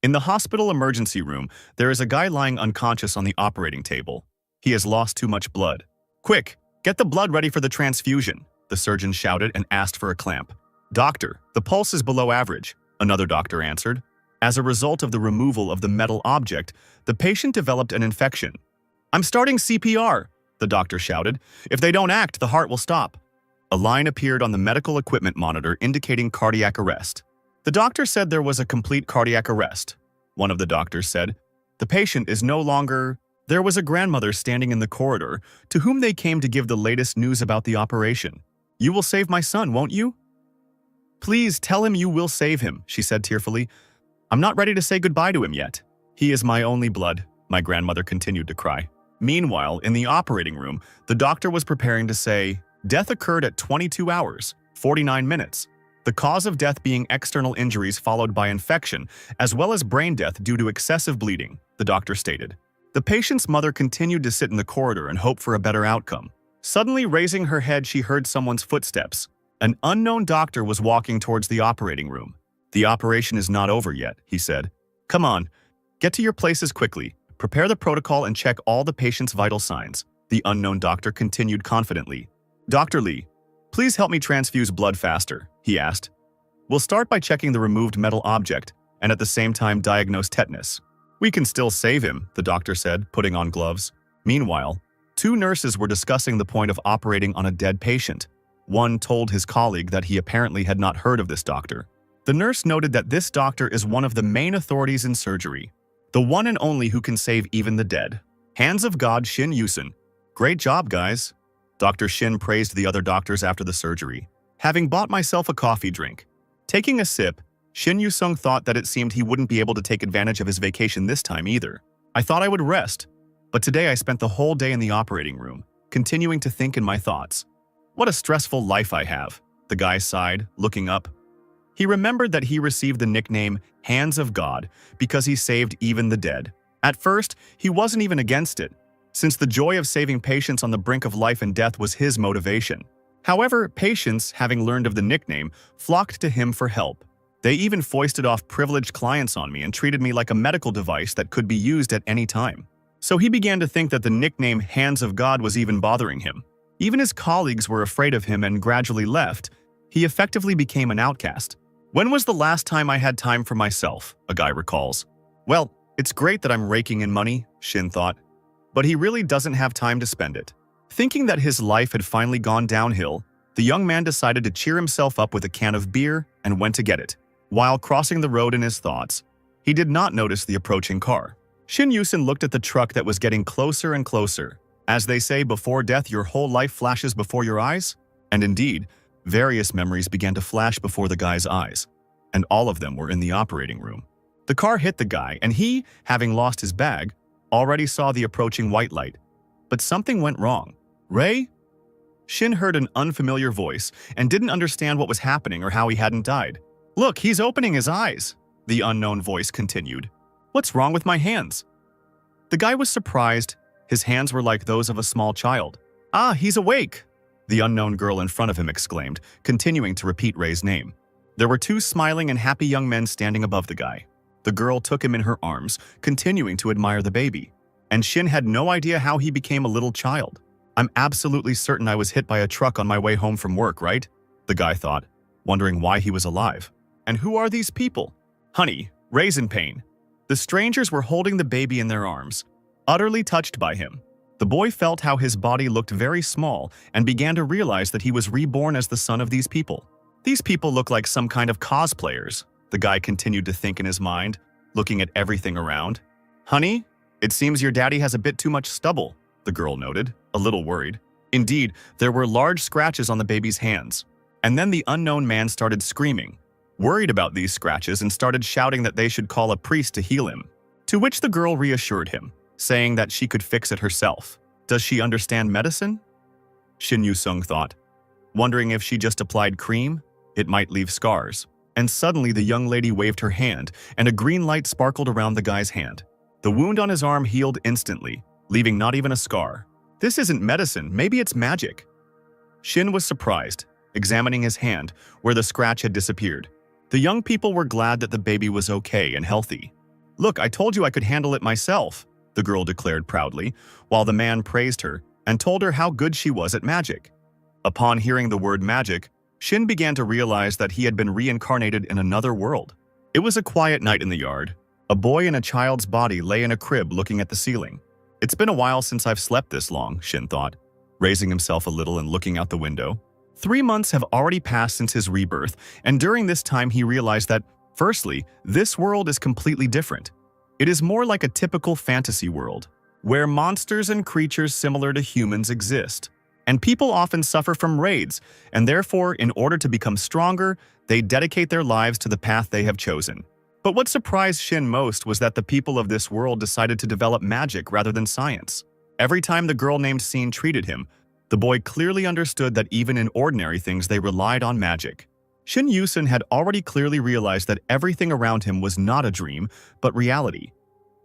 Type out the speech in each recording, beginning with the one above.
In the hospital emergency room, there is a guy lying unconscious on the operating table. He has lost too much blood. "Quick, get the blood ready for the transfusion," the surgeon shouted and asked for a clamp. "Doctor, the pulse is below average," another doctor answered. As a result of the removal of the metal object, the patient developed an infection. "I'm starting CPR," the doctor shouted. "If they don't act, the heart will stop." A line appeared on the medical equipment monitor indicating cardiac arrest. The doctor said there was a complete cardiac arrest. One of the doctors said, "The patient is no longer—" There was a grandmother standing in the corridor to whom they came to give the latest news about the operation. "You will save my son, won't you?" "Please tell him you will save him," she said tearfully. "I'm not ready to say goodbye to him yet. He is my only blood," my grandmother continued to cry. Meanwhile, in the operating room, the doctor was preparing to say, "Death occurred at 22 hours, 49 minutes. The cause of death being external injuries followed by infection, as well as brain death due to excessive bleeding," the doctor stated. The patient's mother continued to sit in the corridor and hope for a better outcome. Suddenly raising her head, she heard someone's footsteps. An unknown doctor was walking towards the operating room. "The operation is not over yet," he said. "Come on, get to your places quickly. Prepare the protocol and check all the patient's vital signs," the unknown doctor continued confidently. "Dr. Lee, please help me transfuse blood faster," he asked. "We'll start by checking the removed metal object and at the same time diagnose tetanus." "We can still save him," the doctor said, putting on gloves. Meanwhile, two nurses were discussing the point of operating on a dead patient. One told his colleague that he apparently had not heard of this doctor. The nurse noted that this doctor is one of the main authorities in surgery, the one and only who can save even the dead. "Hands of God, Shin Yusun. Great job, guys." Dr. Shin praised the other doctors after the surgery. "Having bought myself a coffee drink." Taking a sip, Shin Yusung thought that it seemed he wouldn't be able to take advantage of his vacation this time either. "I thought I would rest, but today I spent the whole day in the operating room, continuing to think in my thoughts. What a stressful life I have," the guy sighed, looking up. He remembered that he received the nickname Hands of God because he saved even the dead. At first, he wasn't even against it, since the joy of saving patients on the brink of life and death was his motivation. However, patients, having learned of the nickname, flocked to him for help. They even foisted off privileged clients on me and treated me like a medical device that could be used at any time. So he began to think that the nickname Hands of God was even bothering him. Even his colleagues were afraid of him and gradually left. He effectively became an outcast. "When was the last time I had time for myself?" a guy recalls. "Well, it's great that I'm raking in money," Shin thought, but he really doesn't have time to spend it. Thinking that his life had finally gone downhill, the young man decided to cheer himself up with a can of beer and went to get it. While crossing the road in his thoughts, he did not notice the approaching car. Shin Yusun looked at the truck that was getting closer and closer. As they say, before death, your whole life flashes before your eyes? And indeed, various memories began to flash before the guy's eyes, and all of them were in the operating room. The car hit the guy, and he, having lost his bag, already saw the approaching white light. But something went wrong. "Ray?" Shin heard an unfamiliar voice and didn't understand what was happening or how he hadn't died. "Look, he's opening his eyes," the unknown voice continued. "What's wrong with my hands?" The guy was surprised. His hands were like those of a small child. "Ah, he's awake," the unknown girl in front of him exclaimed, continuing to repeat Ray's name. There were two smiling and happy young men standing above the guy. The girl took him in her arms, continuing to admire the baby. And Shin had no idea how he became a little child. "I'm absolutely certain I was hit by a truck on my way home from work, right?" the guy thought, wondering why he was alive. "And who are these people?" "Honey, Ray's in pain." The strangers were holding the baby in their arms, utterly touched by him. The boy felt how his body looked very small and began to realize that he was reborn as the son of these people. "These people look like some kind of cosplayers," the guy continued to think in his mind, looking at everything around. "Honey, it seems your daddy has a bit too much stubble," the girl noted, a little worried. Indeed, there were large scratches on the baby's hands. And then the unknown man started screaming, worried about these scratches, and started shouting that they should call a priest to heal him. To which the girl reassured him, saying that she could fix it herself. Does she understand medicine? Shin Yu-sung thought, wondering if she just applied cream, it might leave scars. And suddenly the young lady waved her hand, and a green light sparkled around the guy's hand. The wound on his arm healed instantly, leaving not even a scar. This isn't medicine, maybe it's magic. Shin was surprised, examining his hand, where the scratch had disappeared. The young people were glad that the baby was okay and healthy. "Look, I told you I could handle it myself," the girl declared proudly, while the man praised her and told her how good she was at magic. Upon hearing the word magic, Shin began to realize that he had been reincarnated in another world. It was a quiet night in the yard. A boy in a child's body lay in a crib looking at the ceiling. "It's been a while since I've slept this long," Shin thought, raising himself a little and looking out the window. 3 months have already passed since his rebirth, and during this time he realized that, firstly, this world is completely different. It is more like a typical fantasy world, where monsters and creatures similar to humans exist. And people often suffer from raids, and therefore, in order to become stronger, they dedicate their lives to the path they have chosen. But what surprised Shin most was that the people of this world decided to develop magic rather than science. Every time the girl named Scene treated him, the boy clearly understood that even in ordinary things they relied on magic. Shin Yusun had already clearly realized that everything around him was not a dream, but reality.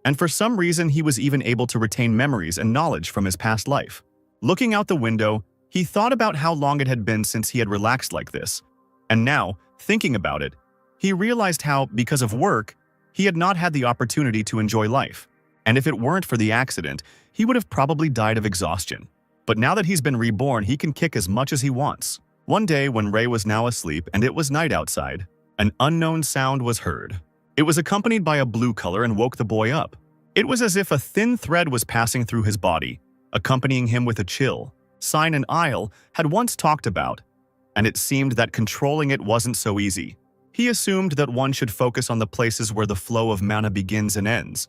And for some reason he was even able to retain memories and knowledge from his past life. Looking out the window, he thought about how long it had been since he had relaxed like this. And now, thinking about it, he realized how, because of work, he had not had the opportunity to enjoy life. And if it weren't for the accident, he would have probably died of exhaustion. But now that he's been reborn, he can kick as much as he wants. One day, when Ray was now asleep and it was night outside, an unknown sound was heard. It was accompanied by a blue color and woke the boy up. It was as if a thin thread was passing through his body, accompanying him with a chill, sign and Isle had once talked about, and it seemed that controlling it wasn't so easy. He assumed that one should focus on the places where the flow of mana begins and ends.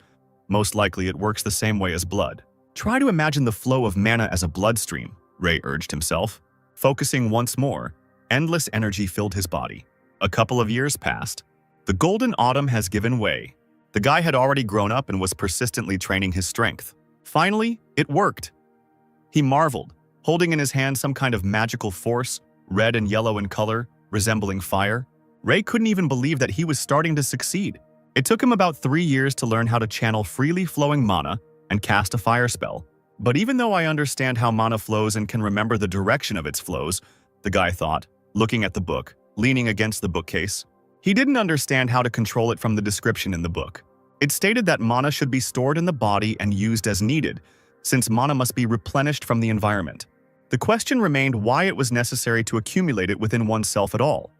Most likely it works the same way as blood. Try to imagine the flow of mana as a bloodstream, Ray urged himself. Focusing once more, endless energy filled his body. A couple of years passed. The golden autumn has given way. The guy had already grown up and was persistently training his strength. Finally, it worked. He marveled, holding in his hand some kind of magical force, red and yellow in color, resembling fire. Ray couldn't even believe that he was starting to succeed. It took him about 3 years to learn how to channel freely flowing mana and cast a fire spell. But even though I understand how mana flows and can remember the direction of its flows, the guy thought, looking at the book, leaning against the bookcase, he didn't understand how to control it from the description in the book. It stated that mana should be stored in the body and used as needed, since mana must be replenished from the environment. The question remained why it was necessary to accumulate it within oneself at all.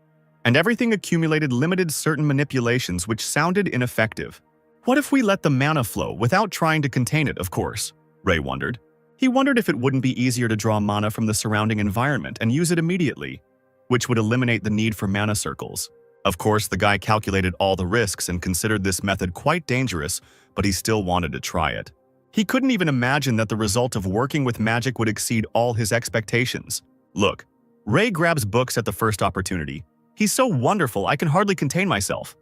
And everything accumulated limited certain manipulations which sounded ineffective. What if we let the mana flow without trying to contain it, of course? Ray wondered. He wondered if it wouldn't be easier to draw mana from the surrounding environment and use it immediately, which would eliminate the need for mana circles. Of course, the guy calculated all the risks and considered this method quite dangerous, but he still wanted to try it. He couldn't even imagine that the result of working with magic would exceed all his expectations. Look, Ray grabs books at the first opportunity. He's so wonderful, I can hardly contain myself,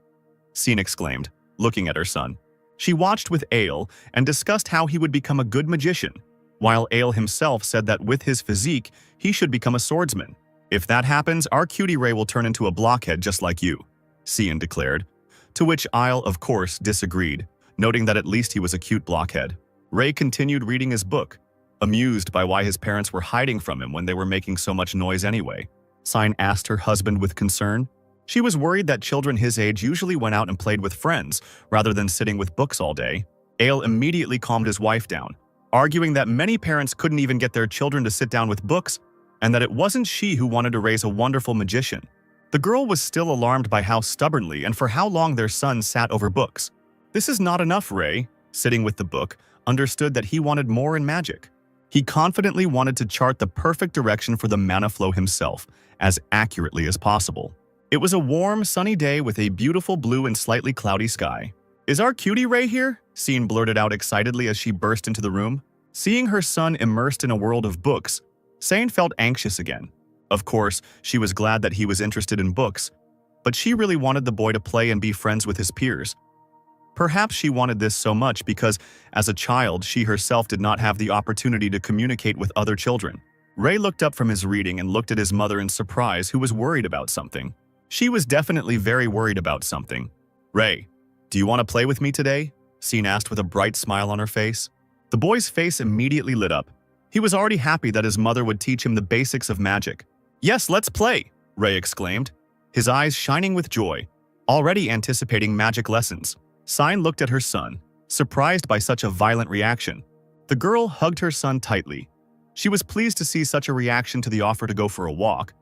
Scene exclaimed, looking at her son. She watched with Ale and discussed how he would become a good magician, while Ale himself said that with his physique, he should become a swordsman. If that happens, our cutie Ray will turn into a blockhead just like you, Cian declared, to which Isle, of course, disagreed, noting that at least he was a cute blockhead. Ray continued reading his book, amused by why his parents were hiding from him when they were making so much noise anyway. Sign asked her husband with concern. She was worried that children his age usually went out and played with friends, rather than sitting with books all day. Ale immediately calmed his wife down, arguing that many parents couldn't even get their children to sit down with books, and that it wasn't she who wanted to raise a wonderful magician. The girl was still alarmed by how stubbornly and for how long their son sat over books. This is not enough, Ray, sitting with the book, understood that he wanted more in magic. He confidently wanted to chart the perfect direction for the mana flow himself, as accurately as possible. It was a warm, sunny day with a beautiful blue and slightly cloudy sky. "Is our cutie Ray here?" Scene blurted out excitedly as she burst into the room. Seeing her son immersed in a world of books, Sane felt anxious again. Of course, she was glad that he was interested in books, but she really wanted the boy to play and be friends with his peers. Perhaps she wanted this so much because, as a child, she herself did not have the opportunity to communicate with other children. Ray looked up from his reading and looked at his mother in surprise, who was worried about something. She was definitely very worried about something. "Ray, do you want to play with me today?" Scene asked with a bright smile on her face. The boy's face immediately lit up. He was already happy that his mother would teach him the basics of magic. "Yes, let's play," Ray exclaimed, his eyes shining with joy, already anticipating magic lessons. Sign looked at her son, surprised by such a violent reaction. The girl hugged her son tightly. She was pleased to see such a reaction to the offer to go for a walk.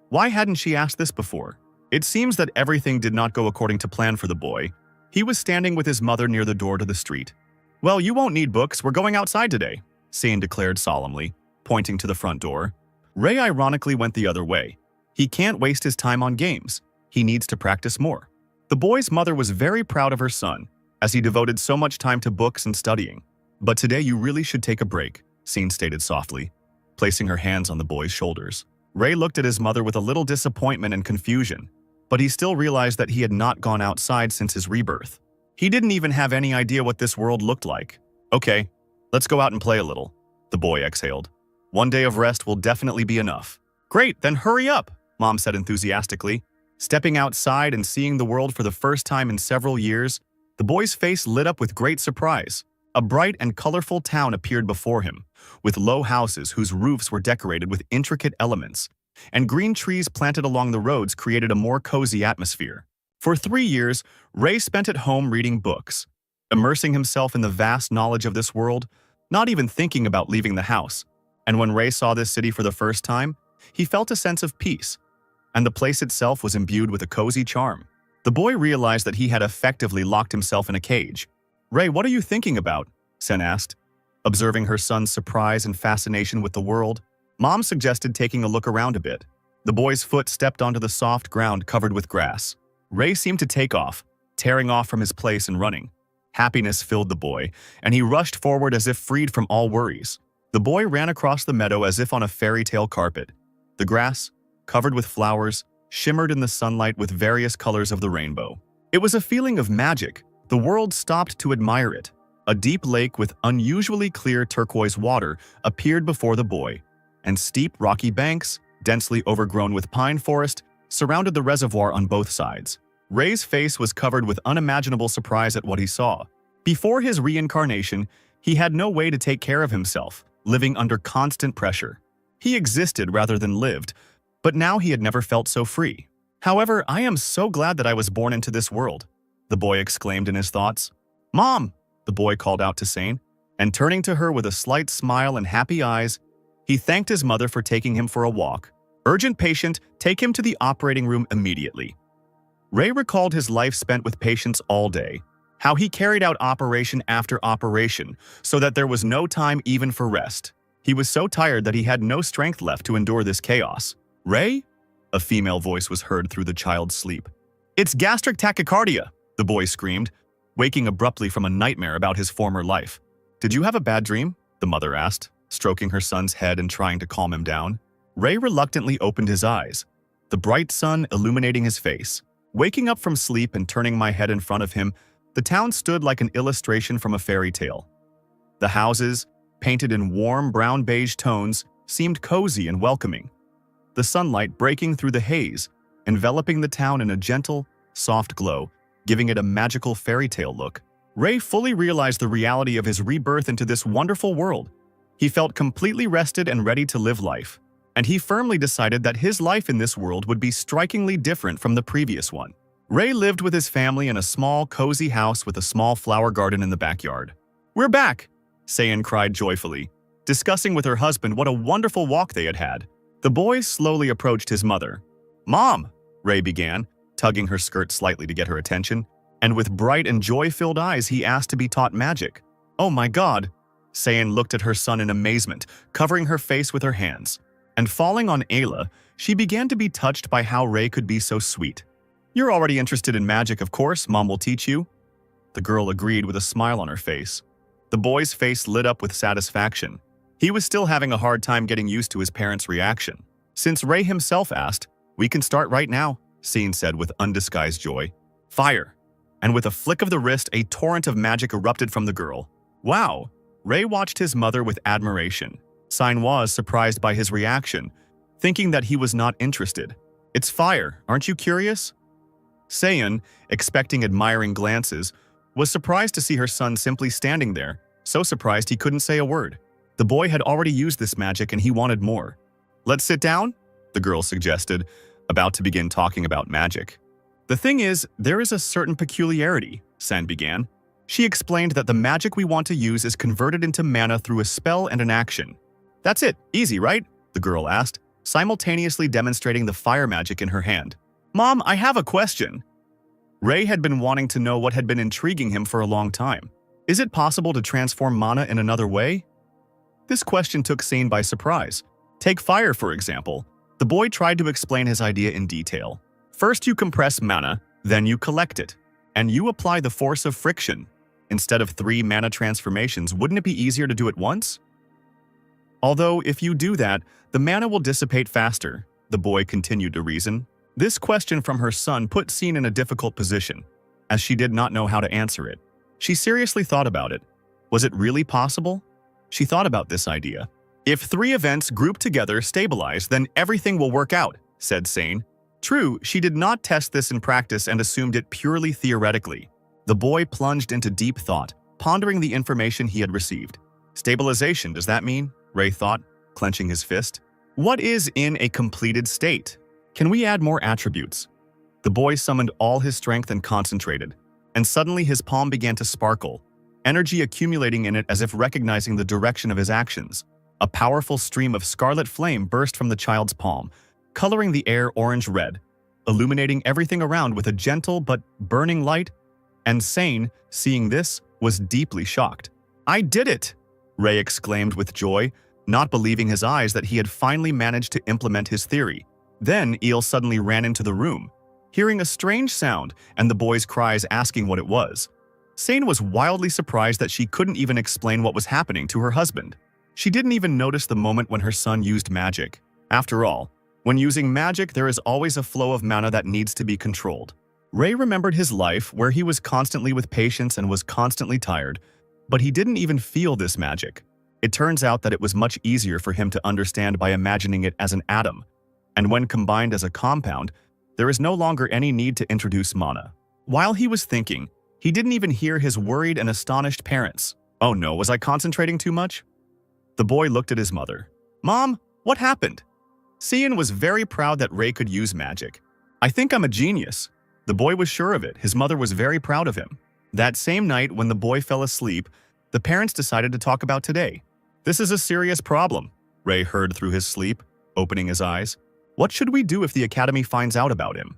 Why hadn't she asked this before? It seems that everything did not go according to plan for the boy. He was standing with his mother near the door to the street. "Well, you won't need books, we're going outside today," Sein declared solemnly, pointing to the front door. Ray ironically went the other way. He can't waste his time on games. He needs to practice more. The boy's mother was very proud of her son, as he devoted so much time to books and studying. "But today you really should take a break," Sein stated softly, placing her hands on the boy's shoulders. Ray looked at his mother with a little disappointment and confusion, but he still realized that he had not gone outside since his rebirth. He didn't even have any idea what this world looked like. "Okay, let's go out and play a little," the boy exhaled. "One day of rest will definitely be enough." "Great, then hurry up," Mom said enthusiastically. Stepping outside and seeing the world for the first time in several years, the boy's face lit up with great surprise. A bright and colorful town appeared before him, with low houses whose roofs were decorated with intricate elements, and green trees planted along the roads created a more cozy atmosphere. For 3 years, Ray spent at home reading books, immersing himself in the vast knowledge of this world, not even thinking about leaving the house. And when Ray saw this city for the first time, he felt a sense of peace, and the place itself was imbued with a cozy charm. The boy realized that he had effectively locked himself in a cage. "Ray, what are you thinking about?" Sen asked, observing her son's surprise and fascination with the world. Mom suggested taking a look around a bit. The boy's foot stepped onto the soft ground covered with grass. Ray seemed to take off, tearing off from his place and running. Happiness filled the boy, and he rushed forward as if freed from all worries. The boy ran across the meadow as if on a fairy tale carpet. The grass, covered with flowers, shimmered in the sunlight with various colors of the rainbow. It was a feeling of magic. The world stopped to admire it. A deep lake with unusually clear turquoise water appeared before the boy, and steep rocky banks, densely overgrown with pine forest, surrounded the reservoir on both sides. Ray's face was covered with unimaginable surprise at what he saw. Before his reincarnation, he had no way to take care of himself, living under constant pressure. He existed rather than lived, but now he had never felt so free. "However, I am so glad that I was born into this world," the boy exclaimed in his thoughts. "Mom!" the boy called out to Sein, and turning to her with a slight smile and happy eyes, he thanked his mother for taking him for a walk. "Urgent patient, take him to the operating room immediately." Ray recalled his life spent with patients all day, how he carried out operation after operation so that there was no time even for rest. He was so tired that he had no strength left to endure this chaos. "Ray?" a female voice was heard through the child's sleep. "It's gastric tachycardia," the boy screamed, waking abruptly from a nightmare about his former life. "Did you have a bad dream?" the mother asked, stroking her son's head and trying to calm him down. Ray reluctantly opened his eyes, the bright sun illuminating his face. Waking up from sleep and turning my head in front of him, the town stood like an illustration from a fairy tale. The houses, painted in warm brown-beige tones, seemed cozy and welcoming. The sunlight breaking through the haze, enveloping the town in a gentle, soft glow, giving it a magical fairy tale look. Ray fully realized the reality of his rebirth into this wonderful world. He felt completely rested and ready to live life, and he firmly decided that his life in this world would be strikingly different from the previous one. Ray lived with his family in a small, cozy house with a small flower garden in the backyard. "We're back!" Sein cried joyfully, discussing with her husband what a wonderful walk they had had. The boy slowly approached his mother. "Mom," Ray began, tugging her skirt slightly to get her attention, and with bright and joy-filled eyes he asked to be taught magic. "Oh my God!" Sein looked at her son in amazement, covering her face with her hands. And falling on Ayla, she began to be touched by how Ray could be so sweet. "You're already interested in magic, of course. Mom will teach you." The girl agreed with a smile on her face. The boy's face lit up with satisfaction. He was still having a hard time getting used to his parents' reaction. Since Ray himself asked, "We can start right now," Sein said with undisguised joy. "Fire!" And with a flick of the wrist, a torrent of magic erupted from the girl. "Wow!" Ray watched his mother with admiration. Sein was surprised by his reaction, thinking that he was not interested. "It's fire, aren't you curious?" Sein, expecting admiring glances, was surprised to see her son simply standing there, so surprised he couldn't say a word. The boy had already used this magic and he wanted more. "Let's sit down," the girl suggested, about to begin talking about magic. The thing is, there is a certain peculiarity, San began. She explained that the magic we want to use is converted into mana through a spell and an action. That's it, easy, right? The girl asked, simultaneously demonstrating the fire magic in her hand. Mom, I have a question. Rei had been wanting to know what had been intriguing him for a long time. Is it possible to transform mana in another way? This question took Sane by surprise. Take fire, for example. The boy tried to explain his idea in detail. First you compress mana, then you collect it, and you apply the force of friction. Instead of 3 mana transformations, wouldn't it be easier to do it once? Although, if you do that, the mana will dissipate faster, the boy continued to reason. This question from her son put Sane in a difficult position, as she did not know how to answer it. She seriously thought about it. Was it really possible? She thought about this idea. If 3 events grouped together stabilize, then everything will work out, said Sane. True, she did not test this in practice and assumed it purely theoretically. The boy plunged into deep thought, pondering the information he had received. Stabilization, does that mean? Rei thought, clenching his fist. What is in a completed state? Can we add more attributes? The boy summoned all his strength and concentrated, and suddenly his palm began to sparkle, energy accumulating in it as if recognizing the direction of his actions. A powerful stream of scarlet flame burst from the child's palm, coloring the air orange-red, illuminating everything around with a gentle but burning light. And Sane, seeing this, was deeply shocked. I did it! Rei exclaimed with joy, not believing his eyes that he had finally managed to implement his theory. Then Eel suddenly ran into the room, hearing a strange sound and the boy's cries asking what it was. Sane was wildly surprised that she couldn't even explain what was happening to her husband. She didn't even notice the moment when her son used magic. After all, when using magic, there is always a flow of mana that needs to be controlled. Rei remembered his life where he was constantly with patients and was constantly tired, but he didn't even feel this magic. It turns out that it was much easier for him to understand by imagining it as an atom, and when combined as a compound, there is no longer any need to introduce mana. While he was thinking, he didn't even hear his worried and astonished parents. Oh no, was I concentrating too much? The boy looked at his mother. Mom, what happened? Cian was very proud that Rei could use magic. I think I'm a genius. The boy was sure of it. His mother was very proud of him. That same night, when the boy fell asleep, the parents decided to talk about today. This is a serious problem, Rei heard through his sleep, opening his eyes. What should we do if the academy finds out about him?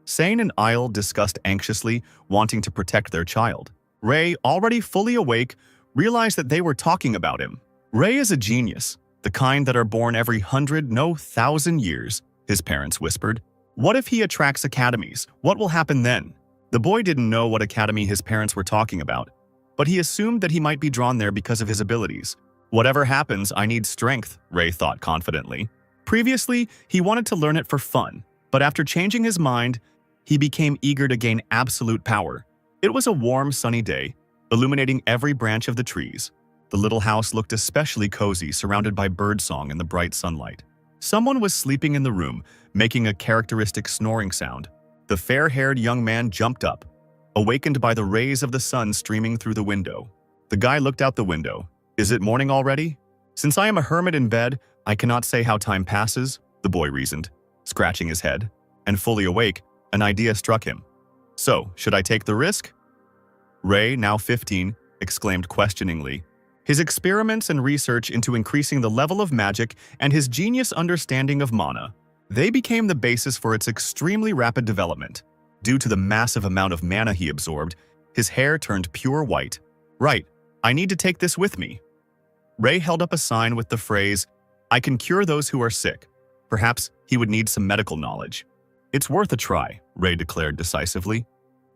Sane and Isle discussed anxiously, wanting to protect their child. Rei, already fully awake, realized that they were talking about him. Rei is a genius, the kind that are born every 100, no 1,000 years, his parents whispered. What if he attracts academies? What will happen then? The boy didn't know what academy his parents were talking about, but he assumed that he might be drawn there because of his abilities. Whatever happens, I need strength, Rei thought confidently. Previously, he wanted to learn it for fun, but after changing his mind, he became eager to gain absolute power. It was a warm, sunny day, illuminating every branch of the trees. The little house looked especially cozy, surrounded by birdsong in the bright sunlight. Someone was sleeping in the room, making a characteristic snoring sound. The fair-haired young man jumped up, awakened by the rays of the sun streaming through the window. The guy looked out the window. Is it morning already? Since I am a hermit in bed, I cannot say how time passes, the boy reasoned, scratching his head. And fully awake, an idea struck him. So, should I take the risk? Rei, now 15, exclaimed questioningly. His experiments and research into increasing the level of magic and his genius understanding of mana, they became the basis for its extremely rapid development. Due to the massive amount of mana he absorbed, his hair turned pure white. Right, I need to take this with me. Rei held up a sign with the phrase, I can cure those who are sick. Perhaps he would need some medical knowledge. It's worth a try, Rei declared decisively.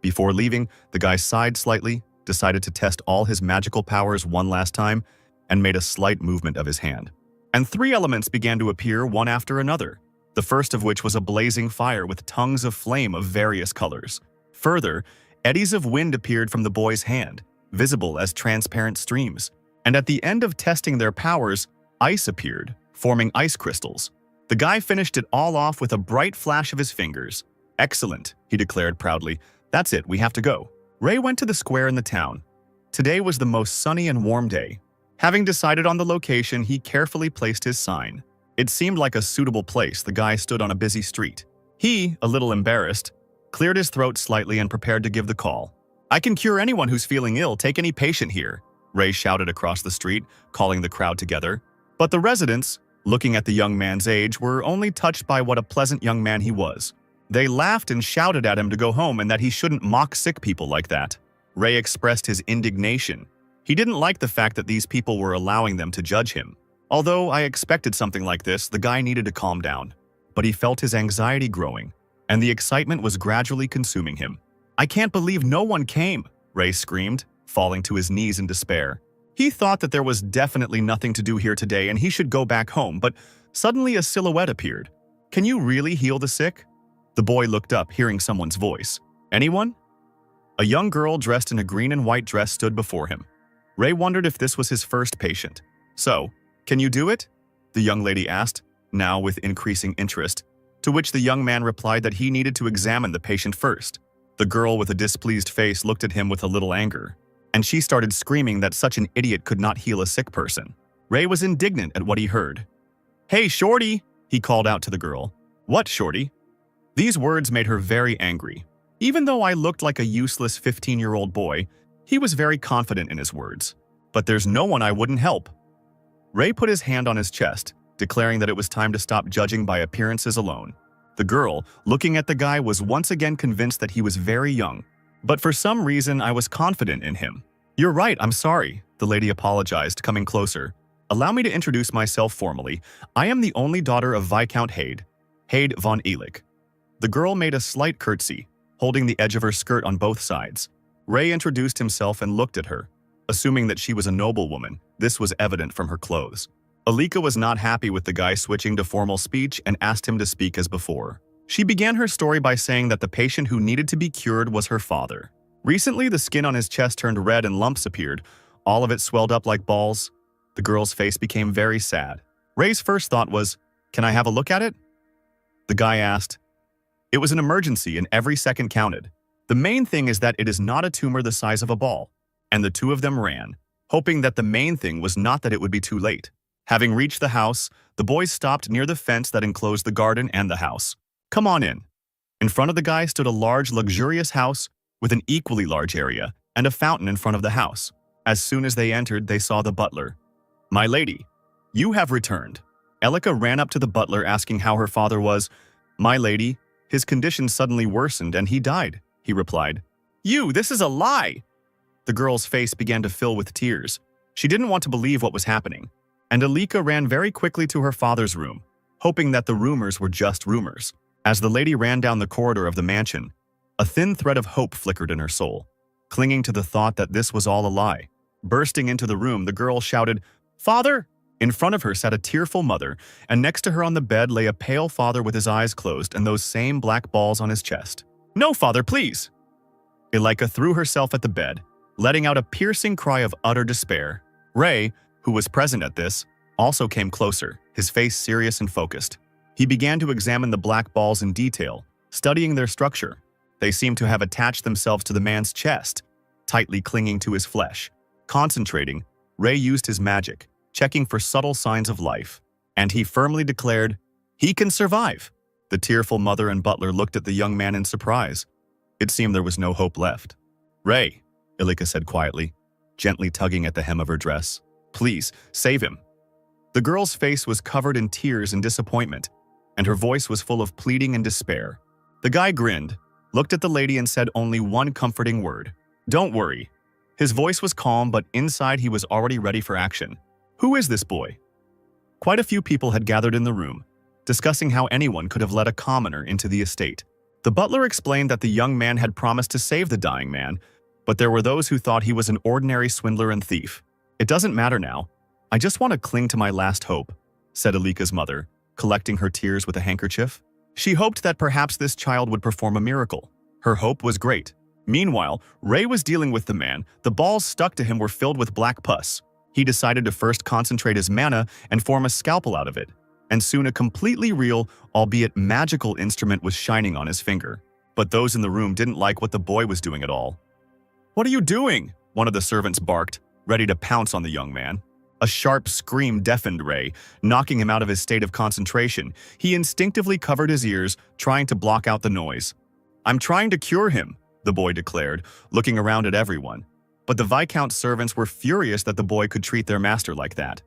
Before leaving, the guy sighed slightly, decided to test all his magical powers one last time, and made a slight movement of his hand. And 3 elements began to appear one after another, the first of which was a blazing fire with tongues of flame of various colors. Further, eddies of wind appeared from the boy's hand, visible as transparent streams. And at the end of testing their powers, ice appeared, forming ice crystals. The guy finished it all off with a bright flash of his fingers. Excellent, he declared proudly. That's it, we have to go. Rei went to the square in the town. Today was the most sunny and warm day. Having decided on the location, he carefully placed his sign. It seemed like a suitable place. The guy stood on a busy street. He, a little embarrassed, cleared his throat slightly and prepared to give the call. "I can cure anyone who's feeling ill. Take any patient here," Ray shouted across the street, calling the crowd together. But the residents, looking at the young man's age, were only touched by what a pleasant young man he was. They laughed and shouted at him to go home and that he shouldn't mock sick people like that. Ray expressed his indignation. He didn't like the fact that these people were allowing them to judge him. Although I expected something like this, the guy needed to calm down. But he felt his anxiety growing, and the excitement was gradually consuming him. "I can't believe no one came," Ray screamed, falling to his knees in despair. He thought that there was definitely nothing to do here today and he should go back home, but suddenly a silhouette appeared. "Can you really heal the sick?" The boy looked up, hearing someone's voice. "Anyone?" A young girl dressed in a green and white dress stood before him. Ray wondered if this was his first patient. "So, can you do it?" the young lady asked, now with increasing interest, to which the young man replied that he needed to examine the patient first. The girl with a displeased face looked at him with a little anger, and she started screaming that such an idiot could not heal a sick person. Ray was indignant at what he heard. "Hey, Shorty!" he called out to the girl. "What, Shorty?" These words made her very angry. Even though I looked like a useless 15-year-old boy, he was very confident in his words. "But there's no one I wouldn't help." Ray put his hand on his chest, declaring that it was time to stop judging by appearances alone. The girl, looking at the guy, was once again convinced that he was very young. But for some reason, I was confident in him. "You're right, I'm sorry," the lady apologized, coming closer. "Allow me to introduce myself formally. I am the only daughter of Viscount Hade von Elich." The girl made a slight curtsy, holding the edge of her skirt on both sides. Ray introduced himself and looked at her. Assuming that she was a noblewoman, this was evident from her clothes. Alika was not happy with the guy switching to formal speech and asked him to speak as before. She began her story by saying that the patient who needed to be cured was her father. Recently, the skin on his chest turned red and lumps appeared. All of it swelled up like balls. The girl's face became very sad. Ray's first thought was, "Can I have a look at it?" The guy asked. It was an emergency and every second counted. The main thing is that it is not a tumor the size of a ball. And the two of them ran, hoping that the main thing was not that it would be too late. Having reached the house, the boys stopped near the fence that enclosed the garden and the house. "Come on in." In front of the guy stood a large, luxurious house with an equally large area and a fountain in front of the house. As soon as they entered, they saw the butler. "My lady, you have returned." Elika ran up to the butler asking how her father was. "My lady, his condition suddenly worsened and he died," he replied. This is a lie!" The girl's face began to fill with tears. She didn't want to believe what was happening. And Alika ran very quickly to her father's room, hoping that the rumors were just rumors. As the lady ran down the corridor of the mansion, a thin thread of hope flickered in her soul, clinging to the thought that this was all a lie. Bursting into the room, the girl shouted, "Father!" In front of her sat a tearful mother, and next to her on the bed lay a pale father with his eyes closed and those same black balls on his chest. "No, father, please!" Elika threw herself at the bed, letting out a piercing cry of utter despair. Ray, who was present at this, also came closer, his face serious and focused. He began to examine the black balls in detail, studying their structure. They seemed to have attached themselves to the man's chest, tightly clinging to his flesh. Concentrating, Ray used his magic, checking for subtle signs of life, and he firmly declared, "He can survive." The tearful mother and butler looked at the young man in surprise. It seemed there was no hope left. "Ray," Elika said quietly, gently tugging at the hem of her dress. "Please, save him." The girl's face was covered in tears and disappointment, and her voice was full of pleading and despair. The guy grinned, looked at the lady and said only one comforting word. "Don't worry." His voice was calm, but inside he was already ready for action. "Who is this boy?" Quite a few people had gathered in the room, discussing how anyone could have let a commoner into the estate. The butler explained that the young man had promised to save the dying man, but there were those who thought he was an ordinary swindler and thief. "It doesn't matter now. I just want to cling to my last hope," said Alika's mother, collecting her tears with a handkerchief. She hoped that perhaps this child would perform a miracle. Her hope was great. Meanwhile, Ray was dealing with the man. The balls stuck to him were filled with black pus. He decided to first concentrate his mana and form a scalpel out of it. And soon a completely real, albeit magical instrument was shining on his finger. But those in the room didn't like what the boy was doing at all. "What are you doing?" one of the servants barked, ready to pounce on the young man. A sharp scream deafened Ray, knocking him out of his state of concentration. He instinctively covered his ears, trying to block out the noise. I'm trying to cure him, the boy declared, looking around at everyone. But the Viscount's servants were furious that the boy could treat their master like that.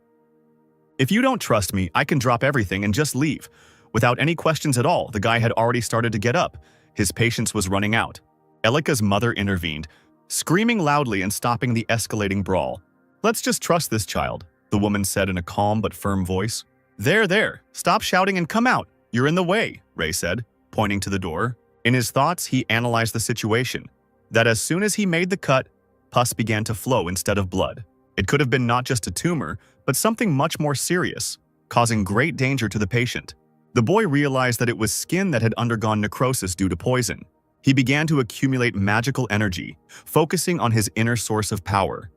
If you don't trust me, I can drop everything and just leave. Without any questions at all, the guy had already started to get up. His patience was running out. Elika's mother intervened, screaming loudly and stopping the escalating brawl. Let's just trust this child, the woman said in a calm but firm voice. There, stop shouting and come out. You're in the way, Ray said, pointing to the door. In his thoughts, he analyzed the situation. That as soon as he made the cut, pus began to flow instead of blood. It could have been not just a tumor, but something much more serious, causing great danger to the patient. The boy realized that it was skin that had undergone necrosis due to poison. He began to accumulate magical energy, focusing on his inner source of power.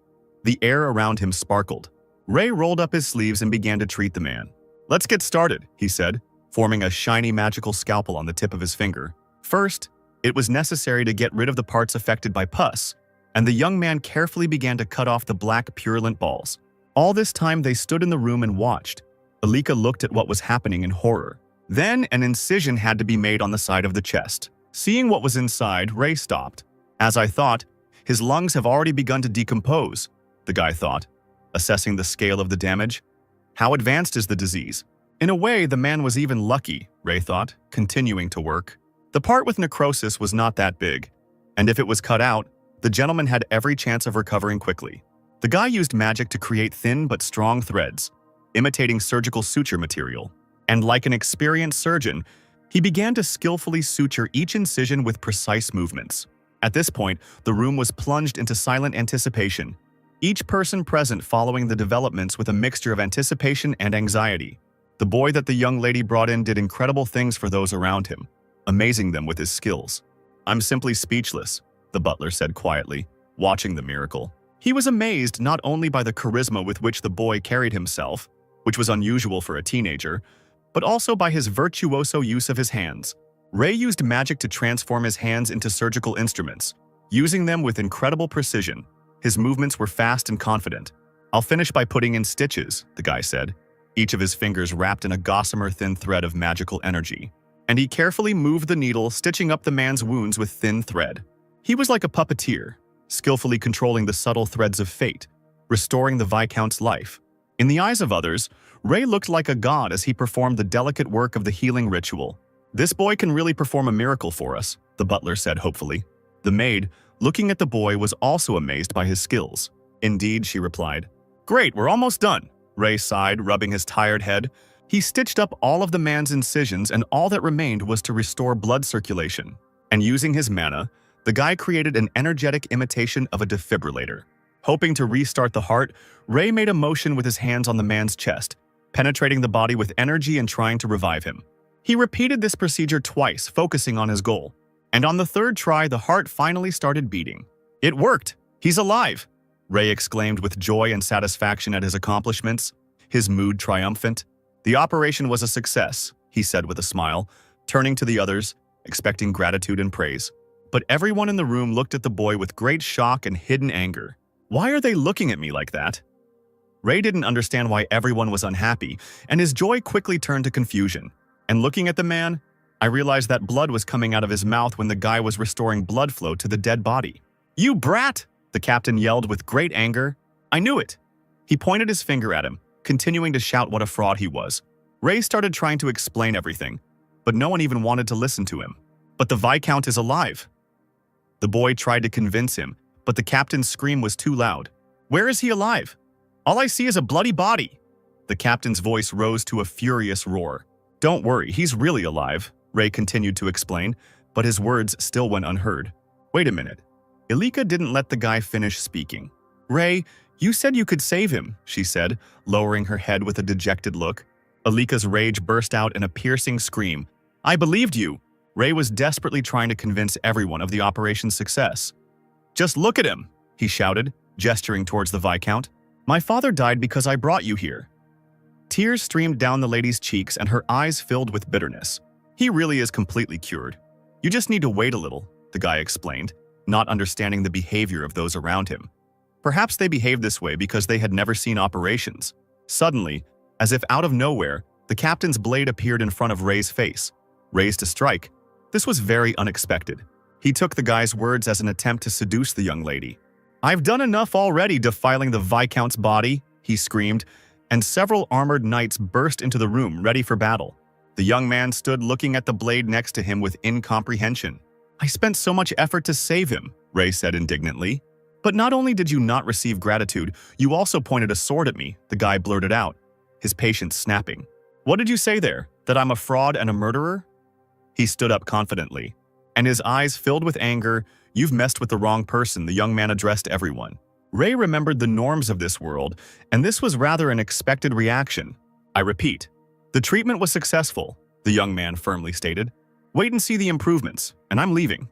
The air around him sparkled. Ray rolled up his sleeves and began to treat the man. Let's get started, he said, forming a shiny magical scalpel on the tip of his finger. First, it was necessary to get rid of the parts affected by pus, and the young man carefully began to cut off the black purulent balls. All this time they stood in the room and watched. Alika looked at what was happening in horror. Then an incision had to be made on the side of the chest. Seeing what was inside, Ray stopped. As I thought, his lungs have already begun to decompose, the guy thought, assessing the scale of the damage. How advanced is the disease? In a way, the man was even lucky, Ray thought, continuing to work. The part with necrosis was not that big, and if it was cut out, the gentleman had every chance of recovering quickly. The guy used magic to create thin but strong threads, imitating surgical suture material. And like an experienced surgeon, he began to skillfully suture each incision with precise movements. At this point, the room was plunged into silent anticipation, each person present following the developments with a mixture of anticipation and anxiety. The boy that the young lady brought in did incredible things for those around him, amazing them with his skills. I'm simply speechless, the butler said quietly, watching the miracle. He was amazed not only by the charisma with which the boy carried himself, which was unusual for a teenager, but also by his virtuoso use of his hands. Ray used magic to transform his hands into surgical instruments, using them with incredible precision. His movements were fast and confident. I'll finish by putting in stitches, the guy said, each of his fingers wrapped in a gossamer thin thread of magical energy. And he carefully moved the needle, stitching up the man's wounds with thin thread. He was like a puppeteer, skillfully controlling the subtle threads of fate, restoring the Viscount's life. In the eyes of others, Ray looked like a god as he performed the delicate work of the healing ritual. This boy can really perform a miracle for us, the butler said hopefully. The maid, looking at the boy, was also amazed by his skills. Indeed, she replied. Great, we're almost done, Ray sighed, rubbing his tired head. He stitched up all of the man's incisions, and all that remained was to restore blood circulation. And using his mana, the guy created an energetic imitation of a defibrillator. Hoping to restart the heart, Ray made a motion with his hands on the man's chest, penetrating the body with energy and trying to revive him. He repeated this procedure twice, focusing on his goal. And on the third try, the heart finally started beating. It worked! He's alive! Ray exclaimed with joy and satisfaction at his accomplishments, his mood triumphant. The operation was a success, he said with a smile, turning to the others, expecting gratitude and praise. But everyone in the room looked at the boy with great shock and hidden anger. Why are they looking at me like that? Ray didn't understand why everyone was unhappy, and his joy quickly turned to confusion. And looking at the man, I realized that blood was coming out of his mouth when the guy was restoring blood flow to the dead body. You brat! The captain yelled with great anger. I knew it! He pointed his finger at him, continuing to shout what a fraud he was. Ray started trying to explain everything, but no one even wanted to listen to him. But the Viscount is alive. The boy tried to convince him, but the captain's scream was too loud. Where is he alive? All I see is a bloody body. The captain's voice rose to a furious roar. Don't worry, he's really alive, Ray continued to explain, but his words still went unheard. Wait a minute. Alika didn't let the guy finish speaking. Ray, you said you could save him, she said, lowering her head with a dejected look. Alika's rage burst out in a piercing scream. I believed you. Ray was desperately trying to convince everyone of the operation's success. Just look at him, he shouted, gesturing towards the Viscount. My father died because I brought you here. Tears streamed down the lady's cheeks and her eyes filled with bitterness. He really is completely cured. You just need to wait a little, the guy explained, not understanding the behavior of those around him. Perhaps they behaved this way because they had never seen operations. Suddenly, as if out of nowhere, the captain's blade appeared in front of Ray's face. Raised to strike, This was very unexpected. He took the guy's words as an attempt to seduce the young lady. "I've done enough already defiling the Viscount's body," he screamed, and several armored knights burst into the room ready for battle. The young man stood looking at the blade next to him with incomprehension. "I spent so much effort to save him," Ray said indignantly. "But not only did you not receive gratitude, you also pointed a sword at me," the guy blurted out, his patience snapping. "What did you say there? That I'm a fraud and a murderer?" He stood up confidently, and his eyes filled with anger. "You've messed with the wrong person," the young man addressed everyone. Ray remembered the norms of this world, and this was rather an expected reaction. "I repeat, the treatment was successful," the young man firmly stated. "Wait and see the improvements, and I'm leaving."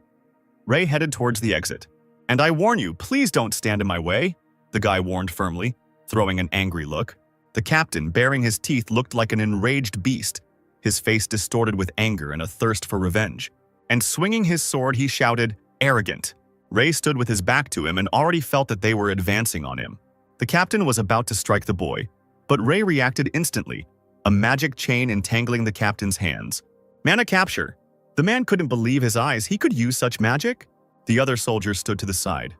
Ray headed towards the exit. "And I warn you, please don't stand in my way," the guy warned firmly, throwing an angry look. The captain, baring his teeth, looked like an enraged beast, his face distorted with anger and a thirst for revenge. And swinging his sword, he shouted, "Arrogant!" Ray stood with his back to him and already felt that they were advancing on him. The captain was about to strike the boy, but Ray reacted instantly, a magic chain entangling the captain's hands. "Mana capture!" The man couldn't believe his eyes. He could use such magic? The other soldiers stood to the side.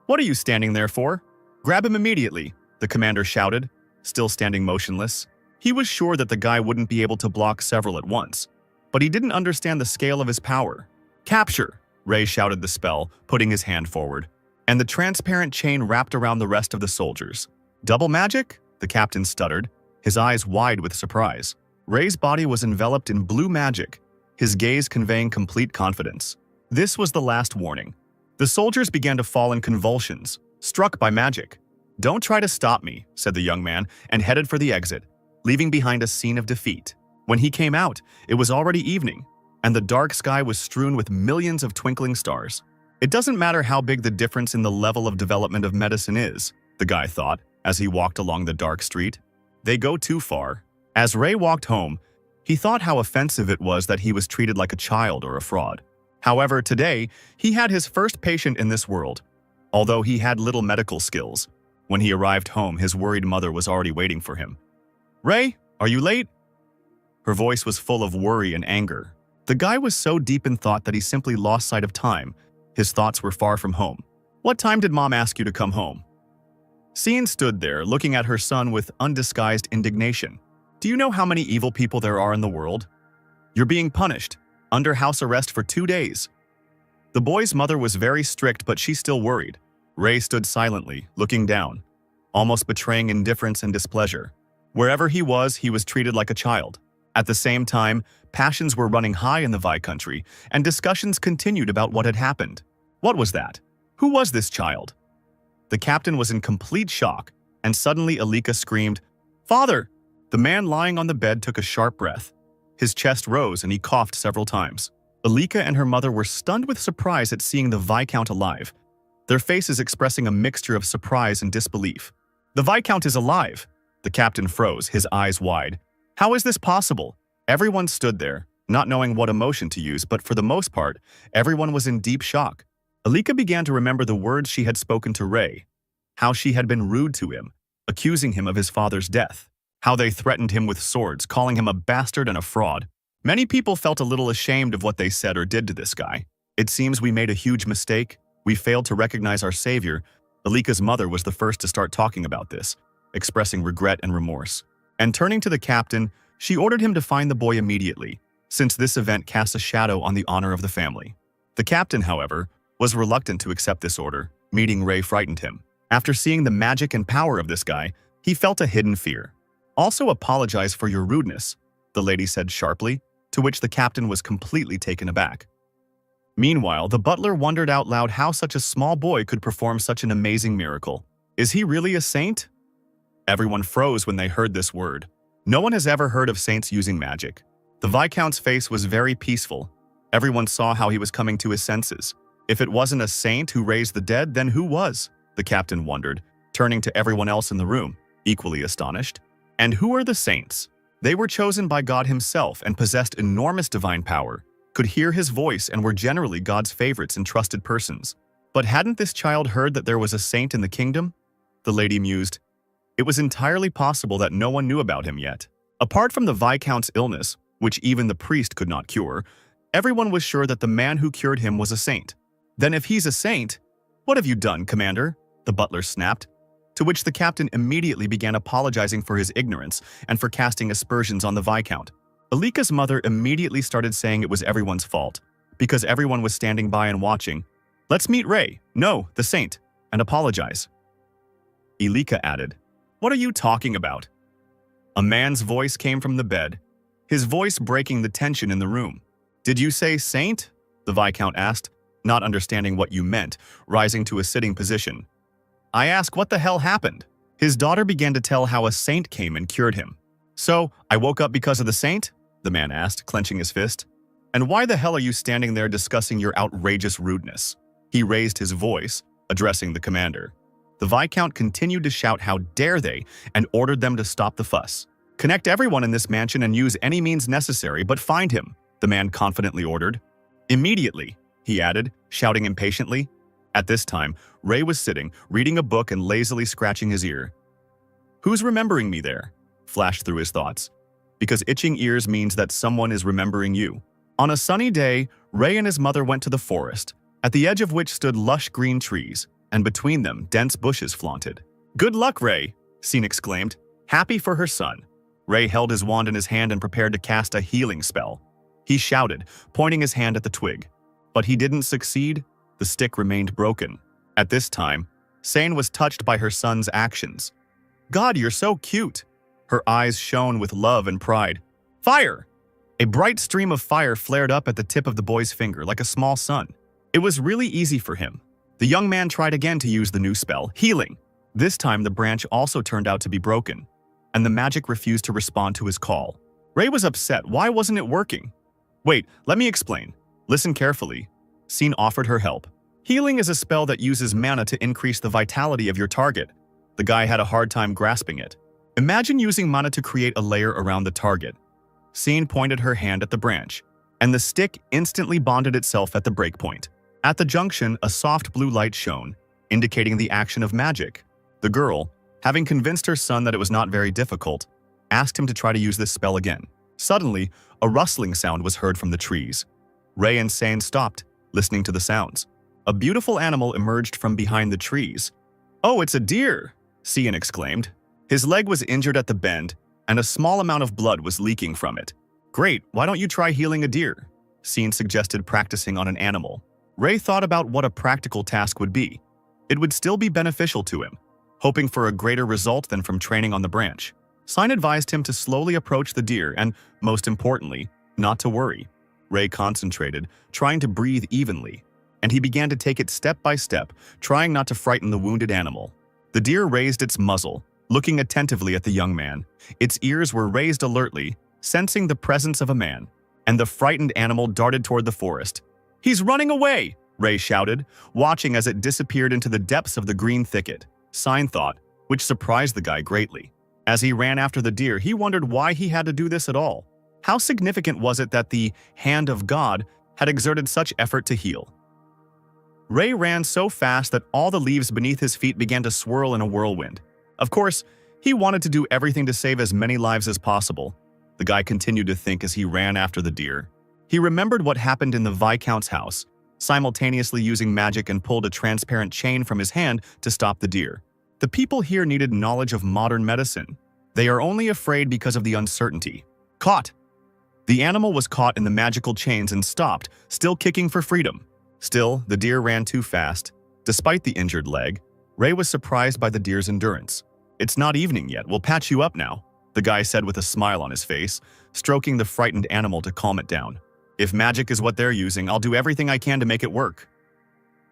"What are you standing there for? Grab him immediately," the commander shouted, still standing motionless. He was sure that the guy wouldn't be able to block several at once, but he didn't understand the scale of his power. "Capture!" Ray shouted the spell, putting his hand forward, and the transparent chain wrapped around the rest of the soldiers. "Double magic?" the captain stuttered, his eyes wide with surprise. Ray's body was enveloped in blue magic, his gaze conveying complete confidence. This was the last warning. The soldiers began to fall in convulsions, struck by magic. "Don't try to stop me," said the young man, and headed for the exit, leaving behind a scene of defeat. When he came out, it was already evening, and the dark sky was strewn with millions of twinkling stars. It doesn't matter how big the difference in the level of development of medicine is, the guy thought, as he walked along the dark street. They go too far. As Ray walked home, he thought how offensive it was that he was treated like a child or a fraud. However, today, he had his first patient in this world. Although he had little medical skills, when he arrived home, his worried mother was already waiting for him. "Ray, are you late?" Her voice was full of worry and anger. The guy was so deep in thought that he simply lost sight of time. His thoughts were far from home. "What time did Mom ask you to come home?" Cian stood there, looking at her son with undisguised indignation. "Do you know how many evil people there are in the world? You're being punished, under house arrest for 2 days." The boy's mother was very strict, but she still worried. Ray stood silently, looking down, almost betraying indifference and displeasure. Wherever he was treated like a child. At the same time, passions were running high in the Vi country, and discussions continued about what had happened. What was that? Who was this child? The captain was in complete shock, and suddenly Alika screamed, "Father!" The man lying on the bed took a sharp breath. His chest rose and he coughed several times. Alika and her mother were stunned with surprise at seeing the Viscount alive, their faces expressing a mixture of surprise and disbelief. "The Viscount is alive!" The captain froze, his eyes wide. "How is this possible?" Everyone stood there, not knowing what emotion to use, but for the most part, everyone was in deep shock. Alika began to remember the words she had spoken to Ray, how she had been rude to him, accusing him of his father's death, how they threatened him with swords, calling him a bastard and a fraud. Many people felt a little ashamed of what they said or did to this guy. "It seems we made a huge mistake. We failed to recognize our savior." Alika's mother was the first to start talking about this, expressing regret and remorse. And turning to the captain, she ordered him to find the boy immediately, since this event cast a shadow on the honor of the family. The captain, however, was reluctant to accept this order. Meeting Ray frightened him. After seeing the magic and power of this guy, he felt a hidden fear. "Also apologize for your rudeness," the lady said sharply, to which the captain was completely taken aback. Meanwhile, the butler wondered out loud how such a small boy could perform such an amazing miracle. Is he really a saint? Everyone froze when they heard this word. No one has ever heard of saints using magic. The Viscount's face was very peaceful. Everyone saw how he was coming to his senses. If it wasn't a saint who raised the dead, then who was? The captain wondered, turning to everyone else in the room, equally astonished. And who are the saints? They were chosen by God himself and possessed enormous divine power, could hear his voice and were generally God's favorites and trusted persons. But hadn't this child heard that there was a saint in the kingdom? The lady mused. It was entirely possible that no one knew about him yet. Apart from the Viscount's illness, which even the priest could not cure, Everyone was sure that the man who cured him was a saint. Then if he's a saint, what have you done, Commander? The butler snapped, to which the captain immediately began apologizing for his ignorance and for casting aspersions on the Viscount. Alika's mother immediately started saying it was everyone's fault, because everyone was standing by and watching. Let's meet Ray, no, the saint, and apologize. Alika added, What are you talking about? A man's voice came from the bed, his voice breaking the tension in the room. Did you say saint? The Viscount asked, not understanding what you meant, rising to a sitting position. I ask what the hell happened? His daughter began to tell how a saint came and cured him. So, I woke up because of the saint? The man asked, clenching his fist. And why the hell are you standing there discussing your outrageous rudeness? He raised his voice, addressing the commander. The Viscount continued to shout how dare they and ordered them to stop the fuss. Connect everyone in this mansion and use any means necessary, but find him, the man confidently ordered. Immediately, he added, shouting impatiently. At this time, Ray was sitting, reading a book and lazily scratching his ear. Who's remembering me there? Flashed through his thoughts. Because itching ears means that someone is remembering you. On a sunny day, Ray and his mother went to the forest, at the edge of which stood lush green trees, and between them dense bushes flaunted. Good luck, Ray, Scene exclaimed, happy for her son. Ray held his wand in his hand and prepared to cast a healing spell. He shouted, pointing his hand at the twig. But he didn't succeed. The stick remained broken. At this time, Sane was touched by her son's actions. God, you're so cute. Her eyes shone with love and pride. Fire! A bright stream of fire flared up at the tip of the boy's finger like a small sun. It was really easy for him. The young man tried again to use the new spell, healing. This time the branch also turned out to be broken, and the magic refused to respond to his call. Ray was upset. Why wasn't it working? Wait, let me explain. Listen carefully. Scene offered her help. Healing is a spell that uses mana to increase the vitality of your target. The guy had a hard time grasping it. Imagine using mana to create a layer around the target. Scene pointed her hand at the branch, and the stick instantly bonded itself at the breakpoint. At the junction, a soft blue light shone, indicating the action of magic. The girl, having convinced her son that it was not very difficult, asked him to try to use this spell again. Suddenly, a rustling sound was heard from the trees. Ray and Sane stopped, listening to the sounds. A beautiful animal emerged from behind the trees. Oh, it's a deer! Cian exclaimed. His leg was injured at the bend, and a small amount of blood was leaking from it. Great, why don't you try healing a deer? Cian suggested practicing on an animal. Ray thought about what a practical task would be. It would still be beneficial to him, hoping for a greater result than from training on the branch. Sign advised him to slowly approach the deer and, most importantly, not to worry. Ray concentrated, trying to breathe evenly, and he began to take it step by step, trying not to frighten the wounded animal. The deer raised its muzzle, looking attentively at the young man. Its ears were raised alertly, sensing the presence of a man, and the frightened animal darted toward the forest. He's running away! Ray shouted, watching as it disappeared into the depths of the green thicket. Sign thought, which surprised the guy greatly. As he ran after the deer, he wondered why he had to do this at all. How significant was it that the hand of God had exerted such effort to heal? Ray ran so fast that all the leaves beneath his feet began to swirl in a whirlwind. Of course, he wanted to do everything to save as many lives as possible. The guy continued to think as he ran after the deer. He remembered what happened in the Viscount's house, simultaneously using magic and pulled a transparent chain from his hand to stop the deer. The people here needed knowledge of modern medicine. They are only afraid because of the uncertainty. Caught! The animal was caught in the magical chains and stopped, still kicking for freedom. Still, the deer ran too fast. Despite the injured leg, Ray was surprised by the deer's endurance. It's not evening yet, we'll patch you up now, the guy said with a smile on his face, stroking the frightened animal to calm it down. If magic is what they're using, I'll do everything I can to make it work.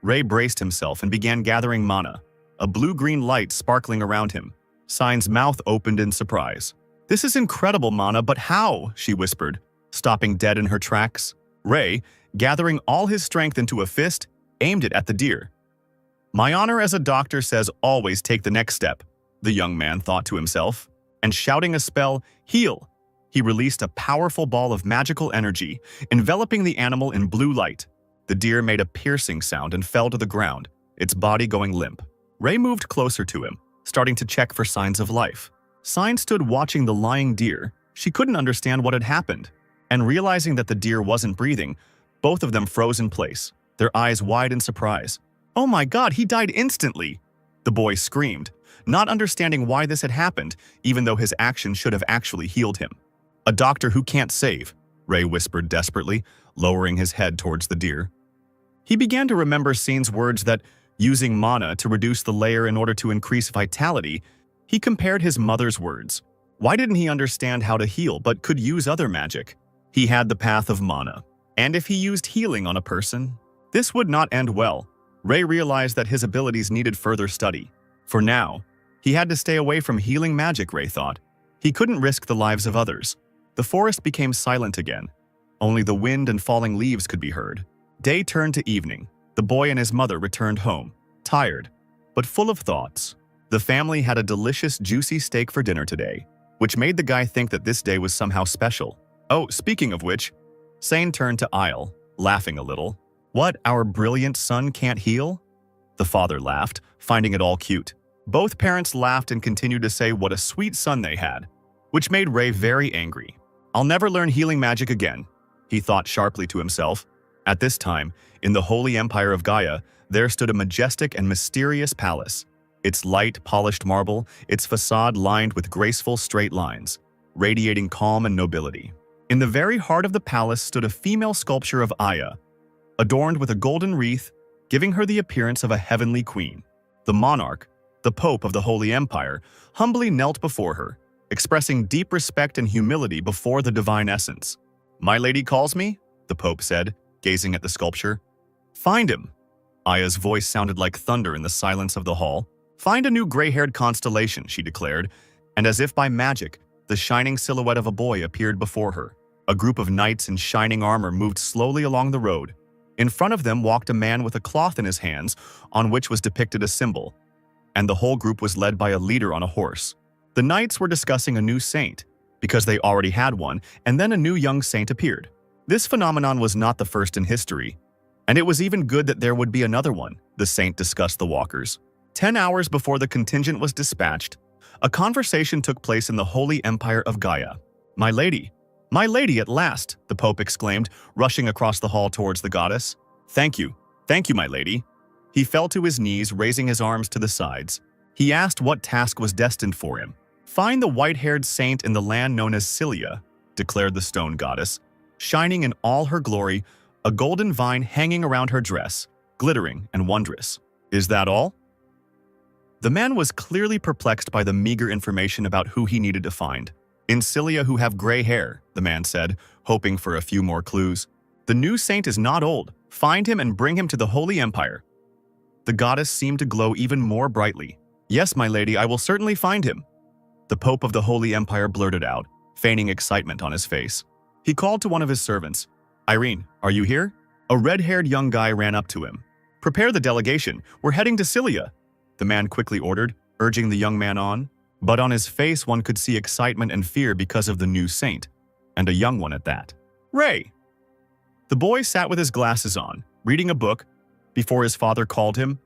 Ray braced himself and began gathering mana, a blue-green light sparkling around him. Sign's mouth opened in surprise. This is incredible, mana, but how? She whispered, stopping dead in her tracks. Ray, gathering all his strength into a fist, aimed it at the deer. My honor as a doctor says always take the next step, the young man thought to himself, and shouting a spell, heal, he released a powerful ball of magical energy, enveloping the animal in blue light. The deer made a piercing sound and fell to the ground, its body going limp. Ray moved closer to him, starting to check for signs of life. Sign stood watching the lying deer. She couldn't understand what had happened, and realizing that the deer wasn't breathing, Both of them froze in place, their eyes wide in surprise. "Oh my God, he died instantly!" The boy screamed, not understanding why this had happened, even though his action should have actually healed him. "A doctor who can't save," Ray whispered desperately, lowering his head towards the deer. He began to remember Scene's words that, using mana to reduce the layer in order to increase vitality, he compared his mother's words. Why didn't he understand how to heal but could use other magic? He had the path of mana, and if he used healing on a person, this would not end well. Ray realized that his abilities needed further study. For now, he had to stay away from healing magic, Ray thought. He couldn't risk the lives of others. The forest became silent again. Only the wind and falling leaves could be heard. Day turned to evening. The boy and his mother returned home, tired, but full of thoughts. The family had a delicious, juicy steak for dinner today, which made the guy think that this day was somehow special. Oh, speaking of which, Sane turned to Isle, laughing a little. "What, our brilliant son can't heal?" The father laughed, finding it all cute. Both parents laughed and continued to say what a sweet son they had, which made Ray very angry. "I'll never learn healing magic again," he thought sharply to himself. At this time, in the holy empire of Gaia, there stood a majestic and mysterious palace. Its light, polished marble, its facade lined with graceful straight lines, radiating calm and nobility. In the very heart of the palace stood a female sculpture of Aya, adorned with a golden wreath, giving her the appearance of a heavenly queen. The monarch, the Pope of the Holy Empire, humbly knelt before her, expressing deep respect and humility before the divine essence. "My lady calls me?" the Pope said, gazing at the sculpture. "Find him." Aya's voice sounded like thunder in the silence of the hall. "Find a new gray-haired constellation," she declared, and as if by magic, the shining silhouette of a boy appeared before her. A group of knights in shining armor moved slowly along the road. In front of them walked a man with a cloth in his hands, on which was depicted a symbol, and the whole group was led by a leader on a horse. The knights were discussing a new saint, because they already had one, and then a new young saint appeared. This phenomenon was not the first in history, and it was even good that there would be another one, the saint discussed the walkers. 10 hours before the contingent was dispatched, a conversation took place in the holy empire of Gaia. My lady, at last," the Pope exclaimed, rushing across the hall towards the goddess. Thank you, my lady." He fell to his knees, raising his arms to the sides. He asked what task was destined for him. "Find the white-haired saint in the land known as Cilia," declared the stone goddess, shining in all her glory, a golden vine hanging around her dress, glittering and wondrous. "Is that all?" The man was clearly perplexed by the meager information about who he needed to find. "In Cilia who have gray hair," the man said, hoping for a few more clues. "The new saint is not old. Find him and bring him to the Holy Empire." The goddess seemed to glow even more brightly. "Yes, my lady, I will certainly find him," the Pope of the Holy Empire blurted out, feigning excitement on his face. He called to one of his servants. "Irene, are you here?" A red-haired young guy ran up to him. "Prepare the delegation. We're heading to Cilia," the man quickly ordered, urging the young man on. But on his face one could see excitement and fear because of the new saint, and a young one at that. "Ray!" The boy sat with his glasses on, reading a book, before his father called him.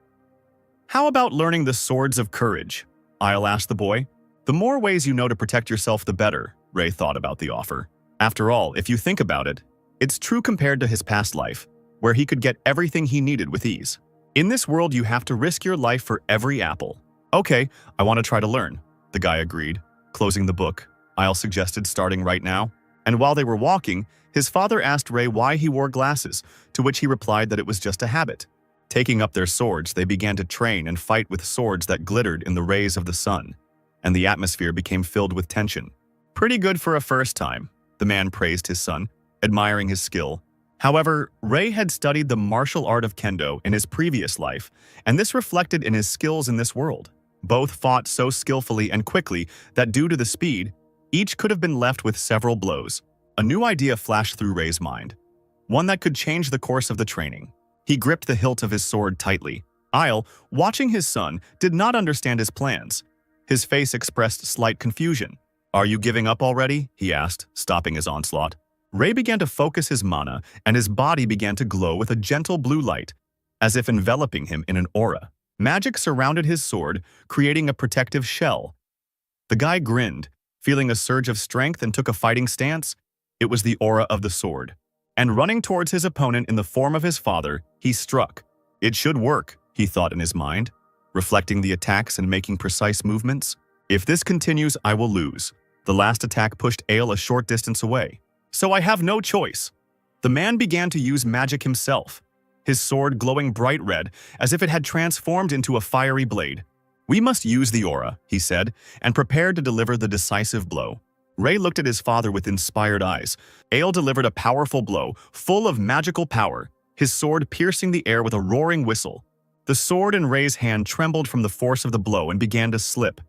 "How about learning the swords of courage?" Isle asked the boy. "The more ways you know to protect yourself, the better," Ray thought about the offer. After all, if you think about it, it's true compared to his past life, where he could get everything he needed with ease. In this world, you have to risk your life for every apple. "Okay, I want to try to learn," the guy agreed, closing the book. Isle suggested starting right now. And while they were walking, his father asked Ray why he wore glasses, to which he replied that it was just a habit. Taking up their swords, they began to train and fight with swords that glittered in the rays of the sun, and the atmosphere became filled with tension. "Pretty good for a first time," the man praised his son, admiring his skill. However, Ray had studied the martial art of kendo in his previous life, and this reflected in his skills in this world. Both fought so skillfully and quickly that due to the speed, each could have been left with several blows. A new idea flashed through Ray's mind, one that could change the course of the training. He gripped the hilt of his sword tightly. Isle, watching his son, did not understand his plans. His face expressed slight confusion. "Are you giving up already?" he asked, stopping his onslaught. Ray began to focus his mana, and his body began to glow with a gentle blue light, as if enveloping him in an aura. Magic surrounded his sword, creating a protective shell. The guy grinned, feeling a surge of strength and took a fighting stance. It was the aura of the sword. and running towards his opponent in the form of his father, he struck. It should work, he thought in his mind, reflecting the attacks and making precise movements. If this continues, I will lose. The last attack pushed Ale a short distance away. So I have no choice. The man began to use magic himself, his sword glowing bright red as if it had transformed into a fiery blade. We must use the aura, he said, and prepared to deliver the decisive blow. Ray looked at his father with inspired eyes. Ale delivered a powerful blow, full of magical power, his sword piercing the air with a roaring whistle. The sword in Ray's hand trembled from the force of the blow and began to slip,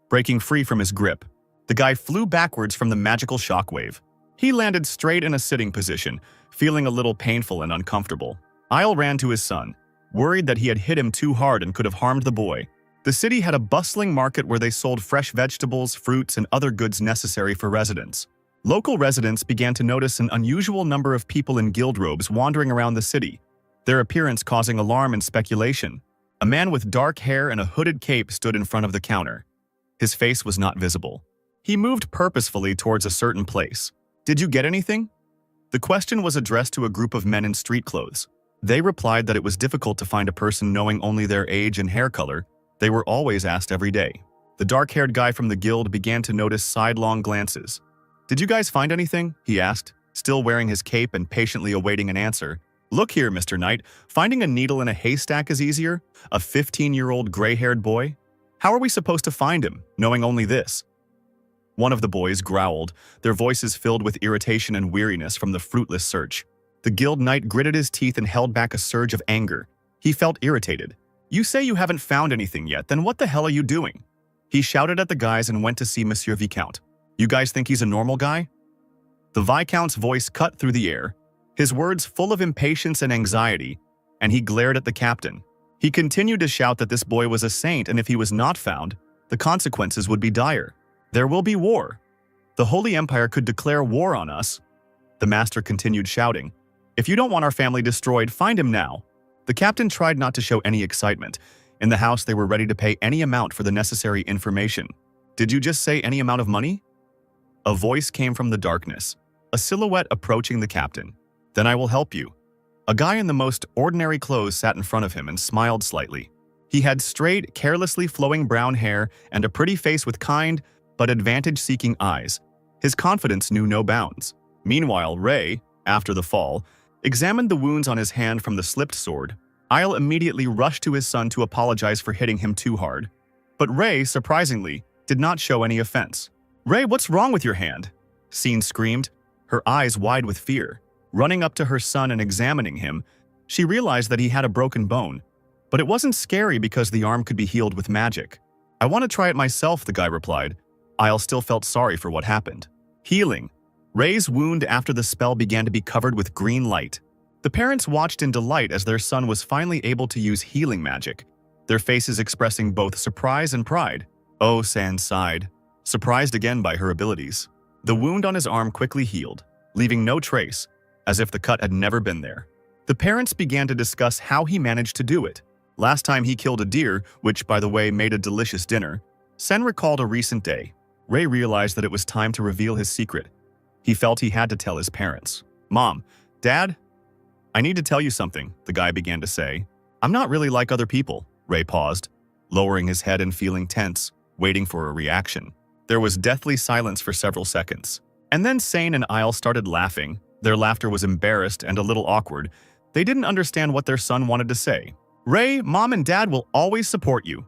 breaking free from his grip. The guy flew backwards from the magical shockwave. He landed straight in a sitting position, feeling a little painful and uncomfortable. Ale ran to his son, worried that he had hit him too hard and could have harmed the boy. The city had a bustling market where they sold fresh vegetables, fruits, and other goods necessary for residents. Local residents began to notice an unusual number of people in guild robes wandering around the city, their appearance causing alarm and speculation. A man with dark hair and a hooded cape stood in front of the counter. His face was not visible. He moved purposefully towards a certain place. Did you get anything? The question was addressed to a group of men in street clothes. They replied that it was difficult to find a person knowing only their age and hair color. They were always asked every day. The dark-haired guy from the guild began to notice sidelong glances. Did you guys find anything? He asked, still wearing his cape and patiently awaiting an answer. Look here, Mr. Knight, finding a needle in a haystack is easier? A 15-year-old gray-haired boy? How are we supposed to find him, knowing only this? One of the boys growled, their voices filled with irritation and weariness from the fruitless search. The guild knight gritted his teeth and held back a surge of anger. He felt irritated. You say you haven't found anything yet, then what the hell are you doing? He shouted at the guys and went to see Monsieur Viscount. You guys think he's a normal guy? The Viscount's voice cut through the air, his words full of impatience and anxiety, and he glared at the captain. He continued to shout that this boy was a saint, and if he was not found, the consequences would be dire. There will be war. The Holy Empire could declare war on us. The master continued shouting. If you don't want our family destroyed, find him now. The captain tried not to show any excitement. In the house, they were ready to pay any amount for the necessary information. Did you just say any amount of money? A voice came from the darkness, a silhouette approaching the captain. Then I will help you. A guy in the most ordinary clothes sat in front of him and smiled slightly. He had straight, carelessly flowing brown hair and a pretty face with kind but advantage-seeking eyes. His confidence knew no bounds. Meanwhile, Ray, after the fall, examined the wounds on his hand from the slipped sword. Isle immediately rushed to his son to apologize for hitting him too hard. But Ray, surprisingly, did not show any offense. Ray, what's wrong with your hand? Scene screamed, her eyes wide with fear. Running up to her son and examining him, she realized that he had a broken bone. But it wasn't scary because the arm could be healed with magic. I want to try it myself, the guy replied. Isle still felt sorry for what happened. Healing. Ray's wound after the spell began to be covered with green light. The parents watched in delight as their son was finally able to use healing magic, their faces expressing both surprise and pride. Oh, San sighed, surprised again by her abilities. The wound on his arm quickly healed, leaving no trace, as if the cut had never been there. The parents began to discuss how he managed to do it. Last time he killed a deer, which, by the way, made a delicious dinner. Sen recalled a recent day. Ray realized that it was time to reveal his secret. He felt he had to tell his parents. Mom, Dad, I need to tell you something, the guy began to say. I'm not really like other people. Ray paused, lowering his head and feeling tense, waiting for a reaction. There was deathly silence for several seconds. And then Sane and Isle started laughing. Their laughter was embarrassed and a little awkward. They didn't understand what their son wanted to say. Ray, Mom and Dad will always support you.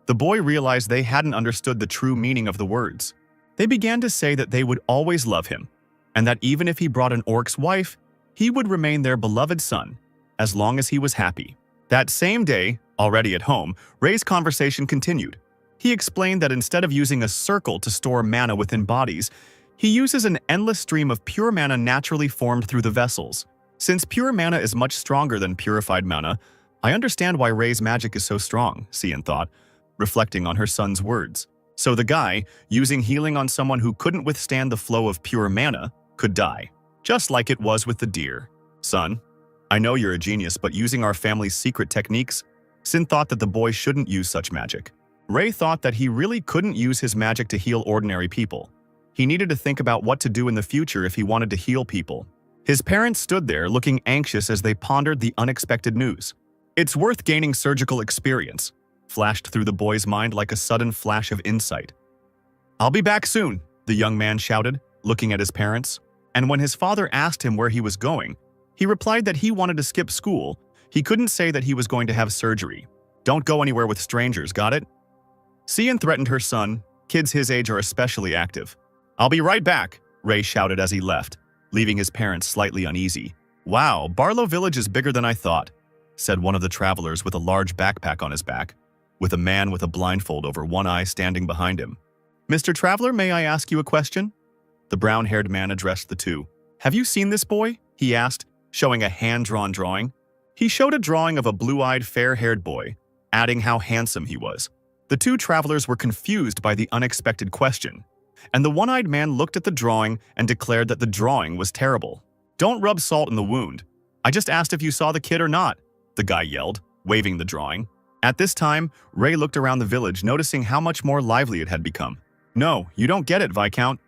The boy realized they hadn't understood the true meaning of the words. They began to say that they would always love him, and that even if he brought an orc's wife, he would remain their beloved son, as long as he was happy. That same day, already at home, Ray's conversation continued. He explained that instead of using a circle to store mana within bodies, he uses an endless stream of pure mana naturally formed through the vessels. Since pure mana is much stronger than purified mana, I understand why Ray's magic is so strong, Cian thought, reflecting on her son's words. So the guy, using healing on someone who couldn't withstand the flow of pure mana, could die. Just like it was with the deer. Son, I know you're a genius, but using our family's secret techniques, Sin thought that the boy shouldn't use such magic. Ray thought that he really couldn't use his magic to heal ordinary people. He needed to think about what to do in the future if he wanted to heal people. His parents stood there looking anxious as they pondered the unexpected news. "It's worth gaining surgical experience," flashed through the boy's mind like a sudden flash of insight. "I'll be back soon," the young man shouted, looking at his parents. And when his father asked him where he was going, he replied that he wanted to skip school. He couldn't say that he was going to have surgery. "Don't go anywhere with strangers, got it?" Cian threatened her son. Kids his age are especially active. "I'll be right back," Ray shouted as he left, leaving his parents slightly uneasy. "Wow, Barlow Village is bigger than I thought," said one of the travelers with a large backpack on his back, with a man with a blindfold over one eye standing behind him. "Mr. Traveler, may I ask you a question?" The brown-haired man addressed the two. "Have you seen this boy?" he asked, showing a hand-drawn drawing. He showed a drawing of a blue-eyed, fair-haired boy, adding how handsome he was. The two travelers were confused by the unexpected question, and the one-eyed man looked at the drawing and declared that the drawing was terrible. "Don't rub salt in the wound. I just asked if you saw the kid or not," the guy yelled, waving the drawing. At this time, Ray looked around the village, noticing how much more lively it had become. "No, you don't get it, Viscount."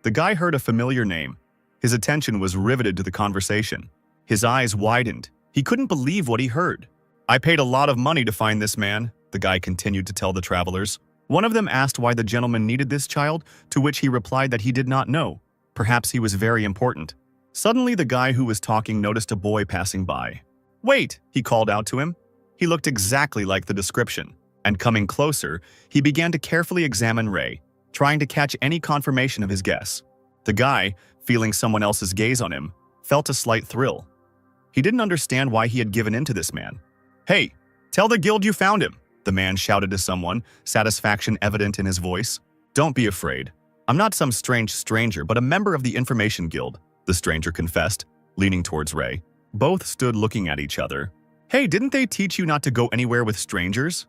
The guy heard a familiar name. His attention was riveted to the conversation. His eyes widened. He couldn't believe what he heard. "I paid a lot of money to find this man," the guy continued to tell the travelers. One of them asked why the gentleman needed this child, to which he replied that he did not know. Perhaps he was very important. Suddenly, the guy who was talking noticed a boy passing by. "Wait," he called out to him. He looked exactly like the description, and coming closer, he began to carefully examine Ray, trying to catch any confirmation of his guess. The guy, feeling someone else's gaze on him, felt a slight thrill. He didn't understand why he had given in to this man. "Hey, tell the guild you found him," the man shouted to someone, satisfaction evident in his voice. "Don't be afraid. I'm not some strange stranger, but a member of the Information Guild," the stranger confessed, leaning towards Ray. Both stood looking at each other. "Hey, didn't they teach you not to go anywhere with strangers?"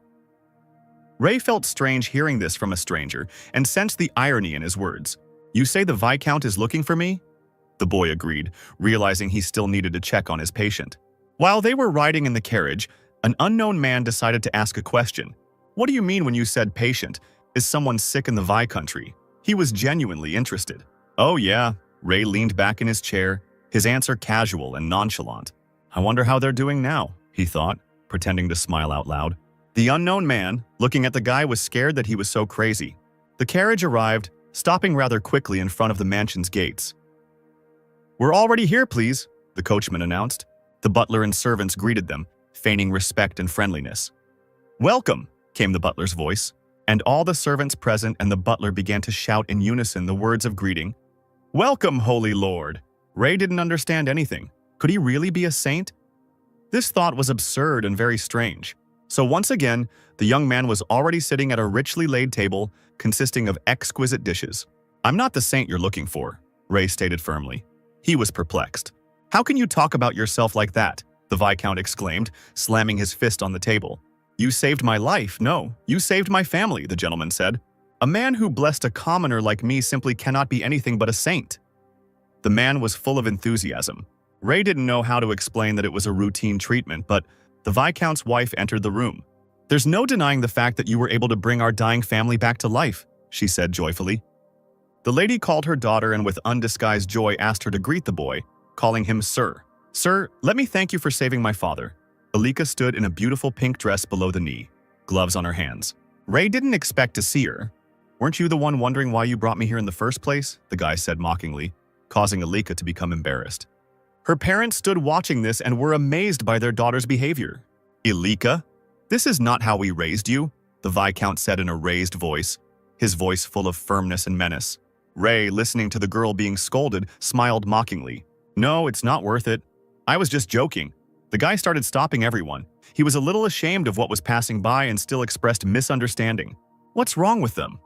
Ray felt strange hearing this from a stranger and sensed the irony in his words. "You say the Viscount is looking for me?" The boy agreed, realizing he still needed to check on his patient. While they were riding in the carriage, an unknown man decided to ask a question. "What do you mean when you said patient? Is someone sick in the Vi country?" He was genuinely interested. "Oh yeah," Ray leaned back in his chair, his answer casual and nonchalant. "I wonder how they're doing now," he thought, pretending to smile out loud. The unknown man, looking at the guy, was scared that he was so crazy. The carriage arrived, stopping rather quickly in front of the mansion's gates. "We're already here, please," the coachman announced. The butler and servants greeted them, feigning respect and friendliness. "Welcome," came the butler's voice, and all the servants present and the butler began to shout in unison the words of greeting. "Welcome, Holy Lord." Ray didn't understand anything. Could he really be a saint? This thought was absurd and very strange. So once again, the young man was already sitting at a richly laid table consisting of exquisite dishes. "I'm not the saint you're looking for," Ray stated firmly. He was perplexed. "How can you talk about yourself like that?" the Viscount exclaimed, slamming his fist on the table. "You saved my life. No, you saved my family," the gentleman said. "A man who blessed a commoner like me simply cannot be anything but a saint." The man was full of enthusiasm. Ray didn't know how to explain that it was a routine treatment, but the Viscount's wife entered the room. "There's no denying the fact that you were able to bring our dying family back to life," she said joyfully. The lady called her daughter and with undisguised joy asked her to greet the boy, calling him Sir. "Sir, let me thank you for saving my father." Alika stood in a beautiful pink dress below the knee, gloves on her hands. Ray didn't expect to see her. "Weren't you the one wondering why you brought me here in the first place?" the guy said mockingly, causing Alika to become embarrassed. Her parents stood watching this and were amazed by their daughter's behavior. "Alika, this is not how we raised you," the Viscount said in a raised voice, his voice full of firmness and menace. Ray, listening to the girl being scolded, smiled mockingly. "No, it's not worth it. I was just joking." The guy started stopping everyone. He was a little ashamed of what was passing by and still expressed misunderstanding. "What's wrong with them?"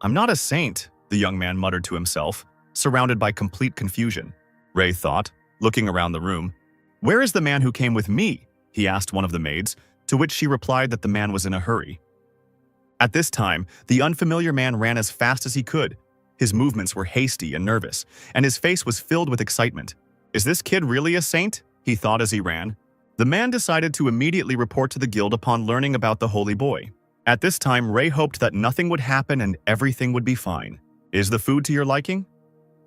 "I'm not a saint," the young man muttered to himself, surrounded by complete confusion. Ray thought, looking around the room. "Where is the man who came with me?" he asked one of the maids, to which she replied that the man was in a hurry. At this time, the unfamiliar man ran as fast as he could. His movements were hasty and nervous, and his face was filled with excitement. "Is this kid really a saint?" he thought as he ran. The man decided to immediately report to the guild upon learning about the holy boy. At this time, Ray hoped that nothing would happen and everything would be fine. "Is the food to your liking?"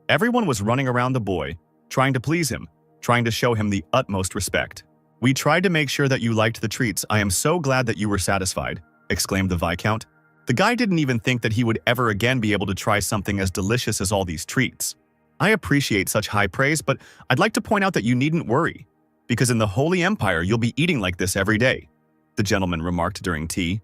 Everyone was running around the boy, trying to please him, trying to show him the utmost respect. "We tried to make sure that you liked the treats. I am so glad that you were satisfied," exclaimed the Viscount. The guy didn't even think that he would ever again be able to try something as delicious as all these treats. "I appreciate such high praise, but I'd like to point out that you needn't worry, because in the Holy Empire you'll be eating like this every day," the gentleman remarked during tea.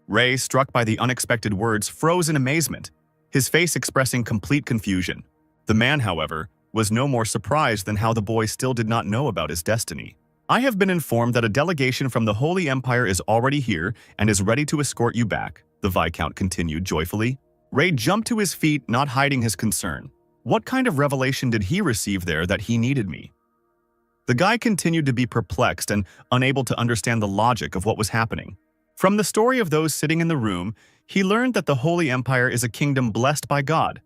Ray, struck by the unexpected words, froze in amazement, his face expressing complete confusion. The man, however, was no more surprised than how the boy still did not know about his destiny. "I have been informed that a delegation from the Holy Empire is already here and is ready to escort you back," the Viscount continued joyfully. Ray jumped to his feet, not hiding his concern. What kind of revelation did he receive there that he needed me? The guy continued to be perplexed and unable to understand the logic of what was happening. From the story of those sitting in the room, he learned that the Holy Empire is a kingdom blessed by God,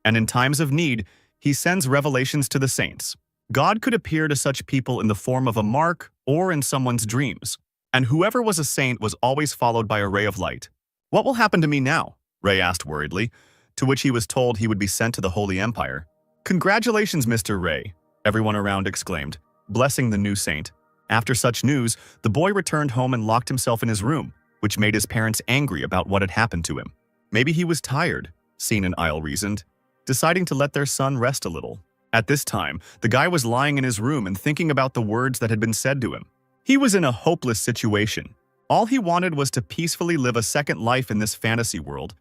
and in times of need, he sends revelations to the saints. God could appear to such people in the form of a mark or in someone's dreams, and whoever was a saint was always followed by a ray of light. "What will happen to me now?" Ray asked worriedly, to which he was told he would be sent to the Holy Empire. "Congratulations, Mr. Ray," everyone around exclaimed, blessing the new saint. After such news, the boy returned home and locked himself in his room, which made his parents angry about what had happened to him. Maybe he was tired, Scene and Isle reasoned, deciding to let their son rest a little. At this time, the guy was lying in his room and thinking about the words that had been said to him. He was in a hopeless situation. All he wanted was to peacefully live a second life in this fantasy world,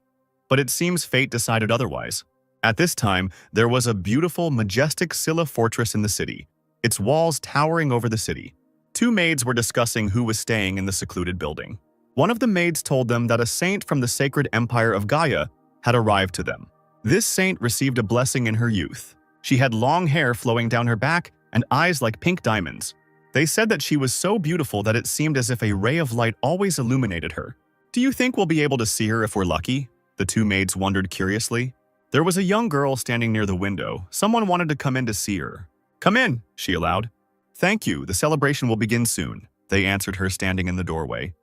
but it seems fate decided otherwise. At this time, there was a beautiful, majestic Scylla fortress in the city, its walls towering over the city. Two maids were discussing who was staying in the secluded building. One of the maids told them that a saint from the sacred empire of Gaia had arrived to them. This saint received a blessing in her youth. She had long hair flowing down her back and eyes like pink diamonds. They said that she was so beautiful that it seemed as if a ray of light always illuminated her. "Do you think we'll be able to see her if we're lucky?" the two maids wondered curiously. There was a young girl standing near the window. Someone wanted to come in to see her. "Come in," she allowed. "Thank you, the celebration will begin soon," they answered her standing in the doorway.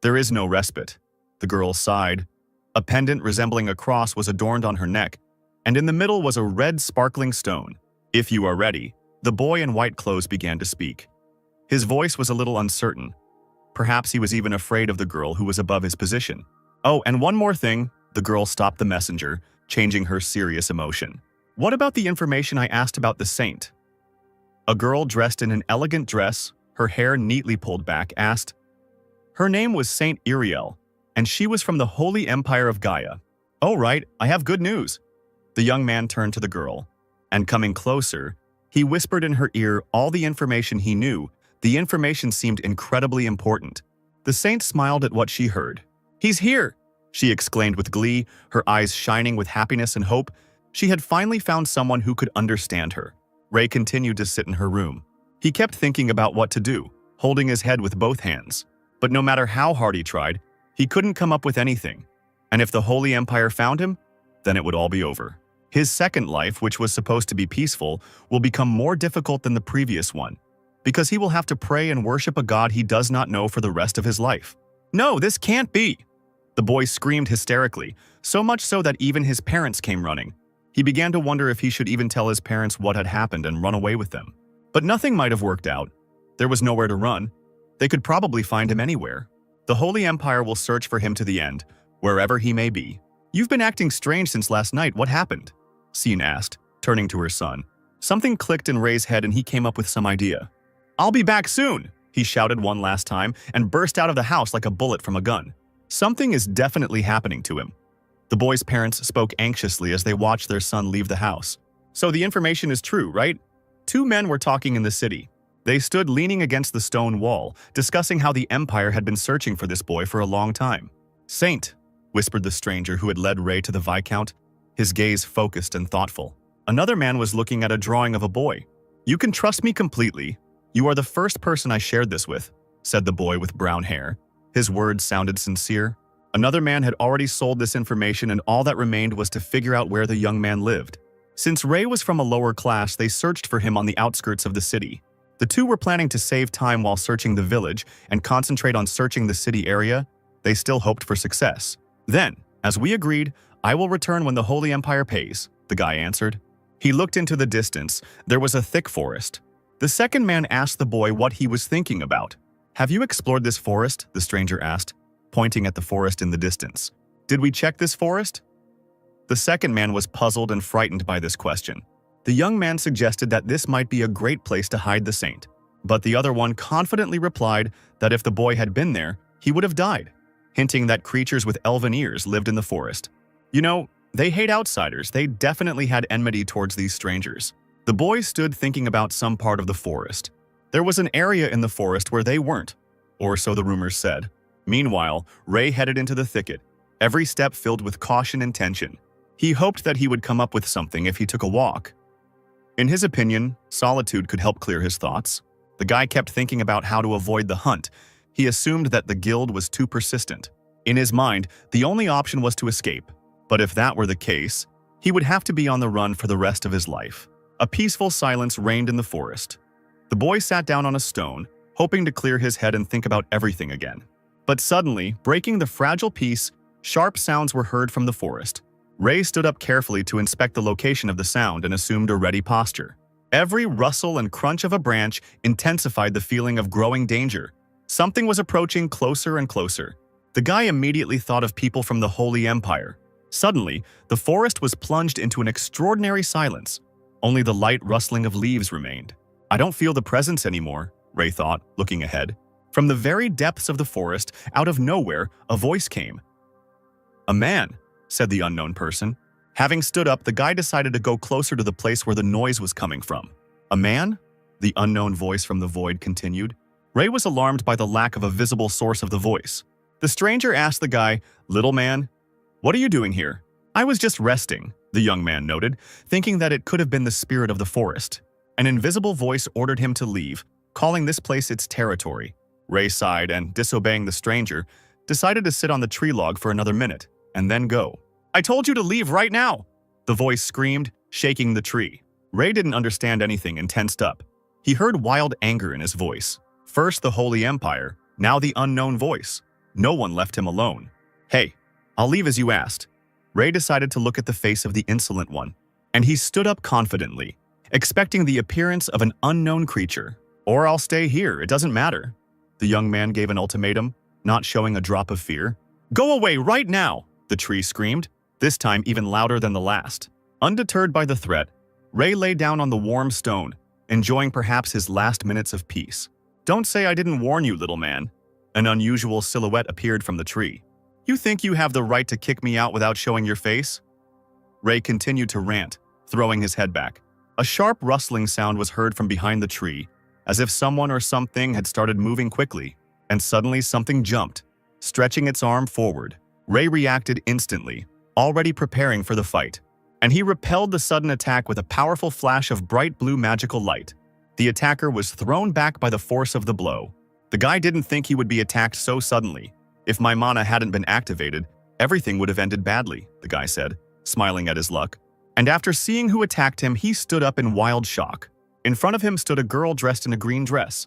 "There is no respite," the girl sighed. A pendant resembling a cross was adorned on her neck, and in the middle was a red sparkling stone. "If you are ready," the boy in white clothes began to speak. His voice was a little uncertain. Perhaps he was even afraid of the girl who was above his position. "Oh, and one more thing," the girl stopped the messenger, changing her serious emotion. "What about the information I asked about the saint?" A girl dressed in an elegant dress, her hair neatly pulled back, asked. "Her name was Saint Iriel, and she was from the Holy Empire of Gaia." "Oh, right, I have good news." The young man turned to the girl, and coming closer, he whispered in her ear all the information he knew. The information seemed incredibly important. The saint smiled at what she heard. "He's here!" she exclaimed with glee, her eyes shining with happiness and hope. She had finally found someone who could understand her. Ray continued to sit in her room. He kept thinking about what to do, holding his head with both hands. But no matter how hard he tried, he couldn't come up with anything. And if the Holy Empire found him, then it would all be over. His second life, which was supposed to be peaceful, will become more difficult than the previous one, because he will have to pray and worship a god he does not know for the rest of his life. "No, this can't be!" The boy screamed hysterically, so much so that even his parents came running. He began to wonder if he should even tell his parents what had happened and run away with them. But nothing might have worked out. There was nowhere to run. They could probably find him anywhere. The Holy Empire will search for him to the end, wherever he may be. "You've been acting strange since last night. What happened?" Scene asked, turning to her son. Something clicked in Ray's head and he came up with some idea. "I'll be back soon," he shouted one last time and burst out of the house like a bullet from a gun. Something is definitely happening to him. The boy's parents spoke anxiously as they watched their son leave the house. "So the information is true, right?" Two men were talking in the city. They stood leaning against the stone wall, discussing how the Empire had been searching for this boy for a long time. "Saint," whispered the stranger who had led Ray to the Viscount, his gaze focused and thoughtful. Another man was looking at a drawing of a boy. "You can trust me completely. You are the first person I shared this with," said the boy with brown hair. His words sounded sincere. Another man had already sold this information, and all that remained was to figure out where the young man lived. Since Ray was from a lower class, they searched for him on the outskirts of the city. The two were planning to save time while searching the village and concentrate on searching the city area. They still hoped for success. "Then, as we agreed, I will return when the Holy Empire pays," the guy answered. He looked into the distance. There was a thick forest. The second man asked the boy what he was thinking about. "Have you explored this forest?" the stranger asked, pointing at the forest in the distance. "Did we check this forest?" The second man was puzzled and frightened by this question. The young man suggested that this might be a great place to hide the saint, but the other one confidently replied that if the boy had been there, he would have died, hinting that creatures with elven ears lived in the forest. You know, they hate outsiders. They definitely had enmity towards these strangers. The boy stood thinking about some part of the forest. There was an area in the forest where they weren't, or so the rumors said. Meanwhile, Ray headed into the thicket, every step filled with caution and tension. He hoped that he would come up with something if he took a walk. In his opinion, solitude could help clear his thoughts. The guy kept thinking about how to avoid the hunt. He assumed that the guild was too persistent. In his mind, the only option was to escape. But if that were the case, he would have to be on the run for the rest of his life. A peaceful silence reigned in the forest. The boy sat down on a stone, hoping to clear his head and think about everything again. But suddenly, breaking the fragile peace, sharp sounds were heard from the forest. Ray stood up carefully to inspect the location of the sound and assumed a ready posture. Every rustle and crunch of a branch intensified the feeling of growing danger. Something was approaching closer and closer. The guy immediately thought of people from the Holy Empire. Suddenly, the forest was plunged into an extraordinary silence. Only the light rustling of leaves remained. "I don't feel the presence anymore," Ray thought, looking ahead. From the very depths of the forest, out of nowhere, a voice came. "A man," said the unknown person. Having stood up, the guy decided to go closer to the place where the noise was coming from. "A man?" the unknown voice from the void continued. Ray was alarmed by the lack of a visible source of the voice. The stranger asked the guy, "Little man, what are you doing here?" "I was just resting," the young man noted, thinking that it could have been the spirit of the forest. An invisible voice ordered him to leave, calling this place its territory. Ray sighed and, disobeying the stranger, decided to sit on the tree log for another minute, and then go. "I told you to leave right now!" the voice screamed, shaking the tree. Ray didn't understand anything and tensed up. He heard wild anger in his voice. First the Holy Empire, now the unknown voice. No one left him alone. "Hey, I'll leave as you asked." Ray decided to look at the face of the insolent one, and he stood up confidently, expecting the appearance of an unknown creature. "Or I'll stay here, it doesn't matter." The young man gave an ultimatum, not showing a drop of fear. "Go away right now!" the tree screamed, this time even louder than the last. Undeterred by the threat, Ray lay down on the warm stone, enjoying perhaps his last minutes of peace. "Don't say I didn't warn you, little man." An unusual silhouette appeared from the tree. "You think you have the right to kick me out without showing your face?" Ray continued to rant, throwing his head back. A sharp rustling sound was heard from behind the tree, as if someone or something had started moving quickly, and suddenly something jumped, stretching its arm forward. Ray reacted instantly, already preparing for the fight, and he repelled the sudden attack with a powerful flash of bright blue magical light. The attacker was thrown back by the force of the blow. The guy didn't think he would be attacked so suddenly. "If my mana hadn't been activated, everything would have ended badly," the guy said, smiling at his luck. And after seeing who attacked him, he stood up in wild shock. In front of him stood a girl dressed in a green dress.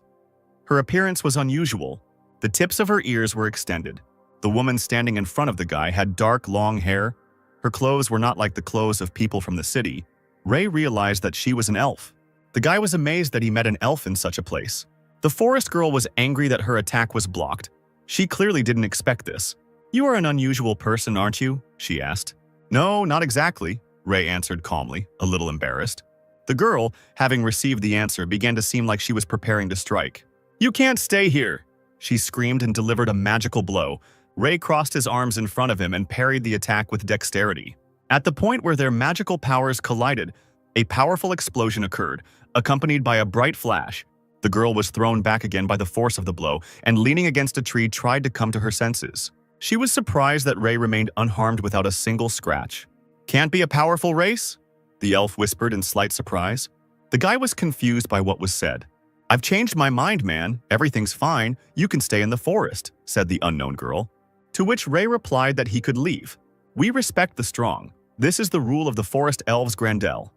Her appearance was unusual. The tips of her ears were extended. The woman standing in front of the guy had dark, long hair. Her clothes were not like the clothes of people from the city. Ray realized that she was an elf. The guy was amazed that he met an elf in such a place. The forest girl was angry that her attack was blocked. She clearly didn't expect this. "You are an unusual person, aren't you?" she asked. "No, not exactly," Ray answered calmly, a little embarrassed. The girl, having received the answer, began to seem like she was preparing to strike. "You can't stay here!" she screamed and delivered a magical blow. Ray crossed his arms in front of him and parried the attack with dexterity. At the point where their magical powers collided, a powerful explosion occurred, accompanied by a bright flash. The girl was thrown back again by the force of the blow, and leaning against a tree tried to come to her senses. She was surprised that Ray remained unharmed without a single scratch. "Can't be a powerful race?" the elf whispered in slight surprise. The guy was confused by what was said. "I've changed my mind, man. Everything's fine. You can stay in the forest," said the unknown girl. To which Ray replied that he could leave. "We respect the strong. This is the rule of the forest elves Grandel."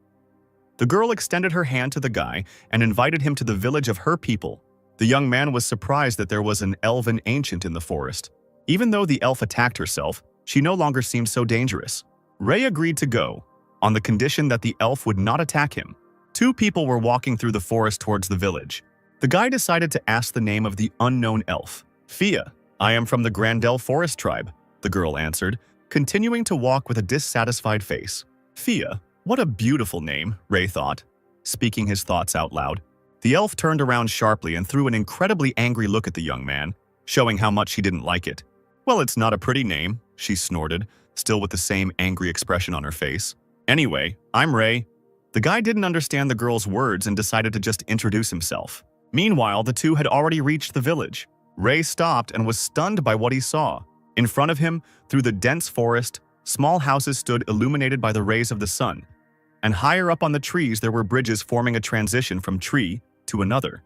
The girl extended her hand to the guy and invited him to the village of her people. The young man was surprised that there was an elven ancient in the forest. Even though the elf attacked herself, she no longer seemed so dangerous. Ray agreed to go. on the condition that the elf would not attack him. Two people were walking through the forest towards the village. The guy decided to ask the name of the unknown elf. Fia, I am from the Grandel Forest tribe, the girl answered, continuing to walk with a dissatisfied face. Fia, what a beautiful name, Ray thought, speaking his thoughts out loud. The elf turned around sharply and threw an incredibly angry look at the young man, showing how much he didn't like it. Well, it's not a pretty name, she snorted, still with the same angry expression on her face. Anyway, I'm Ray. The guy didn't understand the girl's words and decided to just introduce himself. Meanwhile, the two had already reached the village. Ray stopped and was stunned by what he saw. In front of him, through the dense forest, small houses stood illuminated by the rays of the sun, and higher up on the trees there were bridges forming a transition from tree to another.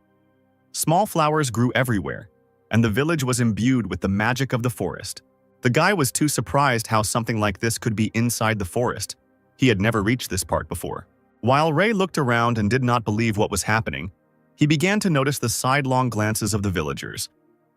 Small flowers grew everywhere, and the village was imbued with the magic of the forest. The guy was too surprised how something like this could be inside the forest. He had never reached this part before. While Ray looked around and did not believe what was happening, he began to notice the sidelong glances of the villagers.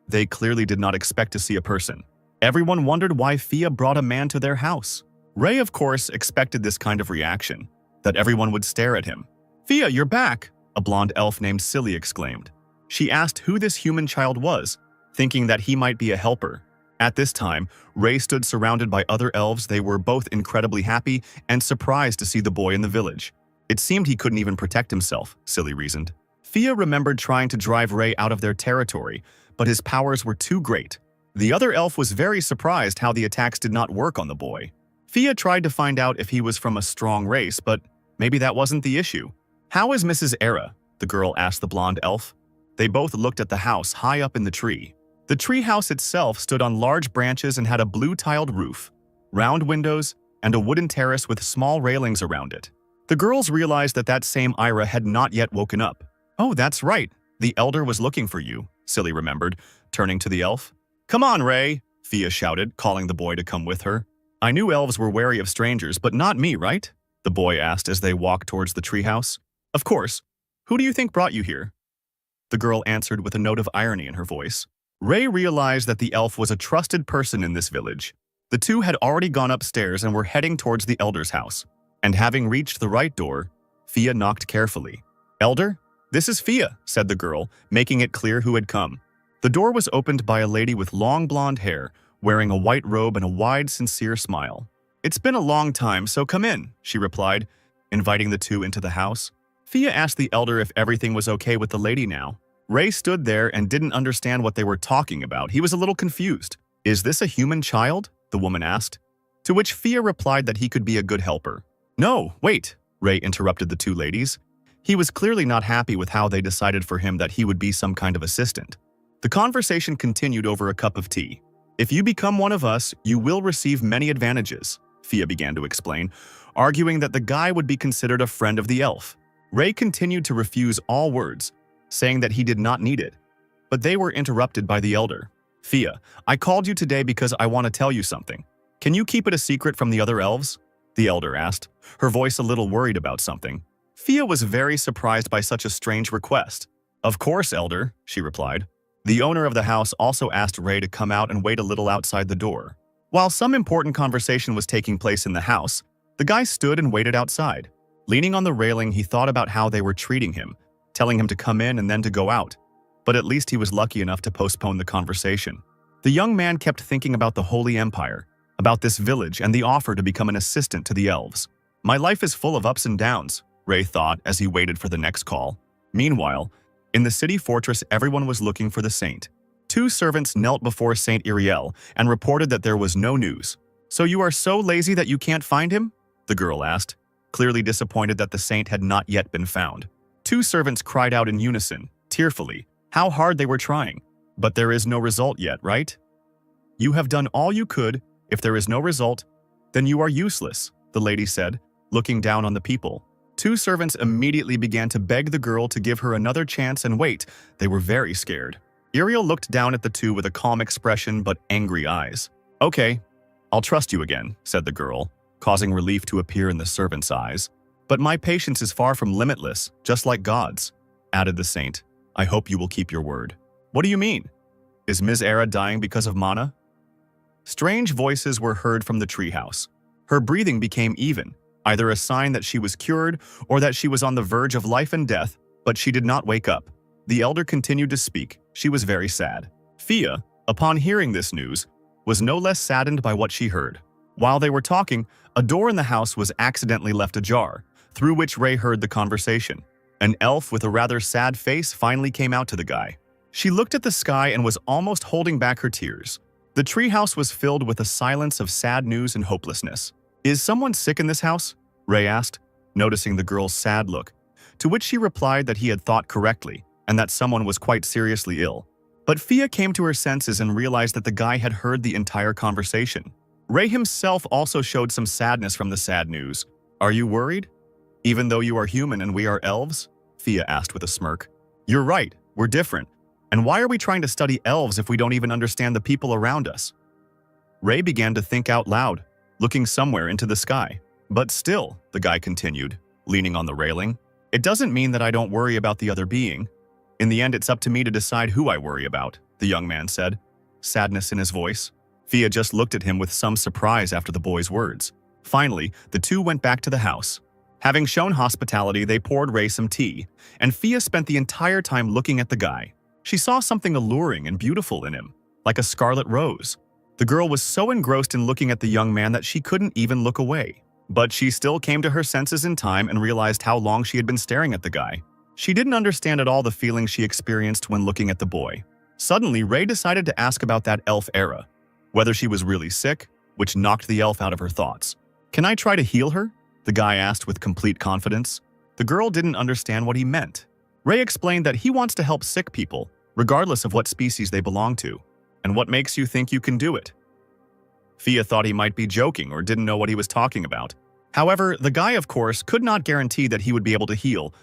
They clearly did not expect to see a person. Everyone wondered why Fia brought a man to their house. Ray, of course, expected this kind of reaction, that everyone would stare at him. Fia, you're back, a blonde elf named Silly exclaimed. She asked who this human child was, thinking that he might be a helper. At this time, Ray stood surrounded by other elves. They were both incredibly happy and surprised to see the boy in the village. It seemed he couldn't even protect himself, Silly reasoned. Fia remembered trying to drive Ray out of their territory, but his powers were too great. The other elf was very surprised how the attacks did not work on the boy. Fia tried to find out if he was from a strong race, but maybe that wasn't the issue. How is Mrs. Era? The girl asked the blonde elf. They both looked at the house high up in the tree. The tree house itself stood on large branches and had a blue-tiled roof, round windows, and a wooden terrace with small railings around it. The girls realized that same Ira had not yet woken up. Oh, that's right. The elder was looking for you, Silly remembered, turning to the elf. Come on, Ray, Fia shouted, calling the boy to come with her. I knew elves were wary of strangers, but not me, right? The boy asked as they walked towards the treehouse. Of course. Who do you think brought you here? The girl answered with a note of irony in her voice. Ray realized that the elf was a trusted person in this village. The two had already gone upstairs and were heading towards the elder's house. And having reached the right door, Fia knocked carefully. Elder? This is Fia, said the girl, making it clear who had come. The door was opened by a lady with long blonde hair, wearing a white robe and a wide, sincere smile. It's been a long time, so come in, she replied, inviting the two into the house. Fia asked the elder if everything was okay with the lady now. Ray stood there and didn't understand what they were talking about. He was a little confused. Is this a human child? The woman asked. To which Fia replied that he could be a good helper. No, wait, Ray interrupted the two ladies. He was clearly not happy with how they decided for him that he would be some kind of assistant. The conversation continued over a cup of tea. If you become one of us, you will receive many advantages, Fia began to explain, arguing that the guy would be considered a friend of the elf. Ray continued to refuse all words, saying that he did not need it. But they were interrupted by the elder. Fia, I called you today because I want to tell you something. Can you keep it a secret from the other elves? The elder asked, her voice a little worried about something. Fia was very surprised by such a strange request. Of course, elder, she replied. The owner of the house also asked Ray to come out and wait a little outside the door. While some important conversation was taking place in the house, the guy stood and waited outside. Leaning on the railing, he thought about how they were treating him, telling him to come in and then to go out. But at least he was lucky enough to postpone the conversation. The young man kept thinking about the Holy Empire, about this village and the offer to become an assistant to the elves. My life is full of ups and downs, Ray thought as he waited for the next call. Meanwhile, in the city fortress, everyone was looking for the saint. Two servants knelt before Saint Iriel and reported that there was no news. So you are so lazy that you can't find him? The girl asked, clearly disappointed that the saint had not yet been found. Two servants cried out in unison, tearfully, how hard they were trying. But there is no result yet, right? You have done all you could. If there is no result, then you are useless, the lady said, looking down on the people. Two servants immediately began to beg the girl to give her another chance and wait. They were very scared. Iriel looked down at the two with a calm expression but angry eyes. Okay, I'll trust you again, said the girl, causing relief to appear in the servant's eyes. But my patience is far from limitless, just like God's, added the saint. I hope you will keep your word. What do you mean? Is Ms. Era dying because of mana? Strange voices were heard from the treehouse. Her breathing became even, either a sign that she was cured or that she was on the verge of life and death, but she did not wake up. The elder continued to speak. She was very sad. Fia, upon hearing this news, was no less saddened by what she heard. While they were talking, a door in the house was accidentally left ajar, through which Ray heard the conversation. An elf with a rather sad face finally came out to the guy. She looked at the sky and was almost holding back her tears. The treehouse was filled with a silence of sad news and hopelessness. "Is someone sick in this house?" Ray asked, noticing the girl's sad look, to which she replied that he had thought correctly and that someone was quite seriously ill. But Fia came to her senses and realized that the guy had heard the entire conversation. Ray himself also showed some sadness from the sad news. "Are you worried? Even though you are human and we are elves?" Fia asked with a smirk. "You're right, we're different. And why are we trying to study elves if we don't even understand the people around us?" Ray began to think out loud, looking somewhere into the sky. "But still," the guy continued, leaning on the railing, "it doesn't mean that I don't worry about the other being. In the end, it's up to me to decide who I worry about," the young man said, sadness in his voice. Fia just looked at him with some surprise after the boy's words. Finally, the two went back to the house. Having shown hospitality, they poured Ray some tea, and Fia spent the entire time looking at the guy. She saw something alluring and beautiful in him, like a scarlet rose. The girl was so engrossed in looking at the young man that she couldn't even look away. But she still came to her senses in time and realized how long she had been staring at the guy. She didn't understand at all the feelings she experienced when looking at the boy. Suddenly, Ray decided to ask about that elf Era, whether she was really sick, which knocked the elf out of her thoughts. "Can I try to heal her?" the guy asked with complete confidence. The girl didn't understand what he meant. Ray explained that he wants to help sick people, regardless of what species they belong to. "And what makes you think you can do it?" Fia thought he might be joking or didn't know what he was talking about. However, the guy, of course, could not guarantee that he would be able to heal,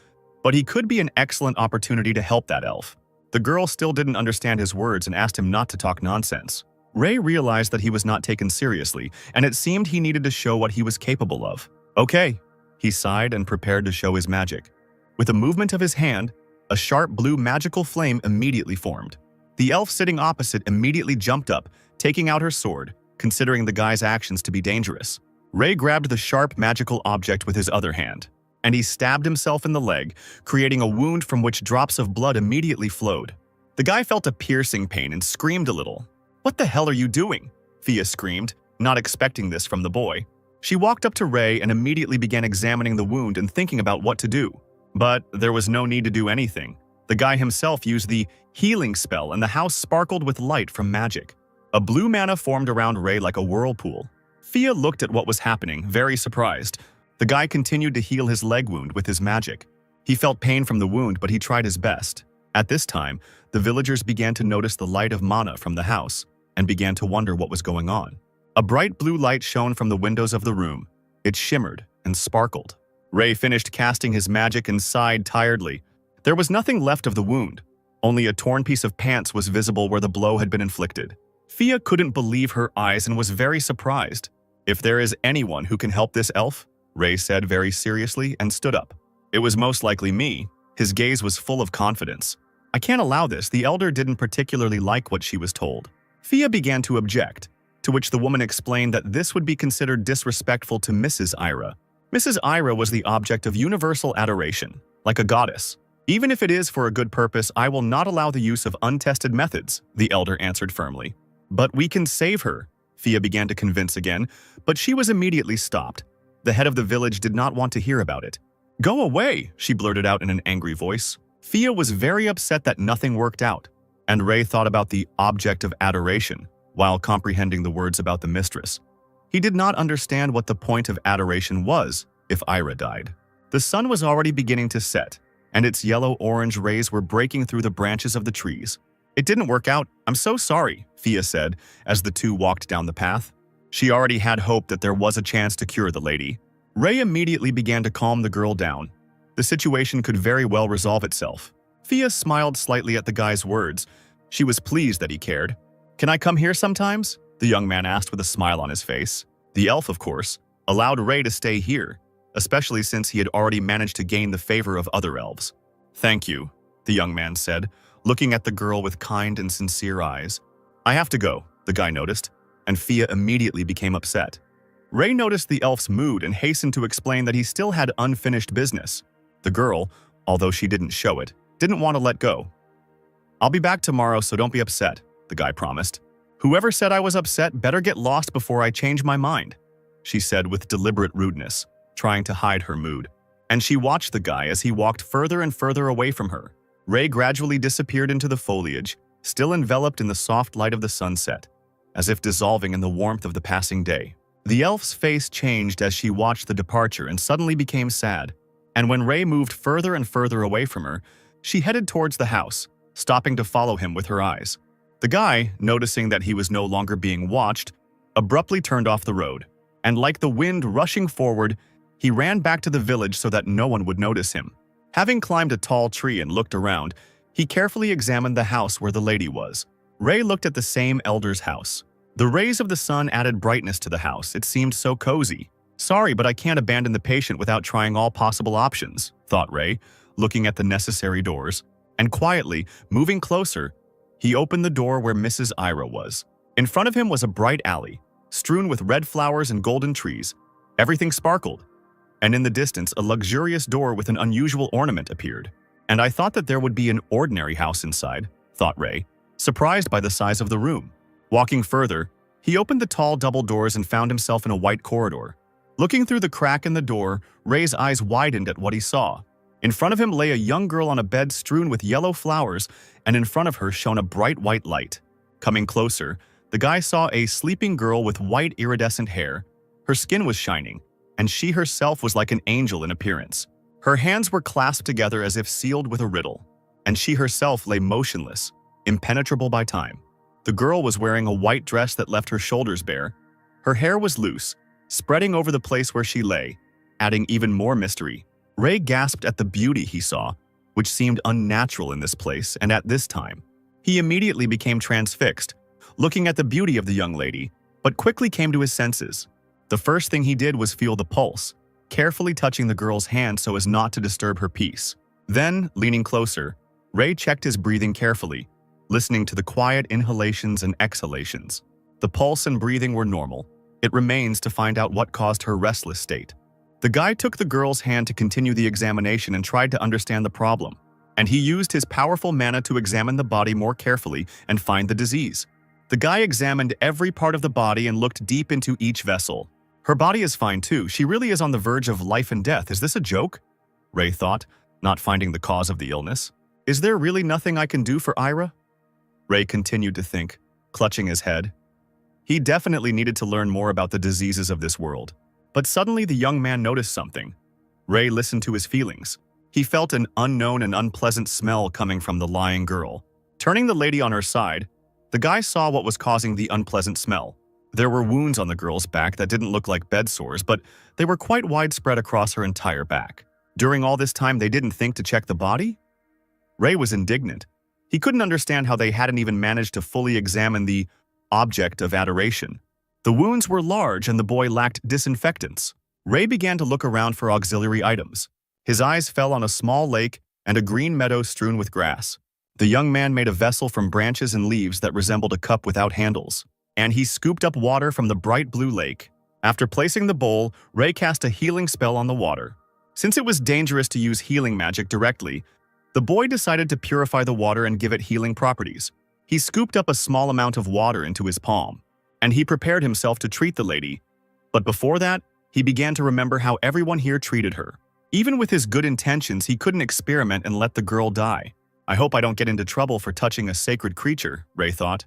but he could be an excellent opportunity to help that elf. The girl still didn't understand his words and asked him not to talk nonsense. Ray realized that he was not taken seriously, and it seemed he needed to show what he was capable of. "Okay," he sighed and prepared to show his magic. With a movement of his hand, a sharp blue magical flame immediately formed. The elf sitting opposite immediately jumped up, taking out her sword, considering the guy's actions to be dangerous. Ray grabbed the sharp magical object with his other hand, and he stabbed himself in the leg, creating a wound from which drops of blood immediately flowed. The guy felt a piercing pain and screamed a little. "What the hell are you doing?" Fia screamed, not expecting this from the boy. She walked up to Ray and immediately began examining the wound and thinking about what to do. But there was no need to do anything. The guy himself used the healing spell and the house sparkled with light from magic. A blue mana formed around Ray like a whirlpool. Fia looked at what was happening, very surprised. The guy continued to heal his leg wound with his magic. He felt pain from the wound, but he tried his best. At this time, the villagers began to notice the light of mana from the house and began to wonder what was going on. A bright blue light shone from the windows of the room. It shimmered and sparkled. Ray finished casting his magic and sighed tiredly. There was nothing left of the wound. Only a torn piece of pants was visible where the blow had been inflicted. Fia couldn't believe her eyes and was very surprised. "If there is anyone who can help this elf," Ray said very seriously and stood up. "It was most likely me." His gaze was full of confidence. "I can't allow this." The elder didn't particularly like what she was told. Fia began to object, to which the woman explained that this would be considered disrespectful to Mrs. Ira. Mrs. Ira was the object of universal adoration, like a goddess. "Even if it is for a good purpose, I will not allow the use of untested methods," the elder answered firmly. "But we can save her," Fia began to convince again, but she was immediately stopped. The head of the village did not want to hear about it. "Go away," she blurted out in an angry voice. Fia was very upset that nothing worked out, and Ray thought about the object of adoration while comprehending the words about the mistress. He did not understand what the point of adoration was if Ira died. The sun was already beginning to set, and its yellow-orange rays were breaking through the branches of the trees. "It didn't work out. I'm so sorry," Fia said as the two walked down the path. She already had hope that there was a chance to cure the lady. Ray immediately began to calm the girl down. The situation could very well resolve itself. Fia smiled slightly at the guy's words. She was pleased that he cared. "Can I come here sometimes?" the young man asked with a smile on his face. The elf, of course, allowed Ray to stay here, especially since he had already managed to gain the favor of other elves. "Thank you," the young man said, looking at the girl with kind and sincere eyes. "I have to go," the guy noticed, and Fia immediately became upset. Ray noticed the elf's mood and hastened to explain that he still had unfinished business. The girl, although she didn't show it, didn't want to let go. "I'll be back tomorrow, so don't be upset," the guy promised. "Whoever said I was upset better get lost before I change my mind," she said with deliberate rudeness, trying to hide her mood. And she watched the guy as he walked further and further away from her. Ray gradually disappeared into the foliage, still enveloped in the soft light of the sunset, as if dissolving in the warmth of the passing day. The elf's face changed as she watched the departure and suddenly became sad. And when Ray moved further and further away from her, she headed towards the house, stopping to follow him with her eyes. The guy, noticing that he was no longer being watched, abruptly turned off the road, and like the wind rushing forward, he ran back to the village so that no one would notice him. Having climbed a tall tree and looked around, he carefully examined the house where the lady was. Ray looked at the same elder's house. The rays of the sun added brightness to the house. It seemed so cozy. "Sorry, but I can't abandon the patient without trying all possible options," thought Ray, looking at the necessary doors. And quietly, moving closer, he opened the door where Mrs. Ira was. In front of him was a bright alley, strewn with red flowers and golden trees. Everything sparkled. And in the distance, a luxurious door with an unusual ornament appeared. "And I thought that there would be an ordinary house inside," thought Ray, surprised by the size of the room. Walking further, he opened the tall double doors and found himself in a white corridor. Looking through the crack in the door, Ray's eyes widened at what he saw. In front of him lay a young girl on a bed strewn with yellow flowers, and in front of her shone a bright white light. Coming closer, the guy saw a sleeping girl with white iridescent hair. Her skin was shining, and she herself was like an angel in appearance. Her hands were clasped together as if sealed with a riddle, and she herself lay motionless, impenetrable by time. The girl was wearing a white dress that left her shoulders bare. Her hair was loose, spreading over the place where she lay, adding even more mystery. Ray gasped at the beauty he saw, which seemed unnatural in this place and at this time. He immediately became transfixed, looking at the beauty of the young lady, but quickly came to his senses. The first thing he did was feel the pulse, carefully touching the girl's hand so as not to disturb her peace. Then, leaning closer, Ray checked his breathing carefully, listening to the quiet inhalations and exhalations. The pulse and breathing were normal. It remains to find out what caused her restless state. The guy took the girl's hand to continue the examination and tried to understand the problem. And he used his powerful mana to examine the body more carefully and find the disease. The guy examined every part of the body and looked deep into each vessel. "Her body is fine too. She really is on the verge of life and death. Is this a joke?" Ray thought, not finding the cause of the illness. "Is there really nothing I can do for Ira?" Ray continued to think, clutching his head. He definitely needed to learn more about the diseases of this world. But suddenly the young man noticed something. Ray listened to his feelings. He felt an unknown and unpleasant smell coming from the lying girl. Turning the lady on her side, the guy saw what was causing the unpleasant smell. There were wounds on the girl's back that didn't look like bed sores, but they were quite widespread across her entire back. During all this time, they didn't think to check the body? Ray was indignant. He couldn't understand how they hadn't even managed to fully examine the object of adoration. The wounds were large and the boy lacked disinfectants. Ray began to look around for auxiliary items. His eyes fell on a small lake and a green meadow strewn with grass. The young man made a vessel from branches and leaves that resembled a cup without handles, and he scooped up water from the bright blue lake. After placing the bowl, Ray cast a healing spell on the water. Since it was dangerous to use healing magic directly, the boy decided to purify the water and give it healing properties. He scooped up a small amount of water into his palm, and he prepared himself to treat the lady. But before that, he began to remember how everyone here treated her. Even with his good intentions, he couldn't experiment and let the girl die. "I hope I don't get into trouble for touching a sacred creature," Ray thought,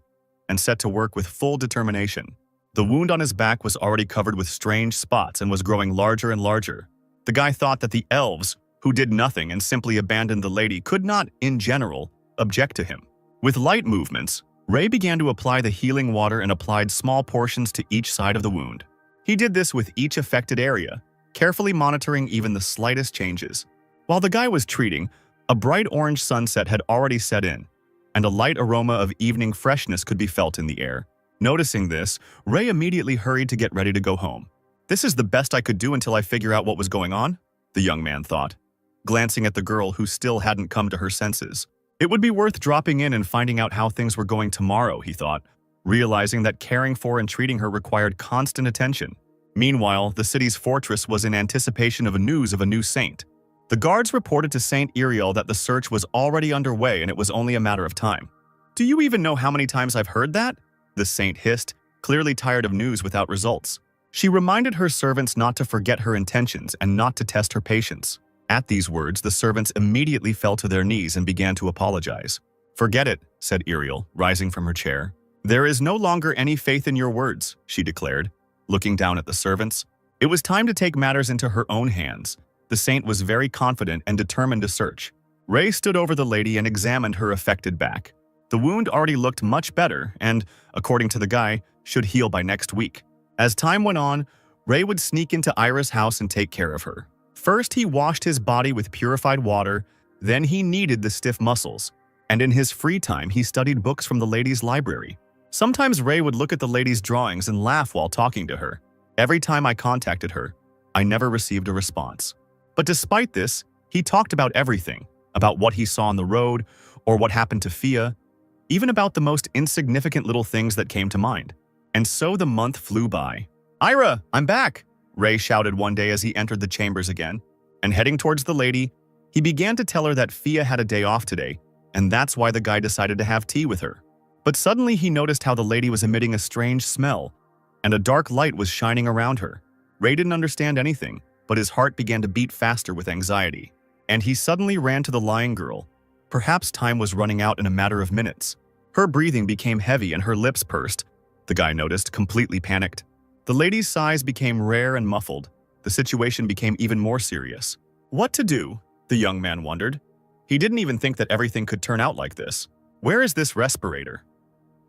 and set to work with full determination. The wound on his back was already covered with strange spots and was growing larger and larger. The guy thought that the elves, who did nothing and simply abandoned the lady, could not, in general, object to him. With light movements, Ray began to apply the healing water and applied small portions to each side of the wound. He did this with each affected area, carefully monitoring even the slightest changes. While the guy was treating, a bright orange sunset had already set in, and a light aroma of evening freshness could be felt in the air. Noticing this, Ray immediately hurried to get ready to go home. "This is the best I could do until I figure out what was going on," the young man thought, glancing at the girl who still hadn't come to her senses. It would be worth dropping in and finding out how things were going tomorrow, he thought, realizing that caring for and treating her required constant attention. Meanwhile, the city's fortress was in anticipation of news of a new saint. The guards reported to Saint Iriel that the search was already underway and it was only a matter of time. "Do you even know how many times I've heard that?" the saint hissed, clearly tired of news without results. She reminded her servants not to forget her intentions and not to test her patience. At these words, the servants immediately fell to their knees and began to apologize. "Forget it," said Iriel, rising from her chair. "There is no longer any faith in your words," she declared, looking down at the servants. It was time to take matters into her own hands. The saint was very confident and determined to search. Ray stood over the lady and examined her affected back. The wound already looked much better and, according to the guy, should heal by next week. As time went on, Ray would sneak into Ira's house and take care of her. First, he washed his body with purified water, then he kneaded the stiff muscles. And in his free time, he studied books from the lady's library. Sometimes Ray would look at the lady's drawings and laugh while talking to her. Every time I contacted her, I never received a response. But despite this, he talked about everything, about what he saw on the road, or what happened to Fia, even about the most insignificant little things that came to mind. And so the month flew by. "Ira, I'm back!" Ray shouted one day as he entered the chambers again. And heading towards the lady, he began to tell her that Fia had a day off today, and that's why the guy decided to have tea with her. But suddenly he noticed how the lady was emitting a strange smell, and a dark light was shining around her. Ray didn't understand anything, but his heart began to beat faster with anxiety. And he suddenly ran to the lying girl. Perhaps time was running out in a matter of minutes. Her breathing became heavy and her lips pursed. The guy noticed, completely panicked. The lady's sighs became rare and muffled. The situation became even more serious. What to do? The young man wondered. He didn't even think that everything could turn out like this. Where is this respirator?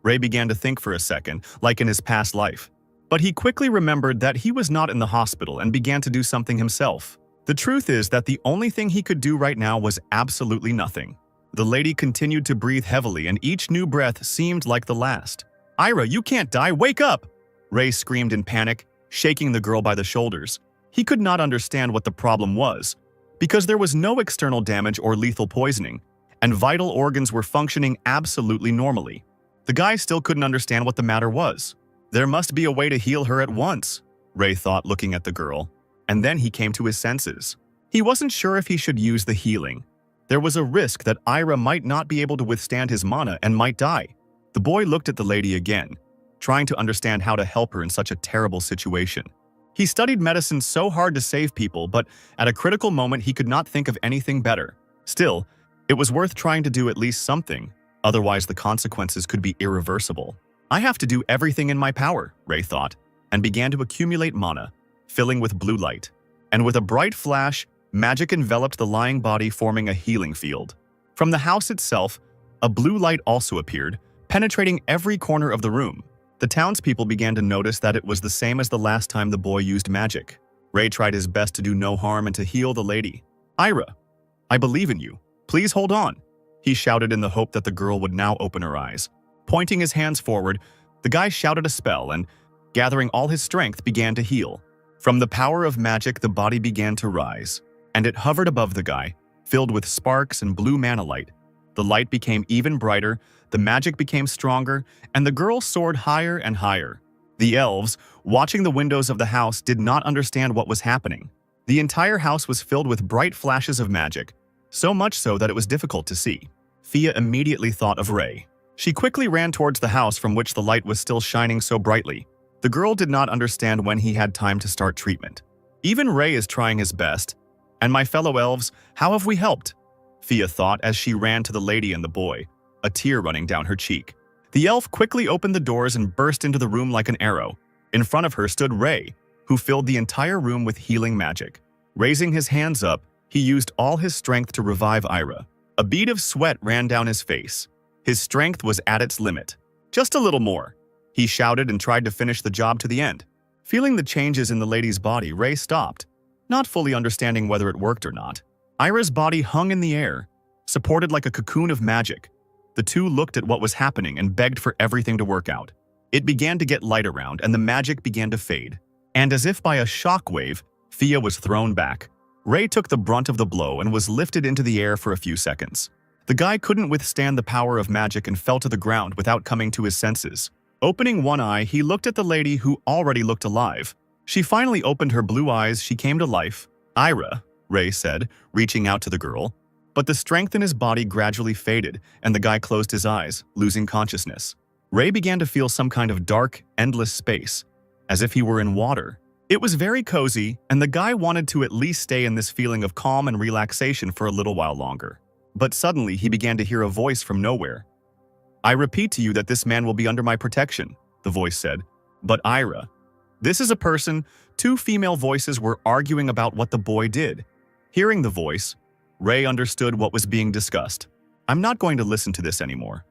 Ray began to think for a second, like in his past life. But he quickly remembered that he was not in the hospital and began to do something himself. The truth is that the only thing he could do right now was absolutely nothing. The lady continued to breathe heavily and each new breath seemed like the last. "Ira, you can't die, wake up!" Ray screamed in panic, shaking the girl by the shoulders. He could not understand what the problem was, because there was no external damage or lethal poisoning, and vital organs were functioning absolutely normally. The guy still couldn't understand what the matter was. There must be a way to heal her at once, Ray thought, looking at the girl. And then he came to his senses. He wasn't sure if he should use the healing. There was a risk that Ira might not be able to withstand his mana and might die. The boy looked at the lady again, trying to understand how to help her in such a terrible situation. He studied medicine so hard to save people, but at a critical moment he could not think of anything better. Still, it was worth trying to do at least something, otherwise the consequences could be irreversible. I have to do everything in my power, Ray thought, and began to accumulate mana, filling with blue light. And with a bright flash, magic enveloped the lying body, forming a healing field. From the house itself, a blue light also appeared, penetrating every corner of the room. The townspeople began to notice that it was the same as the last time the boy used magic. Ray tried his best to do no harm and to heal the lady. "Ira, I believe in you. Please hold on," he shouted in the hope that the girl would now open her eyes. Pointing his hands forward, the guy shouted a spell and, gathering all his strength, began to heal. From the power of magic, the body began to rise, and it hovered above the guy, filled with sparks and blue mana light. The light became even brighter, the magic became stronger, and the girl soared higher and higher. The elves, watching the windows of the house, did not understand what was happening. The entire house was filled with bright flashes of magic, so much so that it was difficult to see. Fia immediately thought of Ray. She quickly ran towards the house from which the light was still shining so brightly. The girl did not understand when he had time to start treatment. Even Ray is trying his best. And my fellow elves, how have we helped? Fia thought as she ran to the lady and the boy, a tear running down her cheek. The elf quickly opened the doors and burst into the room like an arrow. In front of her stood Ray, who filled the entire room with healing magic. Raising his hands up, he used all his strength to revive Ira. A bead of sweat ran down his face. His strength was at its limit. "Just a little more," he shouted and tried to finish the job to the end. Feeling the changes in the lady's body, Ray stopped, not fully understanding whether it worked or not. Ira's body hung in the air, supported like a cocoon of magic. The two looked at what was happening and begged for everything to work out. It began to get light around and the magic began to fade. And as if by a shockwave, Fia was thrown back. Ray took the brunt of the blow and was lifted into the air for a few seconds. The guy couldn't withstand the power of magic and fell to the ground without coming to his senses. Opening one eye, he looked at the lady who already looked alive. She finally opened her blue eyes. She came to life. "Ira," Ray said, reaching out to the girl. But the strength in his body gradually faded, and the guy closed his eyes, losing consciousness. Ray began to feel some kind of dark, endless space, as if he were in water. It was very cozy, and the guy wanted to at least stay in this feeling of calm and relaxation for a little while longer. But suddenly, he began to hear a voice from nowhere. "I repeat to you that this man will be under my protection," the voice said. "But Ira, this is a person." Two female voices were arguing about what the boy did. Hearing the voice, Ray understood what was being discussed. "I'm not going to listen to this anymore.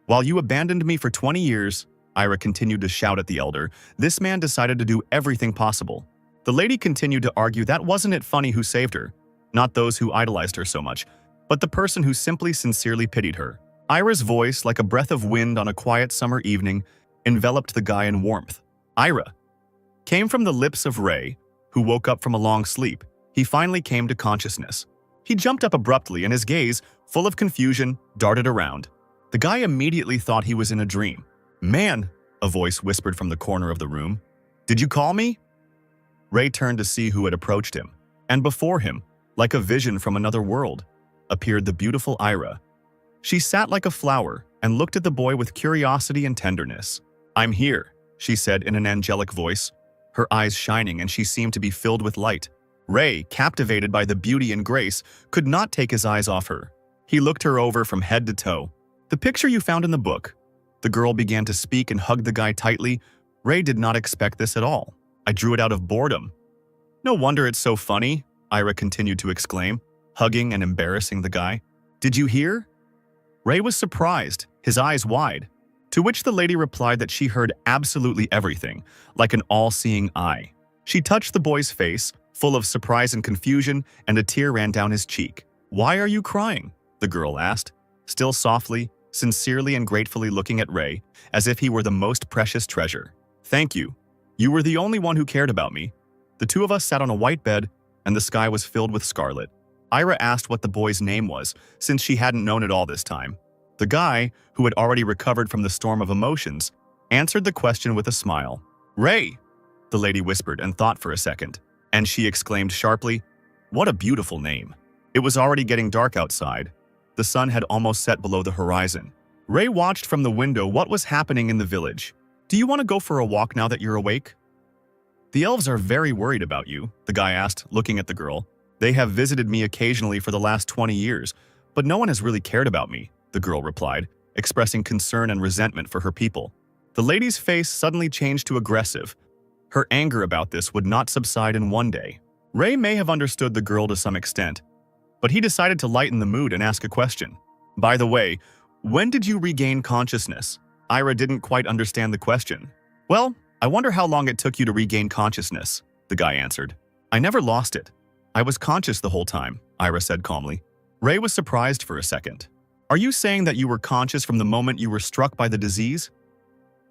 While you abandoned me for 20 years, Ira continued to shout at the elder, "this man decided to do everything possible." The lady continued to argue that wasn't it funny who saved her, not those who idolized her so much, but the person who simply sincerely pitied her. Ira's voice, like a breath of wind on a quiet summer evening, enveloped the guy in warmth. "Ira," came from the lips of Ray, who woke up from a long sleep. He finally came to consciousness. He jumped up abruptly, and his gaze, full of confusion, darted around. The guy immediately thought he was in a dream. "Man," a voice whispered from the corner of the room. "Did you call me?" Ray turned to see who had approached him, and before him, like a vision from another world, appeared the beautiful Ira. She sat like a flower and looked at the boy with curiosity and tenderness. "I'm here," she said in an angelic voice, her eyes shining, and she seemed to be filled with light. Ray, captivated by the beauty and grace, could not take his eyes off her. He looked her over from head to toe. "The picture you found in the book." The girl began to speak and hugged the guy tightly. Ray did not expect this at all. "I drew it out of boredom." "No wonder it's so funny," Ira continued to exclaim, hugging and embarrassing the guy. "Did you hear?" Ray was surprised, his eyes wide, to which the lady replied that she heard absolutely everything, like an all-seeing eye. She touched the boy's face, full of surprise and confusion, and a tear ran down his cheek. "Why are you crying?" the girl asked, still softly, sincerely and gratefully looking at Ray, as if he were the most precious treasure. "Thank you. You were the only one who cared about me." The two of us sat on a white bed, and the sky was filled with scarlet. Ira asked what the boy's name was, since she hadn't known it all this time. The guy, who had already recovered from the storm of emotions, answered the question with a smile. "Ray," the lady whispered and thought for a second, and she exclaimed sharply, "What a beautiful name." It was already getting dark outside. The sun had almost set below the horizon. Ray watched from the window what was happening in the village. "Do you want to go for a walk now that you're awake?" "The elves are very worried about you," the guy asked, looking at the girl. "They have visited me occasionally for the last 20 years, but no one has really cared about me," the girl replied, expressing concern and resentment for her people. The lady's face suddenly changed to aggressive. Her anger about this would not subside in one day. Ray may have understood the girl to some extent, but he decided to lighten the mood and ask a question. "By the way, when did you regain consciousness?" Ira didn't quite understand the question. "Well, I wonder how long it took you to regain consciousness," the guy answered. "I never lost it. I was conscious the whole time," Ira said calmly. Ray was surprised for a second. "Are you saying that you were conscious from the moment you were struck by the disease?"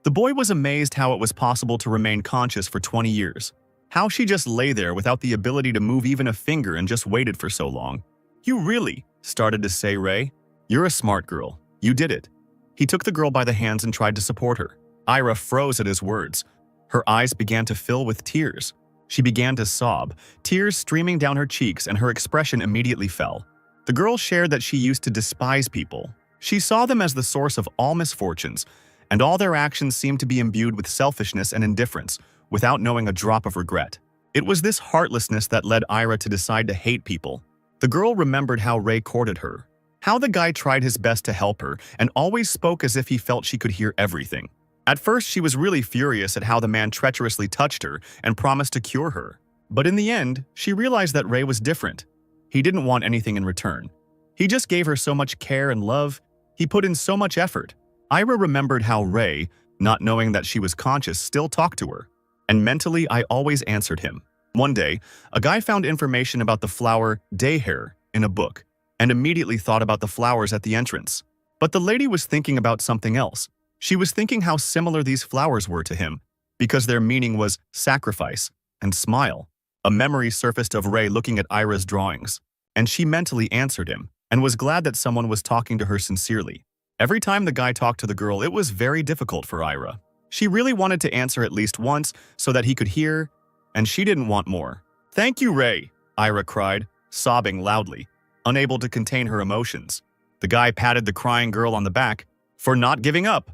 The boy was amazed how it was possible to remain conscious for 20 years. How she just lay there without the ability to move even a finger and just waited for so long. "You really," started to say Ray. "You're a smart girl. You did it." He took the girl by the hands and tried to support her. Ira froze at his words. Her eyes began to fill with tears. She began to sob, tears streaming down her cheeks, and her expression immediately fell. The girl shared that she used to despise people. She saw them as the source of all misfortunes, and all their actions seemed to be imbued with selfishness and indifference, without knowing a drop of regret. It was this heartlessness that led Ira to decide to hate people. The girl remembered how Ray courted her, how the guy tried his best to help her and always spoke as if he felt she could hear everything. At first, she was really furious at how the man treacherously touched her and promised to cure her. But in the end, she realized that Ray was different. He didn't want anything in return. He just gave her so much care and love. He put in so much effort. Ira remembered how Ray, not knowing that she was conscious, still talked to her. And mentally, I always answered him. One day, a guy found information about the flower dayhair in a book and immediately thought about the flowers at the entrance. But the lady was thinking about something else. She was thinking how similar these flowers were to him, because their meaning was sacrifice and smile. A memory surfaced of Ray looking at Ira's drawings, and she mentally answered him and was glad that someone was talking to her sincerely. Every time the guy talked to the girl, it was very difficult for Ira. She really wanted to answer at least once so that he could hear, and she didn't want more. "Thank you, Ray," Ira cried, sobbing loudly, unable to contain her emotions. The guy patted the crying girl on the back for not giving up.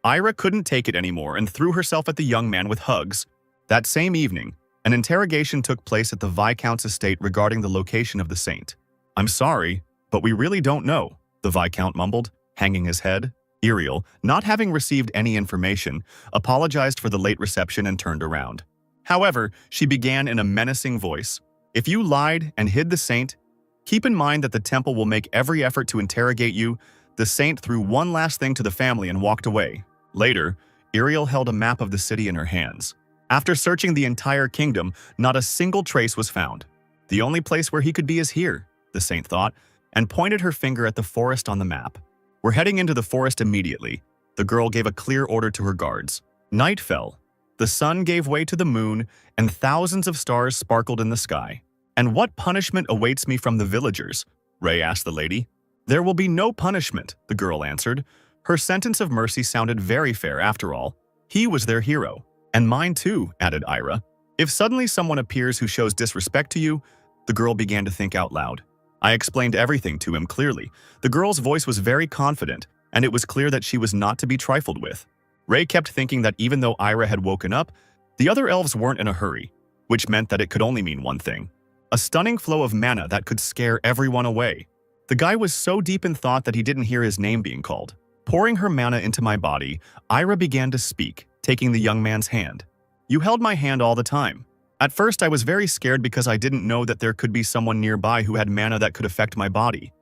Ira couldn't take it anymore and threw herself at the young man with hugs. That same evening, an interrogation took place at the Viscount's estate regarding the location of the saint. "I'm sorry, but we really don't know," the Viscount mumbled, hanging his head. Ariel, not having received any information, apologized for the late reception and turned around. However, she began in a menacing voice, "If you lied and hid the saint, keep in mind that the temple will make every effort to interrogate you." The saint threw one last thing to the family and walked away. Later, Ariel held a map of the city in her hands. After searching the entire kingdom, not a single trace was found. "The only place where he could be is here," the saint thought, and pointed her finger at the forest on the map. "We're heading into the forest immediately." The girl gave a clear order to her guards. Night fell. The sun gave way to the moon, and thousands of stars sparkled in the sky. "And what punishment awaits me from the villagers?" Ray asked the lady. "There will be no punishment," the girl answered. Her sentence of mercy sounded very fair after all. He was their hero. "And mine too," added Ira. "If suddenly someone appears who shows disrespect to you," the girl began to think out loud. I explained everything to him clearly. The girl's voice was very confident, and it was clear that she was not to be trifled with. Ray kept thinking that even though Ira had woken up, the other elves weren't in a hurry, which meant that it could only mean one thing: a stunning flow of mana that could scare everyone away. The guy was so deep in thought that he didn't hear his name being called. Pouring her mana into my body, Ira began to speak, taking the young man's hand. "You held my hand all the time. At first I was very scared because I didn't know that there could be someone nearby who had mana that could affect my body."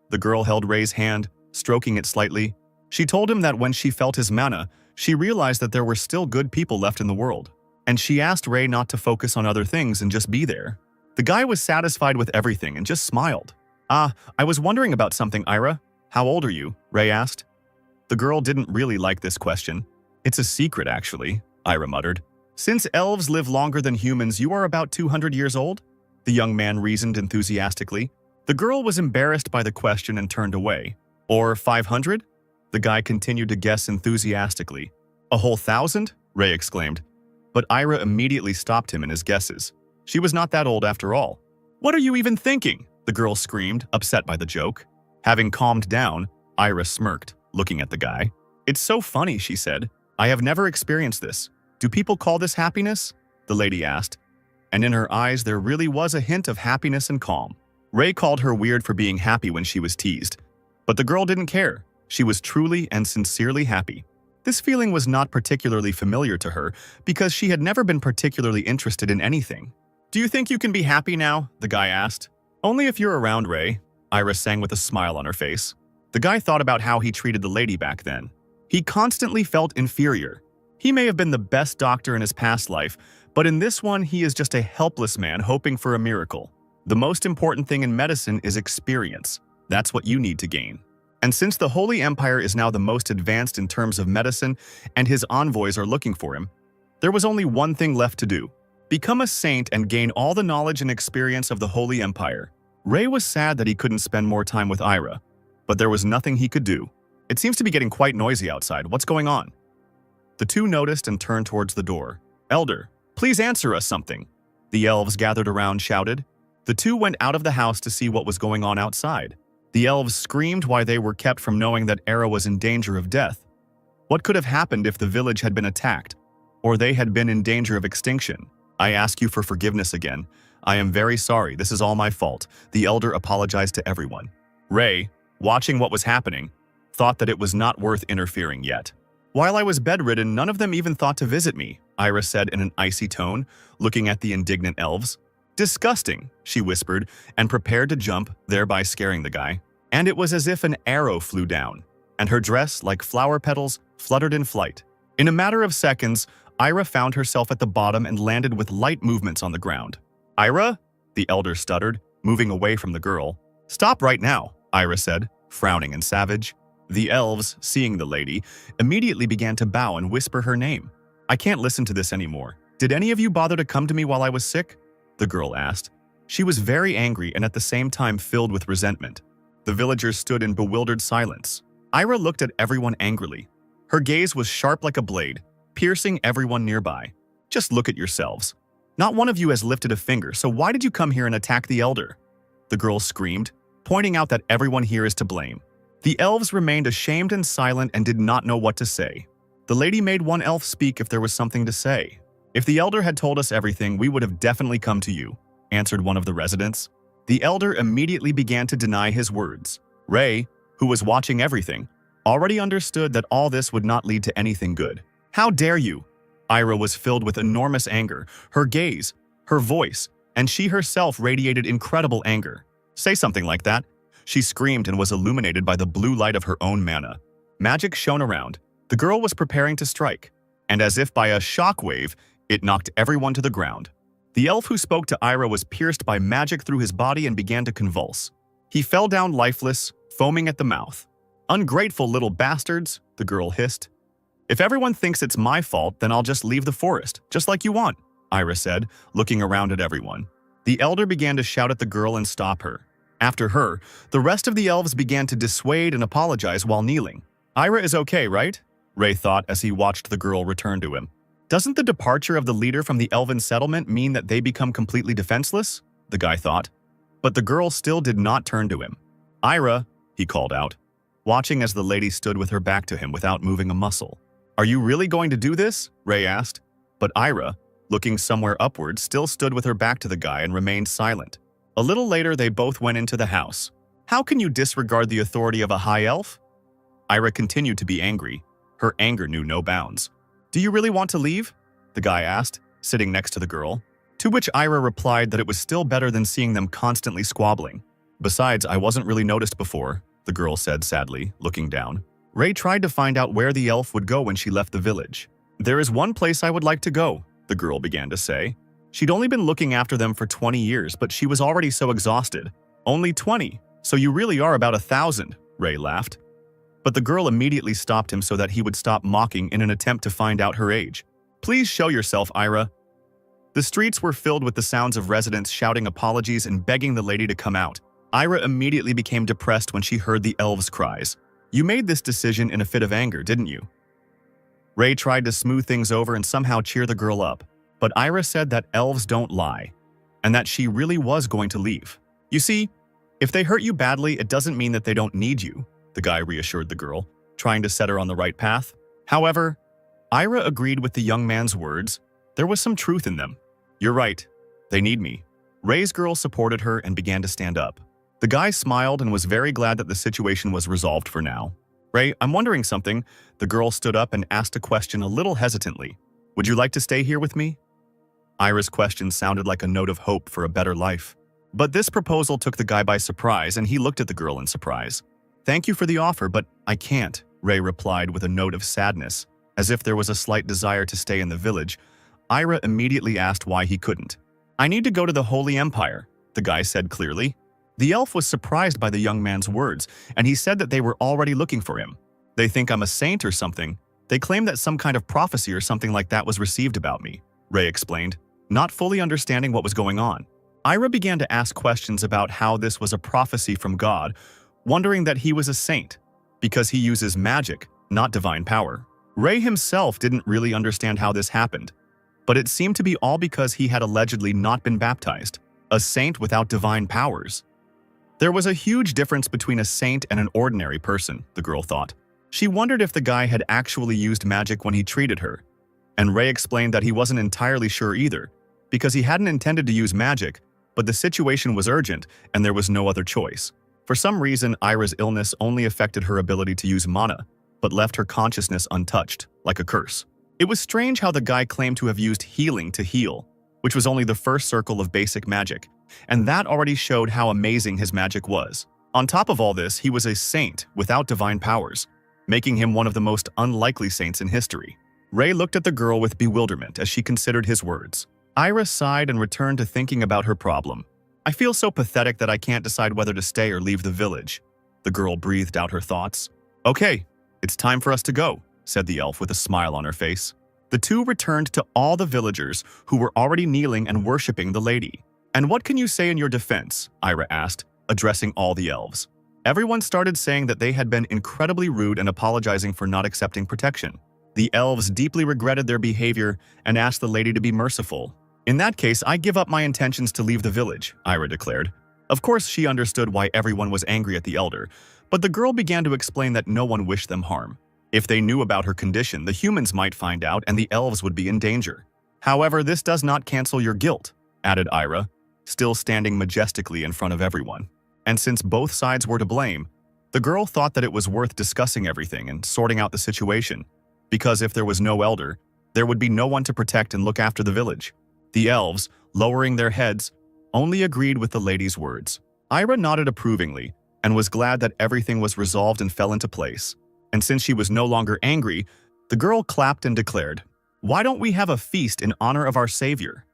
The girl held Ray's hand, stroking it slightly. She told him that when she felt his mana, she realized that there were still good people left in the world. And she asked Ray not to focus on other things and just be there. The guy was satisfied with everything and just smiled. "I was wondering about something, Ira. How old are you?" Ray asked. The girl didn't really like this question. "It's a secret, actually," Ira muttered. "Since elves live longer than humans, you are about 200 years old?" the young man reasoned enthusiastically. The girl was embarrassed by the question and turned away. "Or 500? The guy continued to guess enthusiastically. "A whole 1,000? Ray exclaimed. But Ira immediately stopped him in his guesses. She was not that old after all. "What are you even thinking?" the girl screamed, upset by the joke. Having calmed down, Ira smirked, looking at the guy. "It's so funny," she said. "I have never experienced this. Do people call this happiness?" the lady asked. And in her eyes there really was a hint of happiness and calm. Ray called her weird for being happy when she was teased. But the girl didn't care. She was truly and sincerely happy. This feeling was not particularly familiar to her because she had never been particularly interested in anything. "Do you think you can be happy now?" the guy asked. "Only if you're around, Ray," Ira sang with a smile on her face. The guy thought about how he treated the lady back then. He constantly felt inferior. He may have been the best doctor in his past life, but in this one he is just a helpless man hoping for a miracle. The most important thing in medicine is experience. That's what you need to gain. And since the Holy Empire is now the most advanced in terms of medicine and his envoys are looking for him, there was only one thing left to do: become a saint and gain all the knowledge and experience of the Holy Empire. Ray was sad that he couldn't spend more time with Ira, but there was nothing he could do. "It seems to be getting quite noisy outside. What's going on?" The two noticed and turned towards the door. "Elder, please answer us something," the elves gathered around shouted. The two went out of the house to see what was going on outside. The elves screamed why they were kept from knowing that Era was in danger of death. What could have happened if the village had been attacked, or they had been in danger of extinction? "I ask you for forgiveness again. I am very sorry, this is all my fault," the elder apologized to everyone. Ray, watching what was happening, thought that it was not worth interfering yet. "While I was bedridden, none of them even thought to visit me," Ira said in an icy tone, looking at the indignant elves. "Disgusting," she whispered, and prepared to jump, thereby scaring the guy. And it was as if an arrow flew down, and her dress, like flower petals, fluttered in flight. In a matter of seconds, Ira found herself at the bottom and landed with light movements on the ground. "Ira?" the elder stuttered, moving away from the girl. "Stop right now," Ira said, frowning and savage. The elves, seeing the lady, immediately began to bow and whisper her name. "I can't listen to this anymore. Did any of you bother to come to me while I was sick?" the girl asked. She was very angry and at the same time filled with resentment. The villagers stood in bewildered silence. Ira looked at everyone angrily. Her gaze was sharp like a blade, piercing everyone nearby. "Just look at yourselves. Not one of you has lifted a finger, so why did you come here and attack the elder?" The girl screamed, pointing out that everyone here is to blame. The elves remained ashamed and silent and did not know what to say. The lady made one elf speak if there was something to say. "If the elder had told us everything, we would have definitely come to you," answered one of the residents. The elder immediately began to deny his words. Ray, who was watching everything, already understood that all this would not lead to anything good. "How dare you?" Ira was filled with enormous anger. Her gaze, her voice, and she herself radiated incredible anger. "Say something like that." She screamed and was illuminated by the blue light of her own mana. Magic shone around. The girl was preparing to strike, and as if by a shockwave, it knocked everyone to the ground. The elf who spoke to Ira was pierced by magic through his body and began to convulse. He fell down lifeless, foaming at the mouth. "Ungrateful little bastards," the girl hissed. "If everyone thinks it's my fault, then I'll just leave the forest, just like you want," Ira said, looking around at everyone. The elder began to shout at the girl and stop her. After her, the rest of the elves began to dissuade and apologize while kneeling. "Ira is okay, right?" Ray thought as he watched the girl return to him. "Doesn't the departure of the leader from the elven settlement mean that they become completely defenseless?" the guy thought. But the girl still did not turn to him. "Ira," he called out, watching as the lady stood with her back to him without moving a muscle. "Are you really going to do this?" Ray asked. But Ira, looking somewhere upward, still stood with her back to the guy and remained silent. A little later, they both went into the house. "How can you disregard the authority of a high elf?" Ira continued to be angry. Her anger knew no bounds. "Do you really want to leave?" the guy asked, sitting next to the girl. To which Ira replied that it was still better than seeing them constantly squabbling. "Besides, I wasn't really noticed before," the girl said sadly, looking down. Ray tried to find out where the elf would go when she left the village. "There is one place I would like to go," the girl began to say. She'd only been looking after them for 20 years, but she was already so exhausted. "Only 20? So you really are about 1,000, Ray laughed. But the girl immediately stopped him so that he would stop mocking in an attempt to find out her age. "Please show yourself, Ira." The streets were filled with the sounds of residents shouting apologies and begging the lady to come out. Ira immediately became depressed when she heard the elves' cries. "You made this decision in a fit of anger, didn't you?" Ray tried to smooth things over and somehow cheer the girl up, but Ira said that elves don't lie, and that she really was going to leave. "You see, if they hurt you badly, it doesn't mean that they don't need you," the guy reassured the girl, trying to set her on the right path. However, Ira agreed with the young man's words. There was some truth in them. "You're right. They need me." Ray's girl supported her and began to stand up. The guy smiled and was very glad that the situation was resolved for now. "Ray, I'm wondering something." The girl stood up and asked a question a little hesitantly. "Would you like to stay here with me?" Ira's question sounded like a note of hope for a better life. But this proposal took the guy by surprise, and he looked at the girl in surprise. "Thank you for the offer, but I can't," Ray replied with a note of sadness. As if there was a slight desire to stay in the village, Ira immediately asked why he couldn't. "I need to go to the Holy Empire," the guy said clearly. The elf was surprised by the young man's words, and he said that they were already looking for him. "They think I'm a saint or something. They claim that some kind of prophecy or something like that was received about me," Ray explained, not fully understanding what was going on. Ira began to ask questions about how this was a prophecy from God, wondering that he was a saint, because he uses magic, not divine power. Ray himself didn't really understand how this happened, but it seemed to be all because he had allegedly not been baptized, a saint without divine powers. There was a huge difference between a saint and an ordinary person, the girl thought. She wondered if the guy had actually used magic when he treated her, and Ray explained that he wasn't entirely sure either, because he hadn't intended to use magic, but the situation was urgent and there was no other choice. For some reason, Ira's illness only affected her ability to use mana, but left her consciousness untouched, like a curse. It was strange how the guy claimed to have used healing to heal, which was only the first circle of basic magic, and that already showed how amazing his magic was. On top of all this, he was a saint without divine powers, making him one of the most unlikely saints in history. Ray looked at the girl with bewilderment as she considered his words. Ira sighed and returned to thinking about her problem. "I feel so pathetic that I can't decide whether to stay or leave the village." The girl breathed out her thoughts. "Okay, it's time for us to go," said the elf with a smile on her face. The two returned to all the villagers who were already kneeling and worshipping the lady. "And what can you say in your defense?" Ira asked, addressing all the elves. Everyone started saying that they had been incredibly rude and apologizing for not accepting protection. The elves deeply regretted their behavior and asked the lady to be merciful. In that case, I give up my intentions to leave the village, Ira declared. Of course, she understood why everyone was angry at the elder, but the girl began to explain that no one wished them harm. If they knew about her condition, the humans might find out and the elves would be in danger. However, this does not cancel your guilt, added Ira, still standing majestically in front of everyone. And since both sides were to blame, the girl thought that it was worth discussing everything and sorting out the situation, because if there was no elder, there would be no one to protect and look after the village. The elves, lowering their heads, only agreed with the lady's words. Ira nodded approvingly and was glad that everything was resolved and fell into place. And since she was no longer angry, the girl clapped and declared, "Why don't we have a feast in honor of our savior?"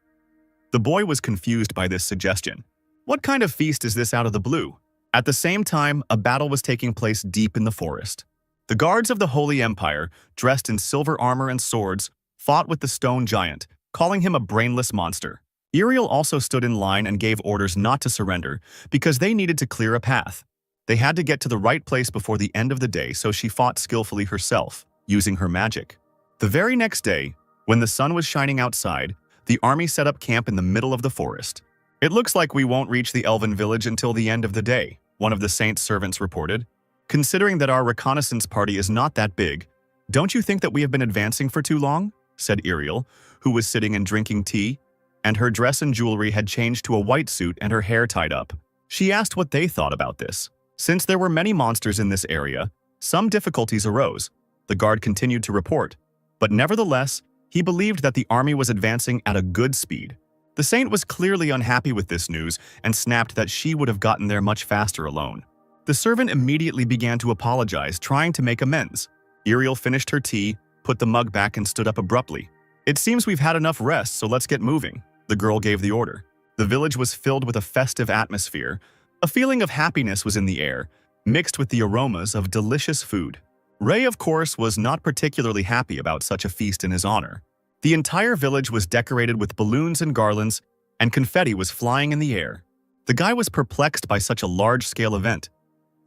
The boy was confused by this suggestion. What kind of feast is this out of the blue? At the same time, a battle was taking place deep in the forest. The guards of the Holy Empire, dressed in silver armor and swords, fought with the stone giant, calling him a brainless monster. Iriel also stood in line and gave orders not to surrender because they needed to clear a path. They had to get to the right place before the end of the day, so she fought skillfully herself, using her magic. The very next day, when the sun was shining outside, the army set up camp in the middle of the forest. "It looks like we won't reach the elven village until the end of the day," one of the saint's servants reported. "Considering that our reconnaissance party is not that big, don't you think that we have been advancing for too long?" said Iriel, who was sitting and drinking tea, and her dress and jewelry had changed to a white suit and her hair tied up. She asked what they thought about this. Since there were many monsters in this area, some difficulties arose. The guard continued to report, but nevertheless, he believed that the army was advancing at a good speed. The saint was clearly unhappy with this news and snapped that she would have gotten there much faster alone. The servant immediately began to apologize, trying to make amends. Iriel finished her tea, put the mug back and stood up abruptly. "It seems we've had enough rest, so let's get moving," the girl gave the order. The village was filled with a festive atmosphere. A feeling of happiness was in the air, mixed with the aromas of delicious food. Ray, of course, was not particularly happy about such a feast in his honor. The entire village was decorated with balloons and garlands, and confetti was flying in the air. The guy was perplexed by such a large-scale event.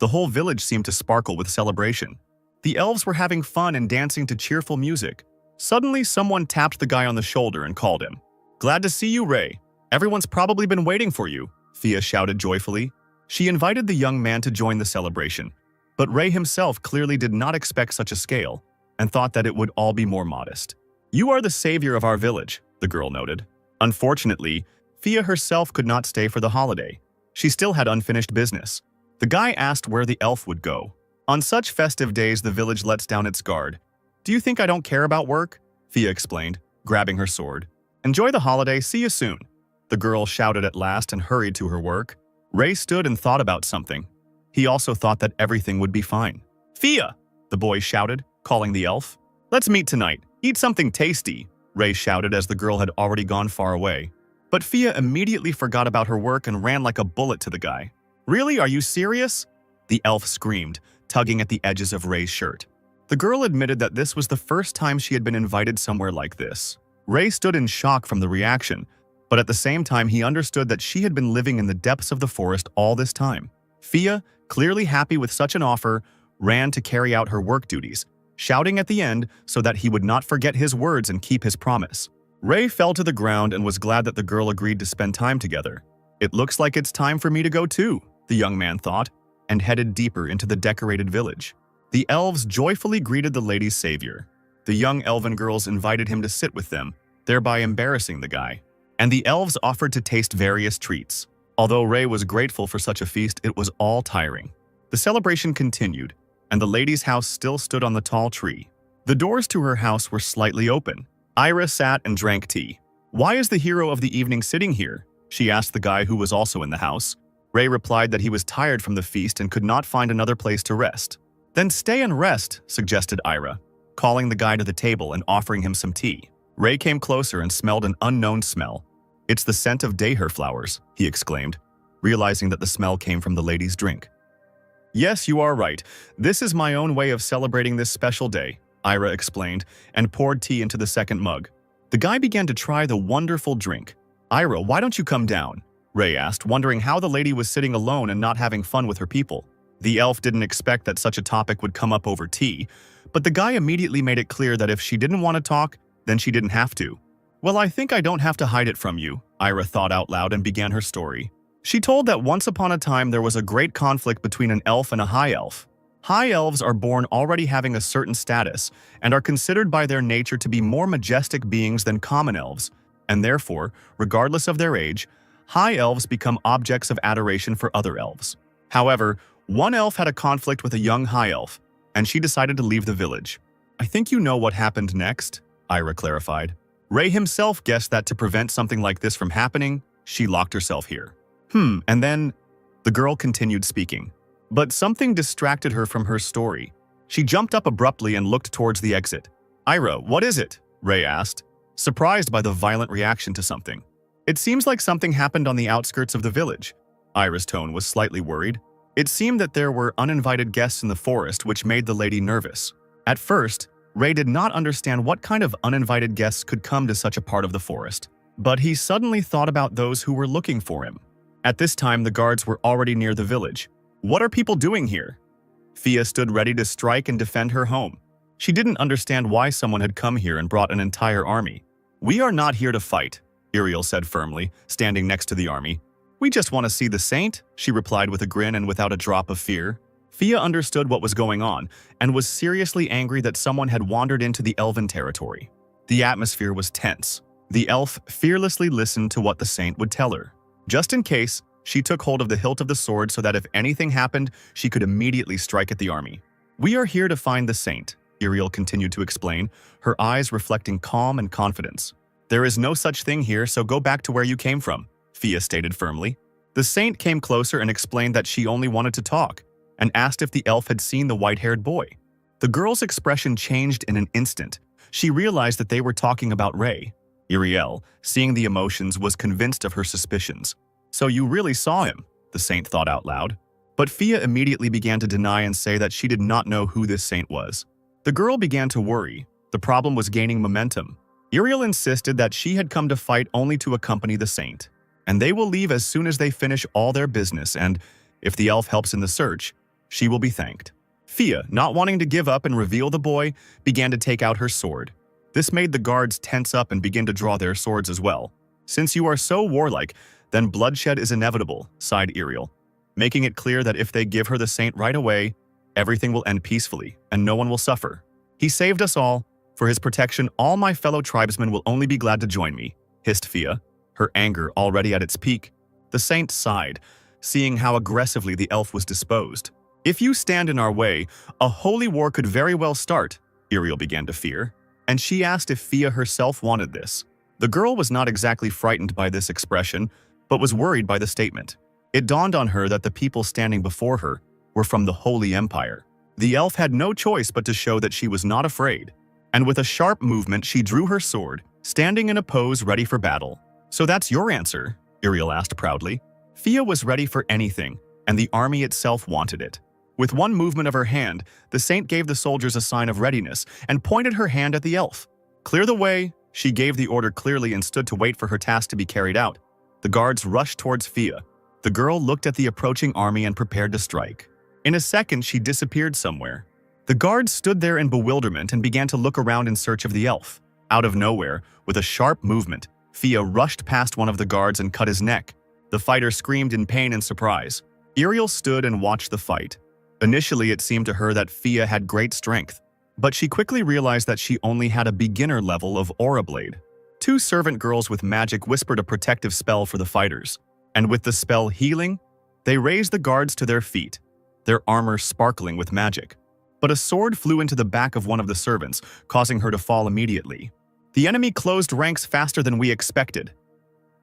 The whole village seemed to sparkle with celebration. The elves were having fun and dancing to cheerful music. Suddenly, someone tapped the guy on the shoulder and called him. "Glad to see you, Ray. Everyone's probably been waiting for you," Fia shouted joyfully. She invited the young man to join the celebration, but Ray himself clearly did not expect such a scale and thought that it would all be more modest. "You are the savior of our village," the girl noted. Unfortunately, Fia herself could not stay for the holiday. She still had unfinished business. The guy asked where the elf would go. "On such festive days, the village lets down its guard. Do you think I don't care about work?" Fia explained, grabbing her sword. "Enjoy the holiday, see you soon," the girl shouted at last and hurried to her work. Ray stood and thought about something. He also thought that everything would be fine. "Fia!" the boy shouted, calling the elf. "Let's meet tonight. Eat something tasty," Ray shouted as the girl had already gone far away. But Fia immediately forgot about her work and ran like a bullet to the guy. "Really? Are you serious?" the elf screamed, tugging at the edges of Ray's shirt. The girl admitted that this was the first time she had been invited somewhere like this. Ray stood in shock from the reaction, but at the same time he understood that she had been living in the depths of the forest all this time. Fia, clearly happy with such an offer, ran to carry out her work duties, shouting at the end so that he would not forget his words and keep his promise. Ray fell to the ground and was glad that the girl agreed to spend time together. "It looks like it's time for me to go too," the young man thought, and headed deeper into the decorated village. The elves joyfully greeted the lady's savior. The young elven girls invited him to sit with them, thereby embarrassing the guy. And the elves offered to taste various treats. Although Ray was grateful for such a feast, it was all tiring. The celebration continued, and the lady's house still stood on the tall tree. The doors to her house were slightly open. Ira sat and drank tea. "Why is the hero of the evening sitting here?" she asked the guy who was also in the house. Ray replied that he was tired from the feast and could not find another place to rest. "Then stay and rest," suggested Ira, calling the guy to the table and offering him some tea. Ray came closer and smelled an unknown smell. "It's the scent of dayher flowers," he exclaimed, realizing that the smell came from the lady's drink. "Yes, you are right. This is my own way of celebrating this special day," Ira explained, and poured tea into the second mug. The guy began to try the wonderful drink. "Ira, why don't you come down?" Ray asked, wondering how the lady was sitting alone and not having fun with her people. The elf didn't expect that such a topic would come up over tea, but the guy immediately made it clear that if she didn't want to talk, then she didn't have to. Well, I think I don't have to hide it from you, Ira thought out loud and began her story. She told that once upon a time there was a great conflict between an elf and a high elf. High elves are born already having a certain status and are considered by their nature to be more majestic beings than common elves, and therefore, regardless of their age, high elves become objects of adoration for other elves. However, one elf had a conflict with a young high elf, and she decided to leave the village. I think you know what happened next, Ira clarified. Ray himself guessed that to prevent something like this from happening, she locked herself here. And then the girl continued speaking. But something distracted her from her story. She jumped up abruptly and looked towards the exit. Ira, what is it? Ray asked, surprised by the violent reaction to something. It seems like something happened on the outskirts of the village. Ira's tone was slightly worried. It seemed that there were uninvited guests in the forest, which made the lady nervous. At first, Ray did not understand what kind of uninvited guests could come to such a part of the forest. But he suddenly thought about those who were looking for him. At this time, the guards were already near the village. What are people doing here? Fia stood ready to strike and defend her home. She didn't understand why someone had come here and brought an entire army. We are not here to fight, Iriel said firmly, standing next to the army. We just want to see the saint, she replied with a grin and without a drop of fear. Fia understood what was going on and was seriously angry that someone had wandered into the elven territory. The atmosphere was tense. The elf fearlessly listened to what the saint would tell her. Just in case, she took hold of the hilt of the sword so that if anything happened, she could immediately strike at the army. We are here to find the saint, Iriel continued to explain, her eyes reflecting calm and confidence. There is no such thing here, so go back to where you came from, Fia stated firmly. The saint came closer and explained that she only wanted to talk, and asked if the elf had seen the white-haired boy. The girl's expression changed in an instant. She realized that they were talking about Ray. Iriel, seeing the emotions, was convinced of her suspicions. So you really saw him, the saint thought out loud. But Fia immediately began to deny and say that she did not know who this saint was. The girl began to worry. The problem was gaining momentum. Iriel insisted that she had come to fight only to accompany the saint, and they will leave as soon as they finish all their business, and if the elf helps in the search, she will be thanked. Fia, not wanting to give up and reveal the boy, began to take out her sword. This made the guards tense up and begin to draw their swords as well. Since you are so warlike, then bloodshed is inevitable, sighed Iriel, making it clear that if they give her the saint right away, everything will end peacefully and no one will suffer. He saved us all. For his protection, all my fellow tribesmen will only be glad to join me, hissed Fia, her anger already at its peak. The saint sighed, seeing how aggressively the elf was disposed. If you stand in our way, a holy war could very well start, Iriel began to fear, and she asked if Fia herself wanted this. The girl was not exactly frightened by this expression, but was worried by the statement. It dawned on her that the people standing before her were from the Holy Empire. The elf had no choice but to show that she was not afraid, and with a sharp movement she drew her sword, standing in a pose ready for battle. So that's your answer? Iriel asked proudly. Fia was ready for anything, and the army itself wanted it. With one movement of her hand, the saint gave the soldiers a sign of readiness and pointed her hand at the elf. Clear the way, she gave the order clearly and stood to wait for her task to be carried out. The guards rushed towards Fia. The girl looked at the approaching army and prepared to strike. In a second, she disappeared somewhere. The guards stood there in bewilderment and began to look around in search of the elf. Out of nowhere, with a sharp movement, Fia rushed past one of the guards and cut his neck. The fighter screamed in pain and surprise. Iriel stood and watched the fight. Initially, it seemed to her that Fia had great strength, but she quickly realized that she only had a beginner level of Aura Blade. Two servant girls with magic whispered a protective spell for the fighters, and with the spell healing, they raised the guards to their feet, their armor sparkling with magic. But a sword flew into the back of one of the servants, causing her to fall immediately. The enemy closed ranks faster than we expected,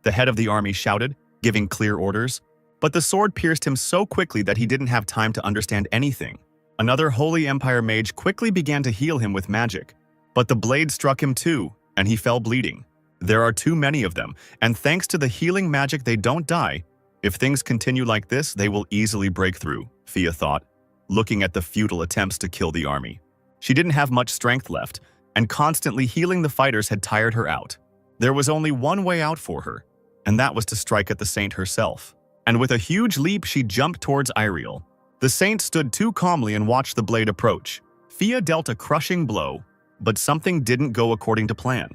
the head of the army shouted, giving clear orders. But the sword pierced him so quickly that he didn't have time to understand anything. Another Holy Empire mage quickly began to heal him with magic. But the blade struck him too, and he fell bleeding. There are too many of them, and thanks to the healing magic they don't die. If things continue like this, they will easily break through, Fia thought, looking at the futile attempts to kill the army. She didn't have much strength left, and constantly healing the fighters had tired her out. There was only one way out for her, and that was to strike at the saint herself. And with a huge leap, she jumped towards Iriel. The saint stood too calmly and watched the blade approach. Fia dealt a crushing blow, but something didn't go according to plan.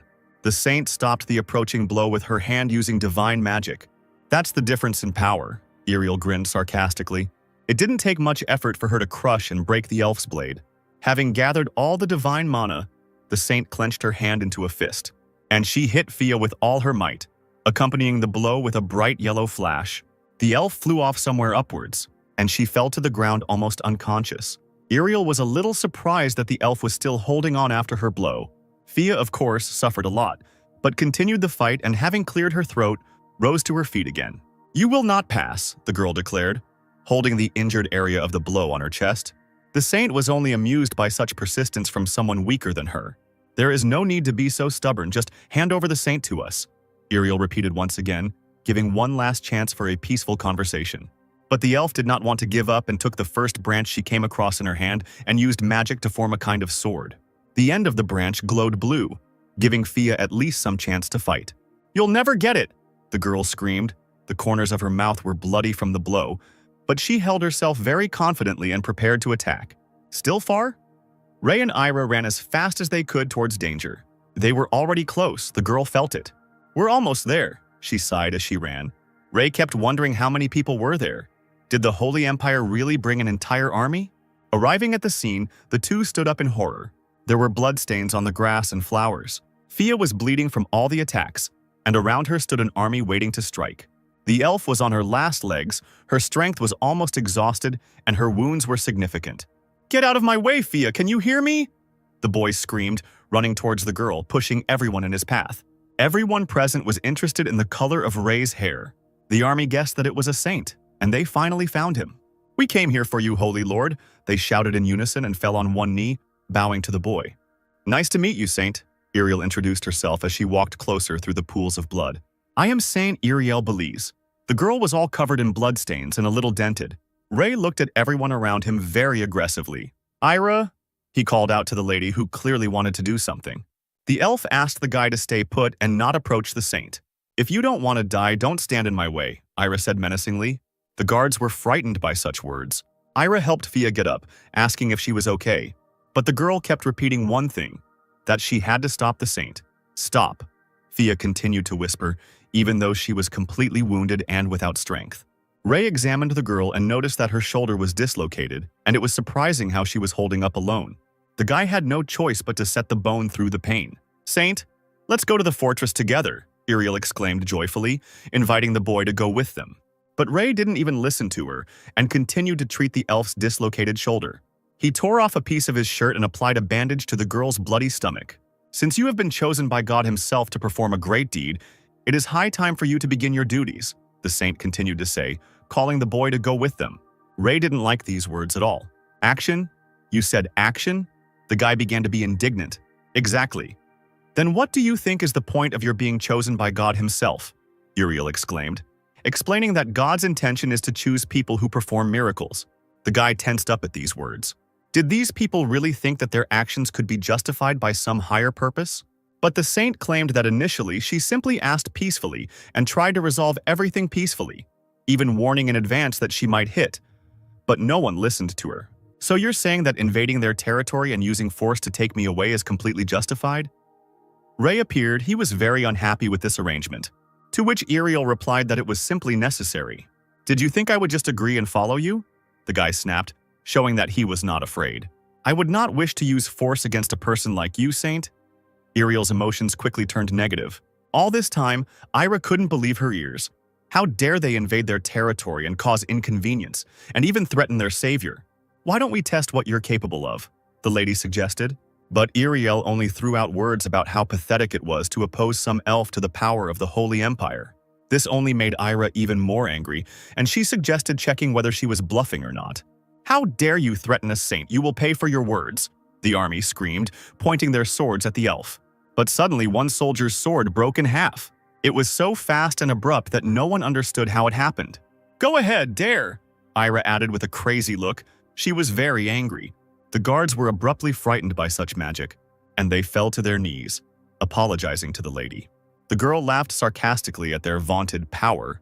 The saint stopped the approaching blow with her hand using divine magic. That's the difference in power, Ariel grinned sarcastically. It didn't take much effort for her to crush and break the elf's blade. Having gathered all the divine mana, the saint clenched her hand into a fist, and she hit Fia with all her might, accompanying the blow with a bright yellow flash. The elf flew off somewhere upwards, and she fell to the ground almost unconscious. Ariel was a little surprised that the elf was still holding on after her blow. Fia, of course, suffered a lot, but continued the fight and, having cleared her throat, rose to her feet again. "You will not pass," the girl declared, holding the injured area of the blow on her chest. The saint was only amused by such persistence from someone weaker than her. "There is no need to be so stubborn, just hand over the saint to us," Ariel repeated once again, giving one last chance for a peaceful conversation. But the elf did not want to give up and took the first branch she came across in her hand and used magic to form a kind of sword. The end of the branch glowed blue, giving Fia at least some chance to fight. "You'll never get it!" the girl screamed. The corners of her mouth were bloody from the blow, but she held herself very confidently and prepared to attack. Still far? Ray and Ira ran as fast as they could towards danger. They were already close, the girl felt it. "We're almost there," she sighed as she ran. Ray kept wondering how many people were there. Did the Holy Empire really bring an entire army? Arriving at the scene, the two stood up in horror. There were bloodstains on the grass and flowers. Fia was bleeding from all the attacks, and around her stood an army waiting to strike. The elf was on her last legs, her strength was almost exhausted, and her wounds were significant. "Get out of my way, Fia, can you hear me?" The boy screamed, running towards the girl, pushing everyone in his path. Everyone present was interested in the color of Ray's hair. The army guessed that it was a saint, and they finally found him. "We came here for you, Holy Lord," they shouted in unison and fell on one knee, bowing to the boy. "Nice to meet you, Saint," Ariel introduced herself as she walked closer through the pools of blood. "I am Saint Ariel Belize." The girl was all covered in bloodstains and a little dented. Ray looked at everyone around him very aggressively. "Ira," he called out to the lady who clearly wanted to do something. The elf asked the guy to stay put and not approach the saint. "If you don't want to die, don't stand in my way," Ira said menacingly. The guards were frightened by such words. Ira helped Fia get up, asking if she was okay. But the girl kept repeating one thing, that she had to stop the saint. "Stop," Fia continued to whisper, even though she was completely wounded and without strength. Ray examined the girl and noticed that her shoulder was dislocated, and it was surprising how she was holding up alone. The guy had no choice but to set the bone through the pain. "Saint, let's go to the fortress together," Ariel exclaimed joyfully, inviting the boy to go with them. But Ray didn't even listen to her and continued to treat the elf's dislocated shoulder. He tore off a piece of his shirt and applied a bandage to the girl's bloody stomach. "Since you have been chosen by God himself to perform a great deed, it is high time for you to begin your duties," the saint continued to say, calling the boy to go with them. Ray didn't like these words at all. "Action? You said action?" The guy began to be indignant. "Exactly. Then what do you think is the point of your being chosen by God himself?" Uriel exclaimed, explaining that God's intention is to choose people who perform miracles. The guy tensed up at these words. Did these people really think that their actions could be justified by some higher purpose? But the saint claimed that initially she simply asked peacefully and tried to resolve everything peacefully, even warning in advance that she might hit. But no one listened to her. "So you're saying that invading their territory and using force to take me away is completely justified?" Ray appeared. He was very unhappy with this arrangement, to which Ariel replied that it was simply necessary. "Did you think I would just agree and follow you?" The guy snapped, showing that he was not afraid. "I would not wish to use force against a person like you, Saint." Ariel's emotions quickly turned negative. All this time, Ira couldn't believe her ears. How dare they invade their territory and cause inconvenience, and even threaten their savior? "Why don't we test what you're capable of?" the lady suggested. But Ariel only threw out words about how pathetic it was to oppose some elf to the power of the Holy Empire. This only made Ira even more angry, and she suggested checking whether she was bluffing or not. "How dare you threaten a saint? You will pay for your words," the army screamed, pointing their swords at the elf. But suddenly one soldier's sword broke in half. It was so fast and abrupt that no one understood how it happened. "Go ahead, dare," Ira added with a crazy look. She was very angry. The guards were abruptly frightened by such magic, and they fell to their knees, apologizing to the lady. The girl laughed sarcastically at their vaunted power.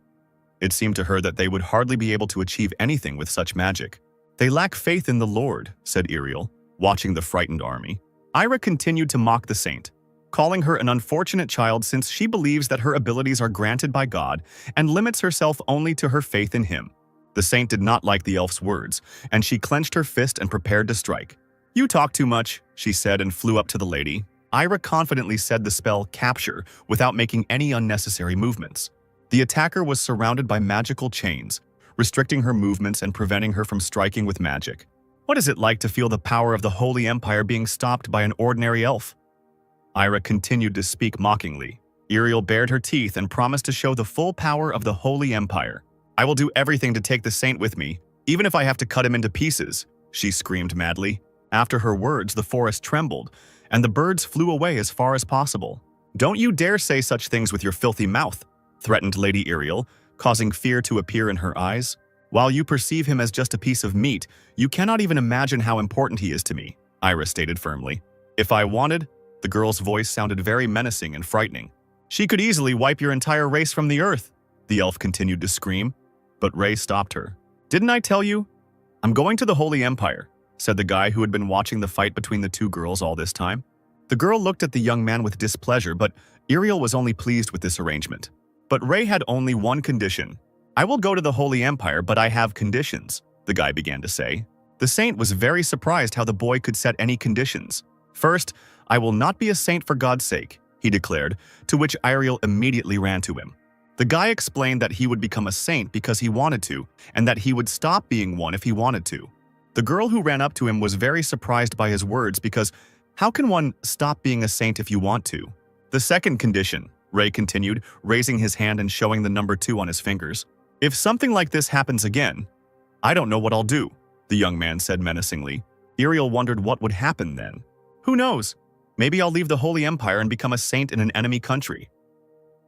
It seemed to her that they would hardly be able to achieve anything with such magic. "They lack faith in the Lord," said Ariel, watching the frightened army. Ira continued to mock the saint, calling her an unfortunate child since she believes that her abilities are granted by God and limits herself only to her faith in him. The saint did not like the elf's words, and she clenched her fist and prepared to strike. "You talk too much," she said and flew up to the lady. Ira confidently said the spell capture without making any unnecessary movements. The attacker was surrounded by magical chains, restricting her movements and preventing her from striking with magic. What is it like to feel the power of the Holy Empire being stopped by an ordinary elf? Ira continued to speak mockingly. Ariel bared her teeth and promised to show the full power of the Holy Empire. "I will do everything to take the saint with me, even if I have to cut him into pieces," she screamed madly. After her words, the forest trembled, and the birds flew away as far as possible. "Don't you dare say such things with your filthy mouth," threatened Lady Ariel, causing fear to appear in her eyes. "While you perceive him as just a piece of meat, you cannot even imagine how important he is to me," Ira stated firmly. "If I wanted," the girl's voice sounded very menacing and frightening. "She could easily wipe your entire race from the earth," the elf continued to scream, but Ray stopped her. "Didn't I tell you? I'm going to the Holy Empire," said the guy who had been watching the fight between the two girls all this time. The girl looked at the young man with displeasure, but Ariel was only pleased with this arrangement. But Ray had only one condition. "I will go to the Holy Empire, but I have conditions," the guy began to say. The saint was very surprised how the boy could set any conditions. "First, I will not be a saint for God's sake," he declared, to which Ariel immediately ran to him. The guy explained that he would become a saint because he wanted to, and that he would stop being one if he wanted to. The girl who ran up to him was very surprised by his words because how can one stop being a saint if you want to? "The second condition," Ray continued, raising his hand and showing the number 2 on his fingers. "If something like this happens again, I don't know what I'll do," the young man said menacingly. Ariel wondered what would happen then. "Who knows? Maybe I'll leave the Holy Empire and become a saint in an enemy country."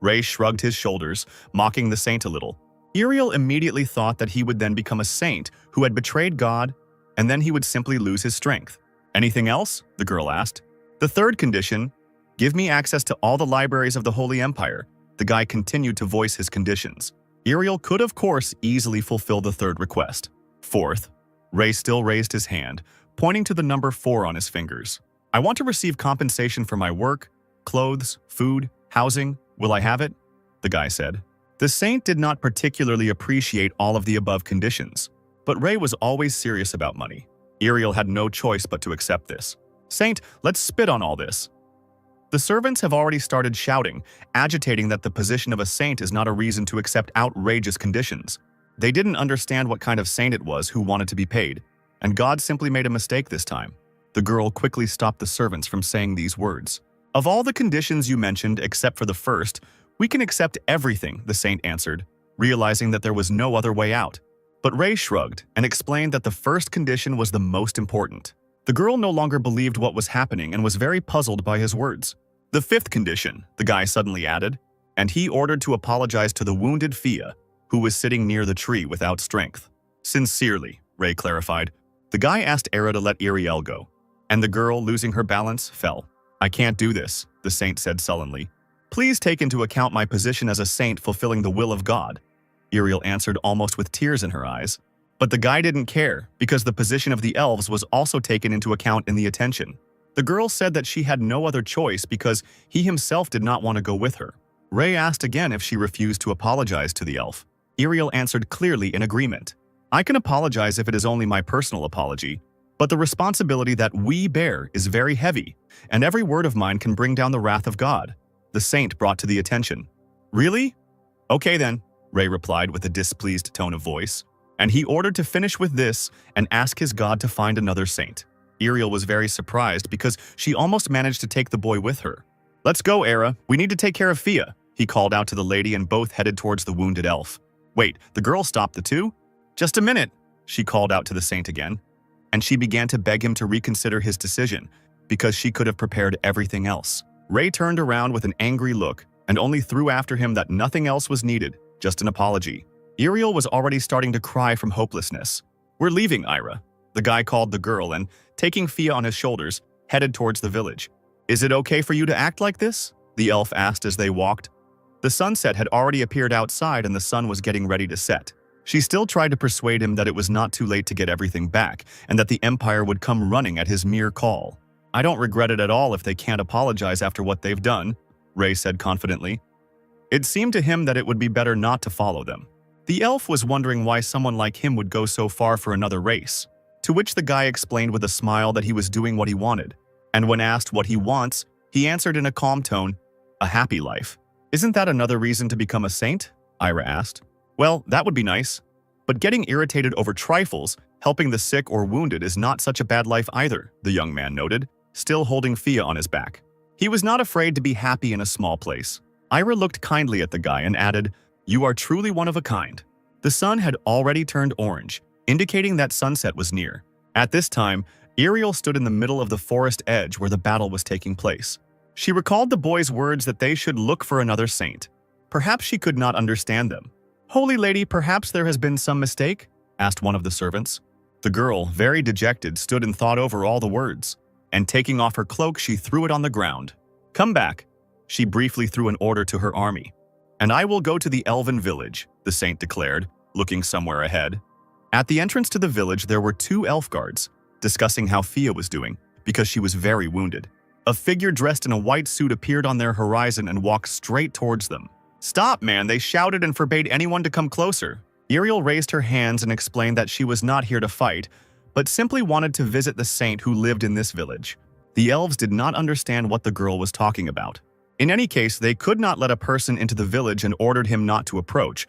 Ray shrugged his shoulders, mocking the saint a little. Ariel immediately thought that he would then become a saint who had betrayed God, and then he would simply lose his strength. "Anything else?" the girl asked. "The third condition, give me access to all the libraries of the Holy Empire." The guy continued to voice his conditions. Ariel could, of course, easily fulfill the third request. "Fourth," Ray still raised his hand, pointing to the number 4 on his fingers. "I want to receive compensation for my work, clothes, food, housing. Will I have it?" the guy said. The saint did not particularly appreciate all of the above conditions, but Ray was always serious about money. Ariel had no choice but to accept this. "Saint, let's spit on all this." The servants have already started shouting, agitating that the position of a saint is not a reason to accept outrageous conditions. They didn't understand what kind of saint it was who wanted to be paid, and God simply made a mistake this time. The girl quickly stopped the servants from saying these words. "Of all the conditions you mentioned, except for the first, we can accept everything," the saint answered, realizing that there was no other way out. But Ray shrugged and explained that the first condition was the most important. The girl no longer believed what was happening and was very puzzled by his words. "The fifth condition," the guy suddenly added, and he ordered to apologize to the wounded Fia, who was sitting near the tree without strength. "Sincerely," Ray clarified. The guy asked Era to let Ariel go, and the girl, losing her balance, fell. "I can't do this," the saint said sullenly. "Please take into account my position as a saint fulfilling the will of God," Ariel answered almost with tears in her eyes. But the guy didn't care, because the position of the elves was also taken into account in the attention. The girl said that she had no other choice because he himself did not want to go with her. Ray asked again if she refused to apologize to the elf. Ariel answered clearly in agreement. "I can apologize if it is only my personal apology, but the responsibility that we bear is very heavy, and every word of mine can bring down the wrath of God," the saint brought to the attention. "Really? Okay then," Ray replied with a displeased tone of voice. And he ordered to finish with this and ask his god to find another saint. Ariel was very surprised because she almost managed to take the boy with her. "Let's go, Era. We need to take care of Fia," he called out to the lady, and both headed towards the wounded elf. "Wait, the girl stopped the two?" "Just a minute," she called out to the saint again, and she began to beg him to reconsider his decision because she could have prepared everything else. Ray turned around with an angry look and only threw after him that nothing else was needed, just an apology. Ariel was already starting to cry from hopelessness. "We're leaving, Ira," the guy called the girl, and, taking Fia on his shoulders, headed towards the village. "Is it okay for you to act like this?" the elf asked as they walked. The sunset had already appeared outside and the sun was getting ready to set. She still tried to persuade him that it was not too late to get everything back and that the Empire would come running at his mere call. I don't regret it at all if they can't apologize after what they've done, Ray said confidently. It seemed to him that it would be better not to follow them. The elf was wondering why someone like him would go so far for another race, to which the guy explained with a smile that he was doing what he wanted. And when asked what he wants, he answered in a calm tone, a happy life. Isn't that another reason to become a saint? Ira asked. Well, that would be nice. But getting irritated over trifles, helping the sick or wounded is not such a bad life either, the young man noted, still holding Fia on his back. He was not afraid to be happy in a small place. Ira looked kindly at the guy and added, You are truly one of a kind. The sun had already turned orange, indicating that sunset was near. At this time, Ariel stood in the middle of the forest edge where the battle was taking place. She recalled the boy's words that they should look for another saint. Perhaps she could not understand them. Holy lady, perhaps there has been some mistake? Asked one of the servants. The girl, very dejected, stood and thought over all the words, and taking off her cloak, she threw it on the ground. Come back. She briefly threw an order to her army. And I will go to the elven village, the saint declared, looking somewhere ahead. At the entrance to the village, there were 2 elf guards, discussing how Fia was doing, because she was very wounded. A figure dressed in a white suit appeared on their horizon and walked straight towards them. Stop, man, they shouted and forbade anyone to come closer. Ariel raised her hands and explained that she was not here to fight, but simply wanted to visit the saint who lived in this village. The elves did not understand what the girl was talking about. In any case, they could not let a person into the village and ordered him not to approach,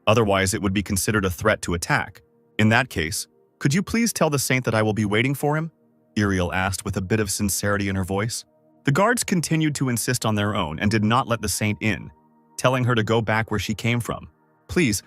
otherwise it would be considered a threat to attack. In that case, could you please tell the saint that I will be waiting for him? Ariel asked with a bit of sincerity in her voice. The guards continued to insist on their own and did not let the saint in, telling her to go back where she came from. Please,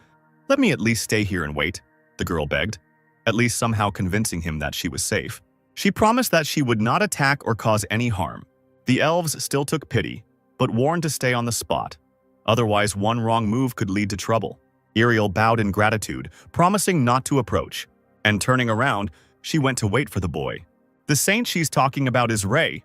let me at least stay here and wait, the girl begged, at least somehow convincing him that she was safe. She promised that she would not attack or cause any harm. The elves still took pity, but warned to stay on the spot. Otherwise, one wrong move could lead to trouble. Ariel bowed in gratitude, promising not to approach, and turning around, she went to wait for the boy. The saint she's talking about is Ray.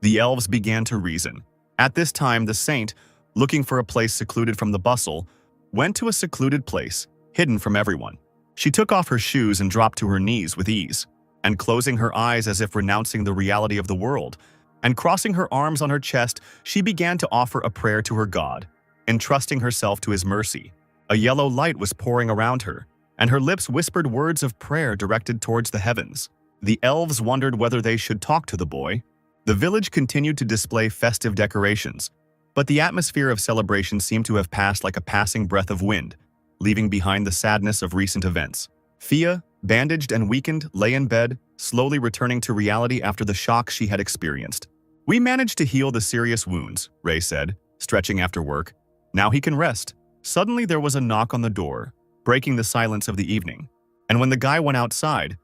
The elves began to reason. At this time, the saint, looking for a place secluded from the bustle, went to a secluded place, hidden from everyone. She took off her shoes and dropped to her knees with ease, and closing her eyes as if renouncing the reality of the world, and crossing her arms on her chest, she began to offer a prayer to her God, entrusting herself to his mercy. A yellow light was pouring around her, and her lips whispered words of prayer directed towards the heavens. The elves wondered whether they should talk to the boy. The village continued to display festive decorations, but the atmosphere of celebration seemed to have passed like a passing breath of wind, leaving behind the sadness of recent events. Fia, bandaged and weakened, lay in bed, slowly returning to reality after the shock she had experienced. We managed to heal the serious wounds, Ray said, stretching after work. Now he can rest. Suddenly there was a knock on the door, breaking the silence of the evening. And when the guy went outside,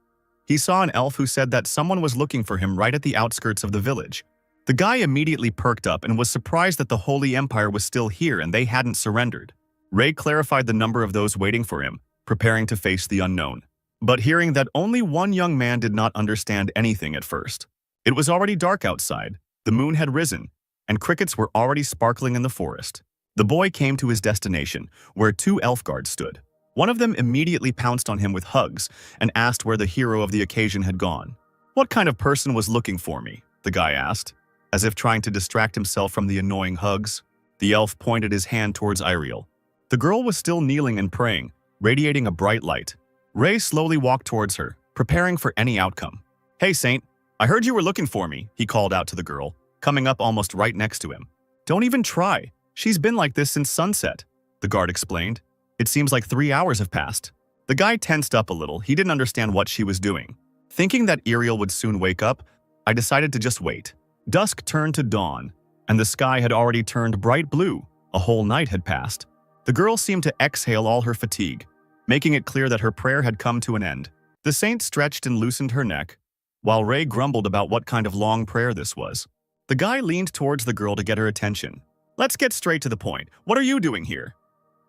he saw an elf who said that someone was looking for him right at the outskirts of the village. The guy immediately perked up and was surprised that the Holy Empire was still here and they hadn't surrendered. Ray clarified the number of those waiting for him, preparing to face the unknown. But hearing that only one young man did not understand anything at first. It was already dark outside, the moon had risen, and crickets were already sparkling in the forest. The boy came to his destination, where 2 elf guards stood. One of them immediately pounced on him with hugs and asked where the hero of the occasion had gone. What kind of person was looking for me? The guy asked, as if trying to distract himself from the annoying hugs. The elf pointed his hand towards Ariel. The girl was still kneeling and praying, radiating a bright light. Ray slowly walked towards her, preparing for any outcome. Hey, Saint, I heard you were looking for me, he called out to the girl, coming up almost right next to him. Don't even try. She's been like this since sunset, the guard explained. It seems like 3 hours have passed. The guy tensed up a little. He didn't understand what she was doing. Thinking that Ariel would soon wake up, I decided to just wait. Dusk turned to dawn, and the sky had already turned bright blue. A whole night had passed. The girl seemed to exhale all her fatigue, making it clear that her prayer had come to an end. The saint stretched and loosened her neck, while Ray grumbled about what kind of long prayer this was. The guy leaned towards the girl to get her attention. Let's get straight to the point. What are you doing here?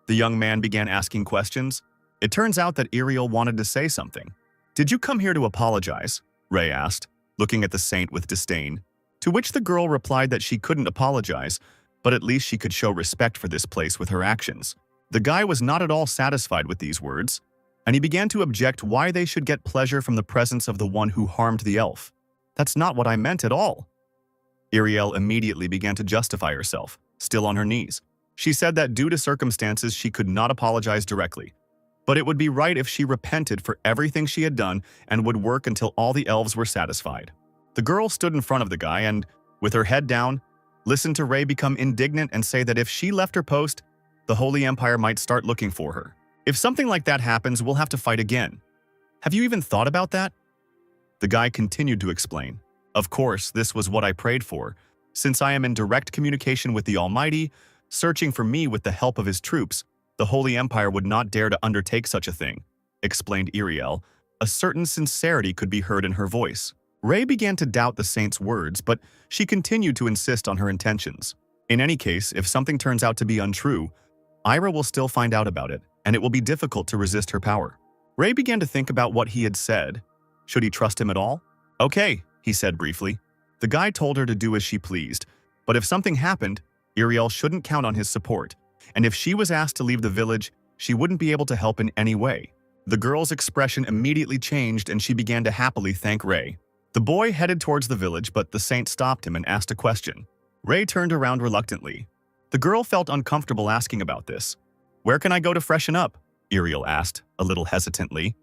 The young man began asking questions. It turns out that Ariel wanted to say something. Did you come here to apologize? Ray asked, looking at the saint with disdain. To which the girl replied that she couldn't apologize, but at least she could show respect for this place with her actions. The guy was not at all satisfied with these words, and he began to object why they should get pleasure from the presence of the one who harmed the elf. That's not what I meant at all. Iriel immediately began to justify herself, still on her knees. She said that due to circumstances she could not apologize directly, but it would be right if she repented for everything she had done and would work until all the elves were satisfied. The girl stood in front of the guy and, with her head down, listened to Rei become indignant and say that if she left her post, the Holy Empire might start looking for her. If something like that happens, we'll have to fight again. Have you even thought about that? The guy continued to explain. Of course, this was what I prayed for, since I am in direct communication with the Almighty, searching for me with the help of his troops. The Holy Empire would not dare to undertake such a thing, explained Iriel. A certain sincerity could be heard in her voice. Rei began to doubt the saint's words, but she continued to insist on her intentions. In any case, if something turns out to be untrue, Ira will still find out about it, and it will be difficult to resist her power. Rei began to think about what he had said. Should he trust him at all? Okay, he said briefly. The guy told her to do as she pleased, but if something happened, Iriel shouldn't count on his support, and if she was asked to leave the village, she wouldn't be able to help in any way. The girl's expression immediately changed and she began to happily thank Rei. The boy headed towards the village, but the saint stopped him and asked a question. Rei turned around reluctantly. The girl felt uncomfortable asking about this. Where can I go to freshen up? Iriel asked, a little hesitantly.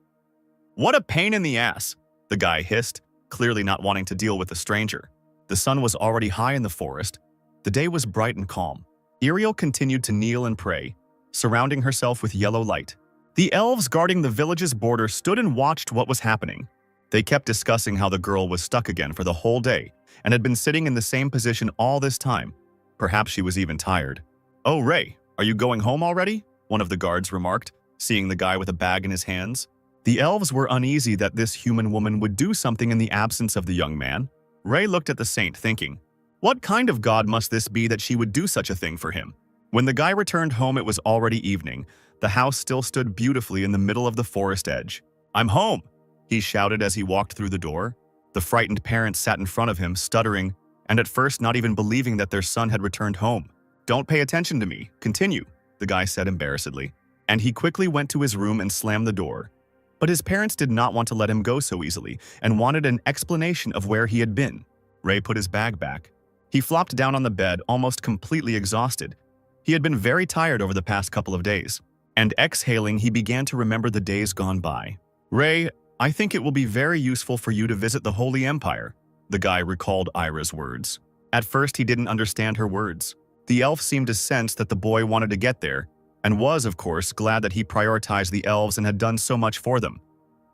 What a pain in the ass, the guy hissed, clearly not wanting to deal with a stranger. The sun was already high in the forest. The day was bright and calm. Iriel continued to kneel and pray, surrounding herself with yellow light. The elves guarding the village's border stood and watched what was happening. They kept discussing how the girl was stuck again for the whole day and had been sitting in the same position all this time. Perhaps she was even tired. Oh, Rei, are you going home already? One of the guards remarked, seeing the guy with a bag in his hands. The elves were uneasy that this human woman would do something in the absence of the young man. Rei looked at the saint, thinking, what kind of god must this be that she would do such a thing for him? When the guy returned home, it was already evening. The house still stood beautifully in the middle of the forest edge. I'm home, he shouted as he walked through the door. The frightened parents sat in front of him, stuttering, and at first not even believing that their son had returned home. Don't pay attention to me. Continue, the guy said embarrassedly. And he quickly went to his room and slammed the door. But his parents did not want to let him go so easily and wanted an explanation of where he had been. Rei put his bag back. He flopped down on the bed, almost completely exhausted. He had been very tired over the past couple of days. And exhaling, he began to remember the days gone by. Rei, I think it will be very useful for you to visit the Holy Empire, the guy recalled Ira's words. At first, he didn't understand her words. The elf seemed to sense that the boy wanted to get there, and was, of course, glad that he prioritized the elves and had done so much for them.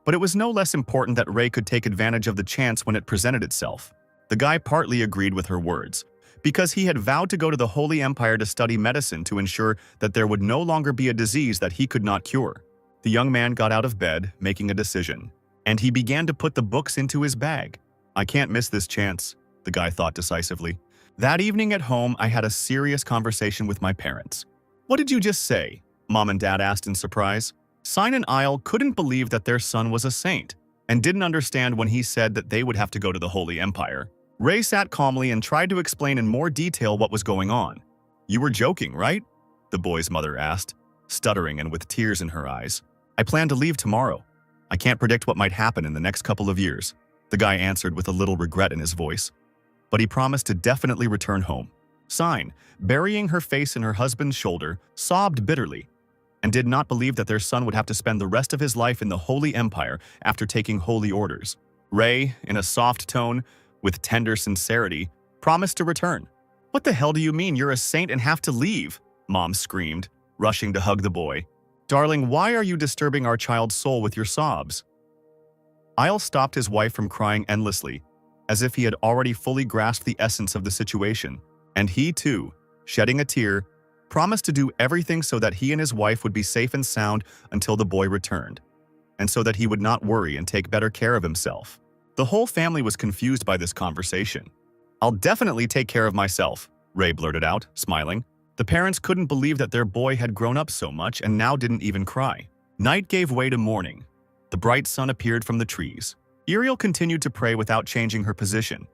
But it was no less important that Rei could take advantage of the chance when it presented itself. The guy partly agreed with her words, because he had vowed to go to the Holy Empire to study medicine to ensure that there would no longer be a disease that he could not cure. The young man got out of bed, making a decision, and he began to put the books into his bag. I can't miss this chance, the guy thought decisively. That evening at home, I had a serious conversation with my parents. What did you just say? Mom and Dad asked in surprise. Sine and Isle couldn't believe that their son was a saint, and didn't understand when he said that they would have to go to the Holy Empire. Rei sat calmly and tried to explain in more detail what was going on. You were joking, right? The boy's mother asked, stuttering and with tears in her eyes. I plan to leave tomorrow. I can't predict what might happen in the next couple of years, the guy answered with a little regret in his voice. But he promised to definitely return home. Sine, burying her face in her husband's shoulder, sobbed bitterly, and did not believe that their son would have to spend the rest of his life in the Holy Empire after taking holy orders. Rei, in a soft tone, with tender sincerity, promised to return. What the hell do you mean you're a saint and have to leave? Mom screamed, rushing to hug the boy. Darling, why are you disturbing our child's soul with your sobs? Isle stopped his wife from crying endlessly, as if he had already fully grasped the essence of the situation, and he too, shedding a tear, promised to do everything so that he and his wife would be safe and sound until the boy returned, and so that he would not worry and take better care of himself. The whole family was confused by this conversation. I'll definitely take care of myself, Rei blurted out, smiling. The parents couldn't believe that their boy had grown up so much and now didn't even cry. Night gave way to morning. The bright sun appeared from the trees. Iriel continued to pray without changing her position,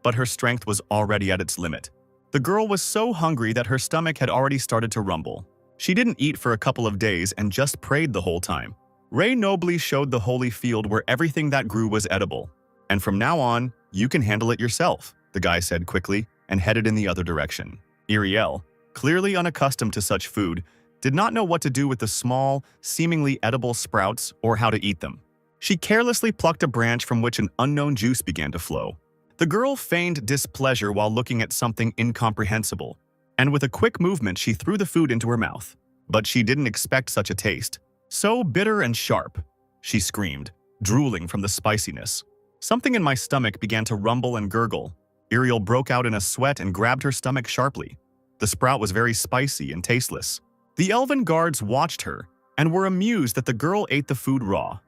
but her strength was already at its limit. The girl was so hungry that her stomach had already started to rumble. She didn't eat for a couple of days and just prayed the whole time. Rei nobly showed the holy field where everything that grew was edible, and from now on, You can handle it yourself, the guy said quickly and headed in the other direction. Ariel, clearly unaccustomed to such food, did not know what to do with the small, seemingly edible sprouts or how to eat them. She carelessly plucked a branch from which an unknown juice began to flow. The girl feigned displeasure while looking at something incomprehensible, and with a quick movement she threw the food into her mouth. But she didn't expect such a taste. So bitter and sharp, she screamed, drooling from the spiciness. Something in my stomach began to rumble and gurgle. Ariel broke out in a sweat and grabbed her stomach sharply. The sprout was very spicy and tasteless. The elven guards watched her and were amused that the girl ate the food raw.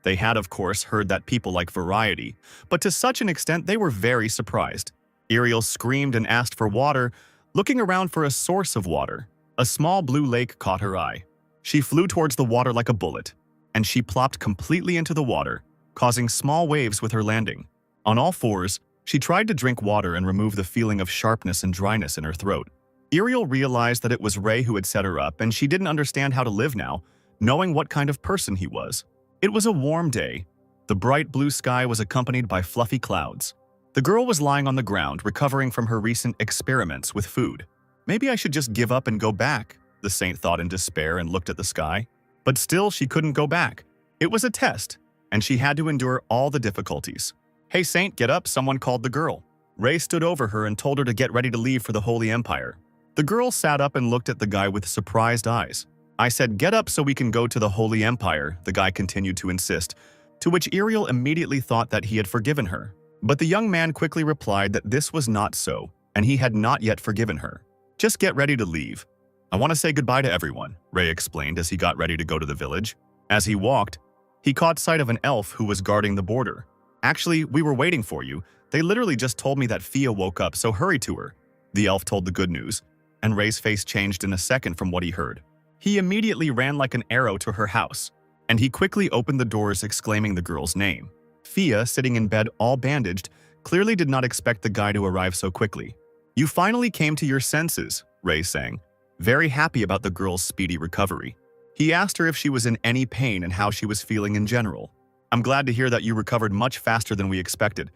They had, of course, heard that people like variety, but to such an extent they were very surprised. Ariel screamed and asked for water, looking around for a source of water. A small blue lake caught her eye. She flew towards the water like a bullet, and she plopped completely into the water, causing small waves with her landing. On all fours, she tried to drink water and remove the feeling of sharpness and dryness in her throat. Ariel realized that it was Ray who had set her up, and she didn't understand how to live now, knowing what kind of person he was. It was a warm day. The bright blue sky was accompanied by fluffy clouds. The girl was lying on the ground, recovering from her recent experiments with food. Maybe I should just give up and go back, the saint thought in despair and looked at the sky. But still, she couldn't go back. It was a test, and she had to endure all the difficulties. "Hey, Saint, get up," someone called the girl. Ray stood over her and told her to get ready to leave for the Holy Empire. The girl sat up and looked at the guy with surprised eyes. "I said get up so we can go to the Holy Empire," the guy continued to insist, to which Ariel immediately thought that he had forgiven her. But the young man quickly replied that this was not so, and he had not yet forgiven her. "Just get ready to leave. I want to say goodbye to everyone," Ray explained as he got ready to go to the village. As he walked, he caught sight of an elf who was guarding the border. "Actually, we were waiting for you. They literally just told me that Fia woke up, so hurry to her." The elf told the good news, and Ray's face changed in a second from what he heard. He immediately ran like an arrow to her house, and he quickly opened the doors exclaiming the girl's name. Fia, sitting in bed all bandaged, clearly did not expect the guy to arrive so quickly. "You finally came to your senses," Ray sang, very happy about the girl's speedy recovery. He asked her if she was in any pain and how she was feeling in general. "I'm glad to hear that you recovered much faster than we expected."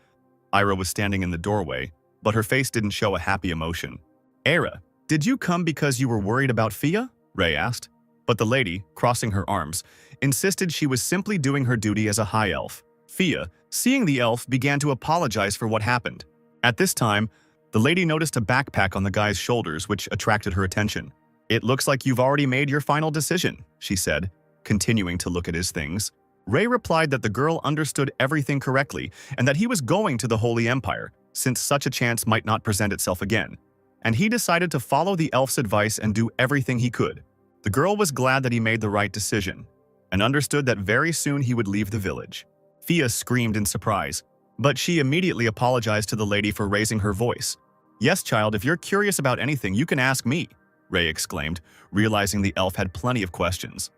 Ira was standing in the doorway, but her face didn't show a happy emotion. "Ira, did you come because you were worried about Fia?" Ray asked. But the lady, crossing her arms, insisted she was simply doing her duty as a high elf. Fia, seeing the elf, began to apologize for what happened. At this time, the lady noticed a backpack on the guy's shoulders, which attracted her attention. "It looks like you've already made your final decision," she said, continuing to look at his things. Ray replied that the girl understood everything correctly and that he was going to the Holy Empire, since such a chance might not present itself again. And he decided to follow the elf's advice and do everything he could. The girl was glad that he made the right decision, and understood that very soon he would leave the village. Fia screamed in surprise, but she immediately apologized to the lady for raising her voice. "Yes, child, if you're curious about anything, you can ask me," Ray exclaimed, realizing the elf had plenty of questions.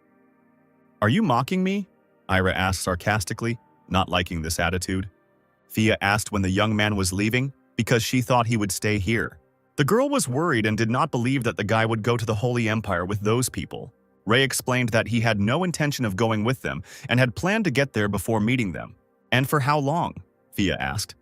"Are you mocking me?" Ira asked sarcastically, not liking this attitude. Fia asked when the young man was leaving, because she thought he would stay here. The girl was worried and did not believe that the guy would go to the Holy Empire with those people. Ray explained that he had no intention of going with them and had planned to get there before meeting them. "And for how long?" Fia asked.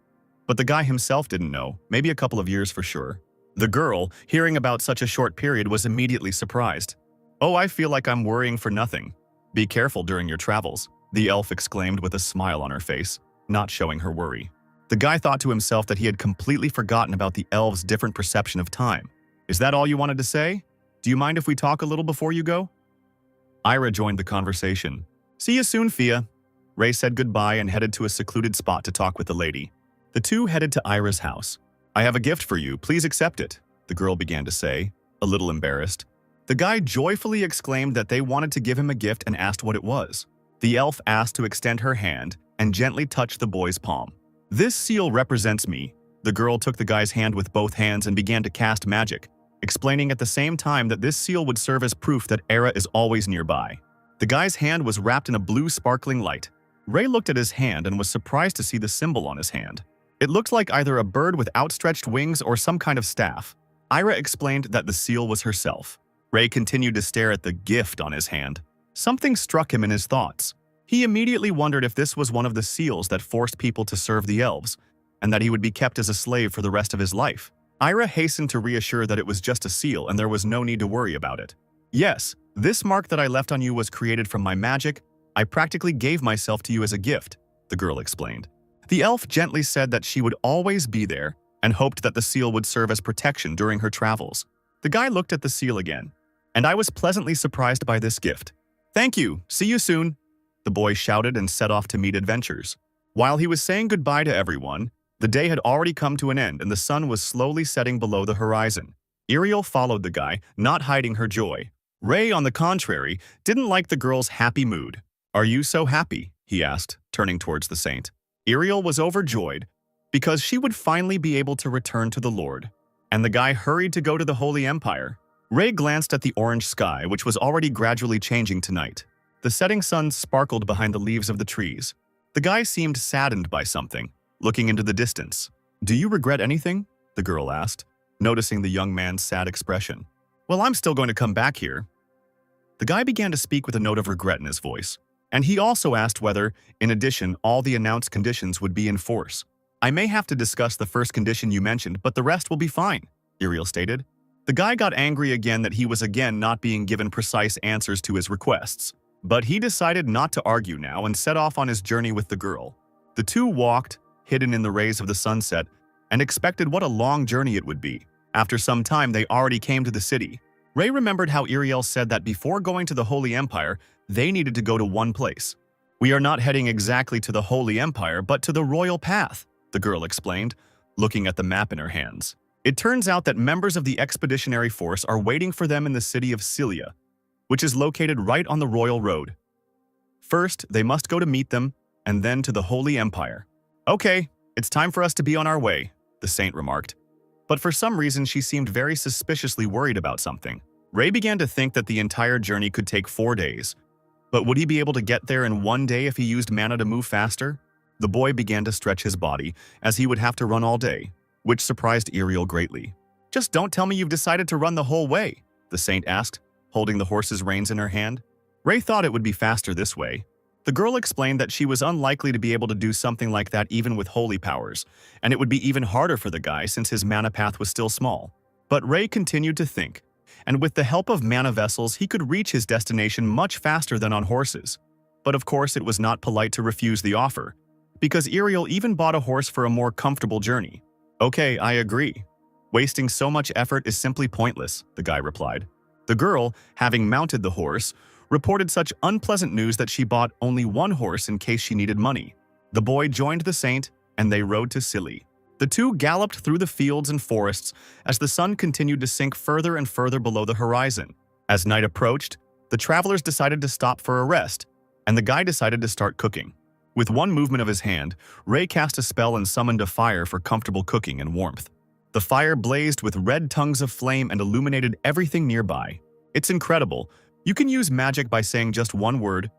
But the guy himself didn't know, maybe a couple of years for sure. The girl, hearing about such a short period, was immediately surprised. "Oh, I feel like I'm worrying for nothing. Be careful during your travels," the elf exclaimed with a smile on her face, not showing her worry. The guy thought to himself that he had completely forgotten about the elves' different perception of time. "Is that all you wanted to say? Do you mind if we talk a little before you go?" Ira joined the conversation. "See you soon, Fia." Ray said goodbye and headed to a secluded spot to talk with the lady. The two headed to Ira's house. "I have a gift for you, please accept it," the girl began to say, a little embarrassed. The guy joyfully exclaimed that they wanted to give him a gift and asked what it was. The elf asked to extend her hand and gently touched the boy's palm. "This seal represents me." The girl took the guy's hand with both hands and began to cast magic, explaining at the same time that this seal would serve as proof that Era is always nearby. The guy's hand was wrapped in a blue sparkling light. Ray looked at his hand and was surprised to see the symbol on his hand. It looked like either a bird with outstretched wings or some kind of staff. Ira explained that the seal was herself. Ray continued to stare at the gift on his hand. Something struck him in his thoughts. He immediately wondered if this was one of the seals that forced people to serve the elves, and that he would be kept as a slave for the rest of his life. Ira hastened to reassure that it was just a seal and there was no need to worry about it. Yes, this mark that I left on you was created from my magic. I practically gave myself to you as a gift, the girl explained. The elf gently said that she would always be there and hoped that the seal would serve as protection during her travels. The guy looked at the seal again, and I was pleasantly surprised by this gift. Thank you, see you soon, the boy shouted and set off to meet adventures. While he was saying goodbye to everyone, the day had already come to an end and the sun was slowly setting below the horizon. Ariel followed the guy, not hiding her joy. Ray, on the contrary, didn't like the girl's happy mood. Are you so happy? He asked, turning towards the saint. Ariel was overjoyed because she would finally be able to return to the Lord. And the guy hurried to go to the Holy Empire. Ray glanced at the orange sky, which was already gradually changing to night. The setting sun sparkled behind the leaves of the trees. The guy seemed saddened by something, looking into the distance. Do you regret anything? The girl asked, noticing the young man's sad expression. Well, I'm still going to come back here. The guy began to speak with a note of regret in his voice, and he also asked whether, in addition, all the announced conditions would be in force. I may have to discuss the first condition you mentioned, but the rest will be fine, Ariel stated. The guy got angry again that he was again not being given precise answers to his requests, but he decided not to argue now and set off on his journey with the girl. The two walked, hidden in the rays of the sunset, and expected what a long journey it would be. After some time, they already came to the city. Ray remembered how Ariel said that before going to the Holy Empire, they needed to go to one place. We are not heading exactly to the Holy Empire, but to the Royal Path, the girl explained, looking at the map in her hands. It turns out that members of the expeditionary force are waiting for them in the city of Cilia, which is located right on the Royal Road. First, they must go to meet them, and then to the Holy Empire. Okay, it's time for us to be on our way, the saint remarked. But for some reason, she seemed very suspiciously worried about something. Ray began to think that the entire journey could take 4 days. But would he be able to get there in 1 day if he used mana to move faster? The boy began to stretch his body, as he would have to run all day, which surprised Ariel greatly. Just don't tell me you've decided to run the whole way, the saint asked, holding the horse's reins in her hand. Ray thought it would be faster this way. The girl explained that she was unlikely to be able to do something like that even with holy powers, and it would be even harder for the guy since his mana path was still small. But Ray continued to think, and with the help of mana vessels, he could reach his destination much faster than on horses. But of course, it was not polite to refuse the offer, because Ariel even bought a horse for a more comfortable journey. Okay, I agree. Wasting so much effort is simply pointless, the guy replied. The girl, having mounted the horse, reported such unpleasant news that she bought only one horse in case she needed money. The boy joined the saint, and they rode to Scilly. The two galloped through the fields and forests as the sun continued to sink further and further below the horizon. As night approached, the travelers decided to stop for a rest, and the guy decided to start cooking. With one movement of his hand, Ray cast a spell and summoned a fire for comfortable cooking and warmth. The fire blazed with red tongues of flame and illuminated everything nearby. It's incredible. You can use magic by saying just one word.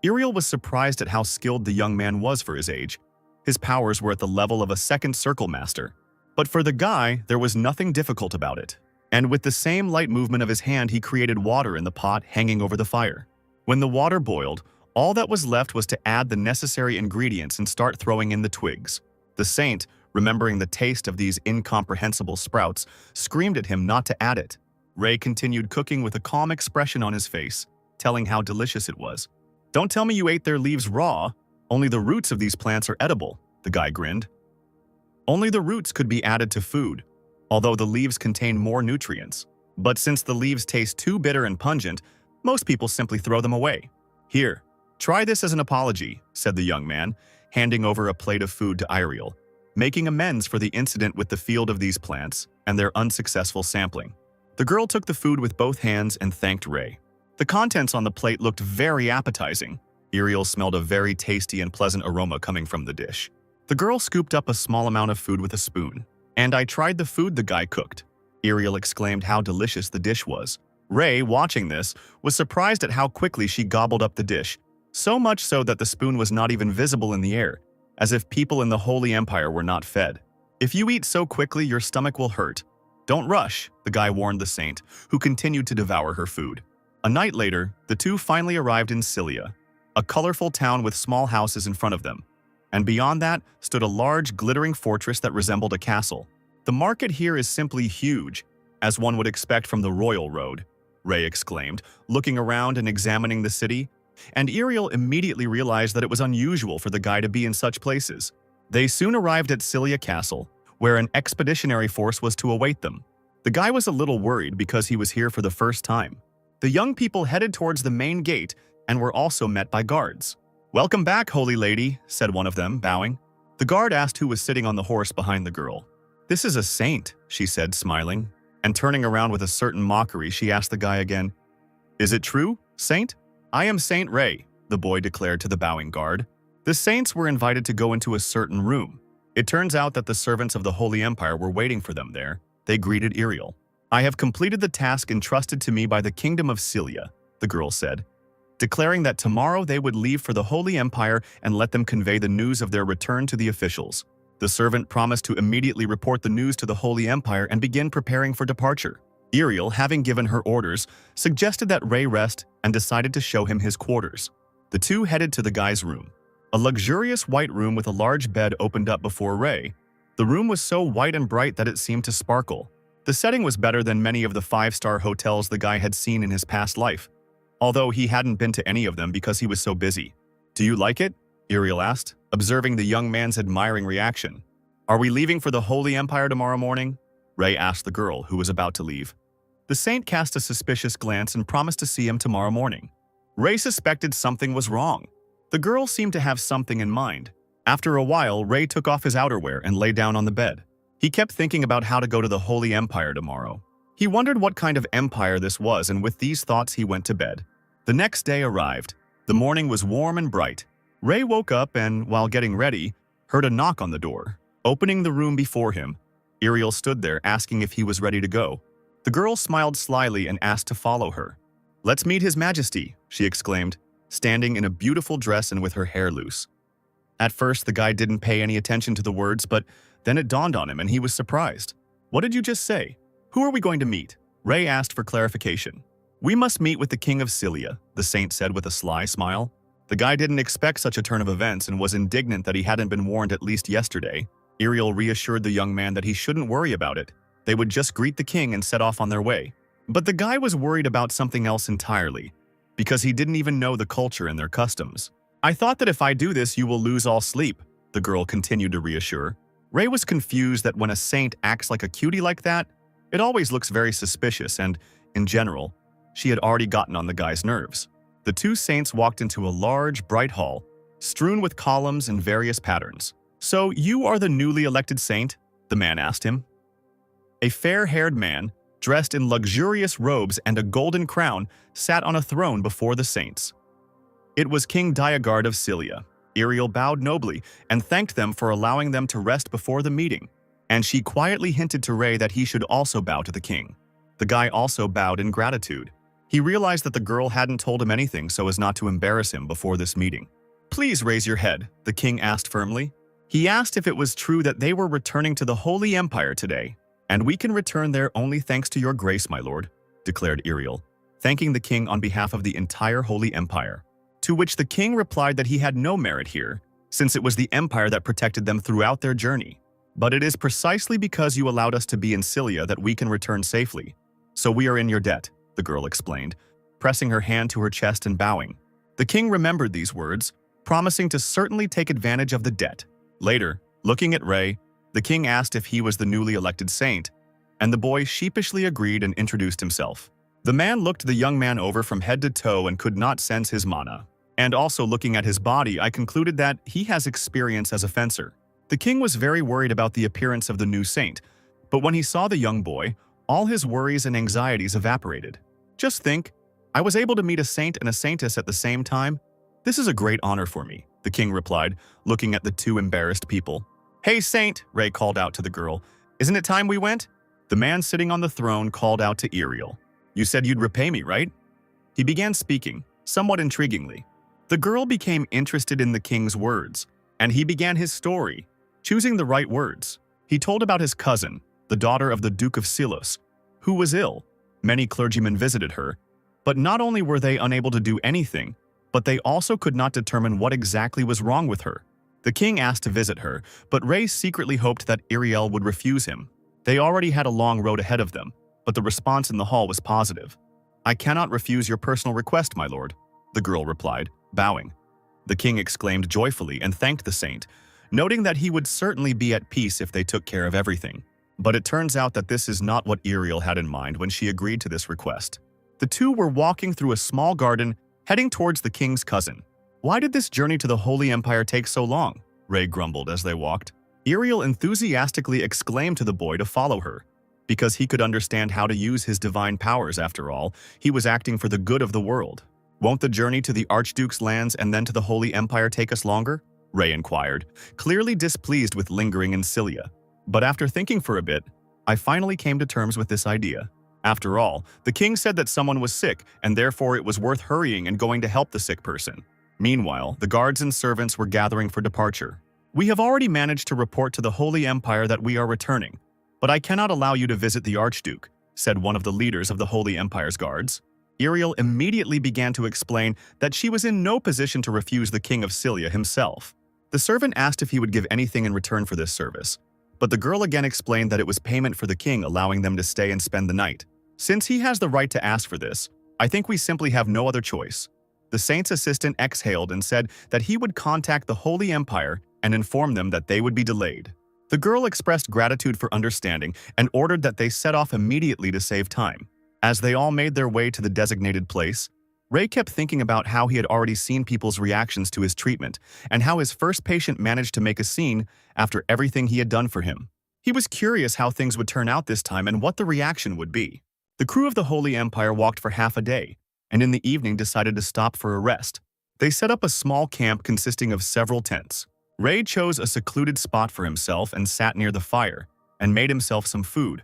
Ariel was surprised at how skilled the young man was for his age. His powers were at the level of a second circle master. But for the guy, there was nothing difficult about it. And with the same light movement of his hand, he created water in the pot hanging over the fire. When the water boiled, all that was left was to add the necessary ingredients and start throwing in the twigs. The saint, remembering the taste of these incomprehensible sprouts, screamed at him not to add it. Ray continued cooking with a calm expression on his face, telling how delicious it was. Don't tell me you ate their leaves raw. Only the roots of these plants are edible, the guy grinned. Only the roots could be added to food, although the leaves contain more nutrients. But since the leaves taste too bitter and pungent, most people simply throw them away. Here, try this as an apology, said the young man, handing over a plate of food to Ariel, making amends for the incident with the field of these plants and their unsuccessful sampling. The girl took the food with both hands and thanked Ray. The contents on the plate looked very appetizing. Ariel smelled a very tasty and pleasant aroma coming from the dish. The girl scooped up a small amount of food with a spoon. And I tried the food the guy cooked. Ariel exclaimed how delicious the dish was. Ray, watching this, was surprised at how quickly she gobbled up the dish, so much so that the spoon was not even visible in the air, as if people in the Holy Empire were not fed. If you eat so quickly, your stomach will hurt. Don't rush, the guy warned the saint, who continued to devour her food. A night later, the two finally arrived in Cilia, a colorful town with small houses in front of them. and beyond that stood a large, glittering fortress that resembled a castle. The market here is simply huge, as one would expect from the Royal Road, Ray exclaimed, looking around and examining the city, and Ariel immediately realized that it was unusual for the guy to be in such places. They soon arrived at Cilia Castle, where an expeditionary force was to await them. The guy was a little worried because he was here for the first time. The young people headed towards the main gate and were also met by guards. "Welcome back, holy lady," said one of them, bowing. The guard asked who was sitting on the horse behind the girl. "This is a saint," she said, smiling. And turning around with a certain mockery, she asked the guy again, "Is it true, Saint?" "I am Saint Ray," the boy declared to the bowing guard. The saints were invited to go into a certain room. It turns out that the servants of the Holy Empire were waiting for them there. They greeted Ariel. "I have completed the task entrusted to me by the Kingdom of Cilia," the girl said, declaring that tomorrow they would leave for the Holy Empire and let them convey the news of their return to the officials. The servant promised to immediately report the news to the Holy Empire and begin preparing for departure. Ariel, having given her orders, suggested that Ray rest and decided to show him his quarters. The two headed to the guy's room. A luxurious white room with a large bed opened up before Ray. The room was so white and bright that it seemed to sparkle. The setting was better than many of the five-star hotels the guy had seen in his past life, although he hadn't been to any of them because he was so busy. "Do you like it?" Ariel asked, observing the young man's admiring reaction. "Are we leaving for the Holy Empire tomorrow morning?" Ray asked the girl, who was about to leave. The saint cast a suspicious glance and promised to see him tomorrow morning. Ray suspected something was wrong. The girl seemed to have something in mind. After a while, Ray took off his outerwear and lay down on the bed. He kept thinking about how to go to the Holy Empire tomorrow. He wondered what kind of empire this was, and with these thoughts he went to bed. The next day arrived. The morning was warm and bright. Ray woke up and, while getting ready, heard a knock on the door. Opening the room before him, Ariel stood there asking if he was ready to go. The girl smiled slyly and asked to follow her. "Let's meet His Majesty," she exclaimed, standing in a beautiful dress and with her hair loose. At first, the guy didn't pay any attention to the words, but then it dawned on him and he was surprised. "What did you just say? Who are we going to meet?" Ray asked for clarification. "We must meet with the King of Cilia," the saint said with a sly smile. The guy didn't expect such a turn of events and was indignant that he hadn't been warned at least yesterday. Ariel reassured the young man that he shouldn't worry about it. They would just greet the king and set off on their way. But the guy was worried about something else entirely, because he didn't even know the culture and their customs. "I thought that if I do this, you will lose all sleep," the girl continued to reassure. Ray was confused that when a saint acts like a cutie like that, it always looks very suspicious and, in general, she had already gotten on the guy's nerves. The two saints walked into a large, bright hall, strewn with columns in various patterns. "So you are the newly elected saint?" the man asked him. A fair-haired man, dressed in luxurious robes and a golden crown, sat on a throne before the saints. It was King Diagard of Cilia. Ariel bowed nobly and thanked them for allowing them to rest before the meeting, and she quietly hinted to Ray that he should also bow to the king. The guy also bowed in gratitude. He realized that the girl hadn't told him anything so as not to embarrass him before this meeting. "Please raise your head," the king asked firmly. He asked if it was true that they were returning to the Holy Empire today. "And we can return there only thanks to your grace, my lord," declared Ariel, thanking the king on behalf of the entire Holy Empire. To which the king replied that he had no merit here, since it was the empire that protected them throughout their journey. "But it is precisely because you allowed us to be in Cilia that we can return safely. So we are in your debt," the girl explained, pressing her hand to her chest and bowing. The king remembered these words, promising to certainly take advantage of the debt. Later, looking at Ray, the king asked if he was the newly elected saint, and the boy sheepishly agreed and introduced himself. The man looked the young man over from head to toe and could not sense his mana. And also looking at his body, I concluded that he has experience as a fencer. The king was very worried about the appearance of the new saint, but when he saw the young boy, all his worries and anxieties evaporated. "Just think, I was able to meet a saint and a saintess at the same time. This is a great honor for me," the king replied, looking at the two embarrassed people. "Hey, saint," Ray called out to the girl. "Isn't it time we went?" The man sitting on the throne called out to Ariel. "You said you'd repay me, right?" He began speaking, somewhat intriguingly. The girl became interested in the king's words, and he began his story, choosing the right words. He told about his cousin, the daughter of the Duke of Silos, who was ill. Many clergymen visited her, but not only were they unable to do anything, but they also could not determine what exactly was wrong with her. The king asked to visit her, but Ray secretly hoped that Iriel would refuse him. They already had a long road ahead of them, but the response in the hall was positive. "I cannot refuse your personal request, my lord," the girl replied, bowing. The king exclaimed joyfully and thanked the saint, noting that he would certainly be at peace if they took care of everything. But it turns out that this is not what Iriel had in mind when she agreed to this request. The two were walking through a small garden, heading towards the king's cousin. "Why did this journey to the Holy Empire take so long?" Ray grumbled as they walked. Iriel enthusiastically exclaimed to the boy to follow her. Because he could understand how to use his divine powers after all, he was acting for the good of the world. "Won't the journey to the Archduke's lands and then to the Holy Empire take us longer?" Ray inquired, clearly displeased with lingering in Cilia. "But after thinking for a bit, I finally came to terms with this idea. After all, the king said that someone was sick, and therefore it was worth hurrying and going to help the sick person." Meanwhile, the guards and servants were gathering for departure. "We have already managed to report to the Holy Empire that we are returning, but I cannot allow you to visit the Archduke," said one of the leaders of the Holy Empire's guards. Iriel immediately began to explain that she was in no position to refuse the king of Cilia himself. The servant asked if he would give anything in return for this service, but the girl again explained that it was payment for the king allowing them to stay and spend the night. "Since he has the right to ask for this, I think we simply have no other choice." The saint's assistant exhaled and said that he would contact the Holy Empire and inform them that they would be delayed. The girl expressed gratitude for understanding and ordered that they set off immediately to save time. As they all made their way to the designated place, Ray kept thinking about how he had already seen people's reactions to his treatment and how his first patient managed to make a scene after everything he had done for him. He was curious how things would turn out this time and what the reaction would be. The crew of the Holy Empire walked for half a day, and in the evening decided to stop for a rest. They set up a small camp consisting of several tents. Ray chose a secluded spot for himself and sat near the fire, and made himself some food.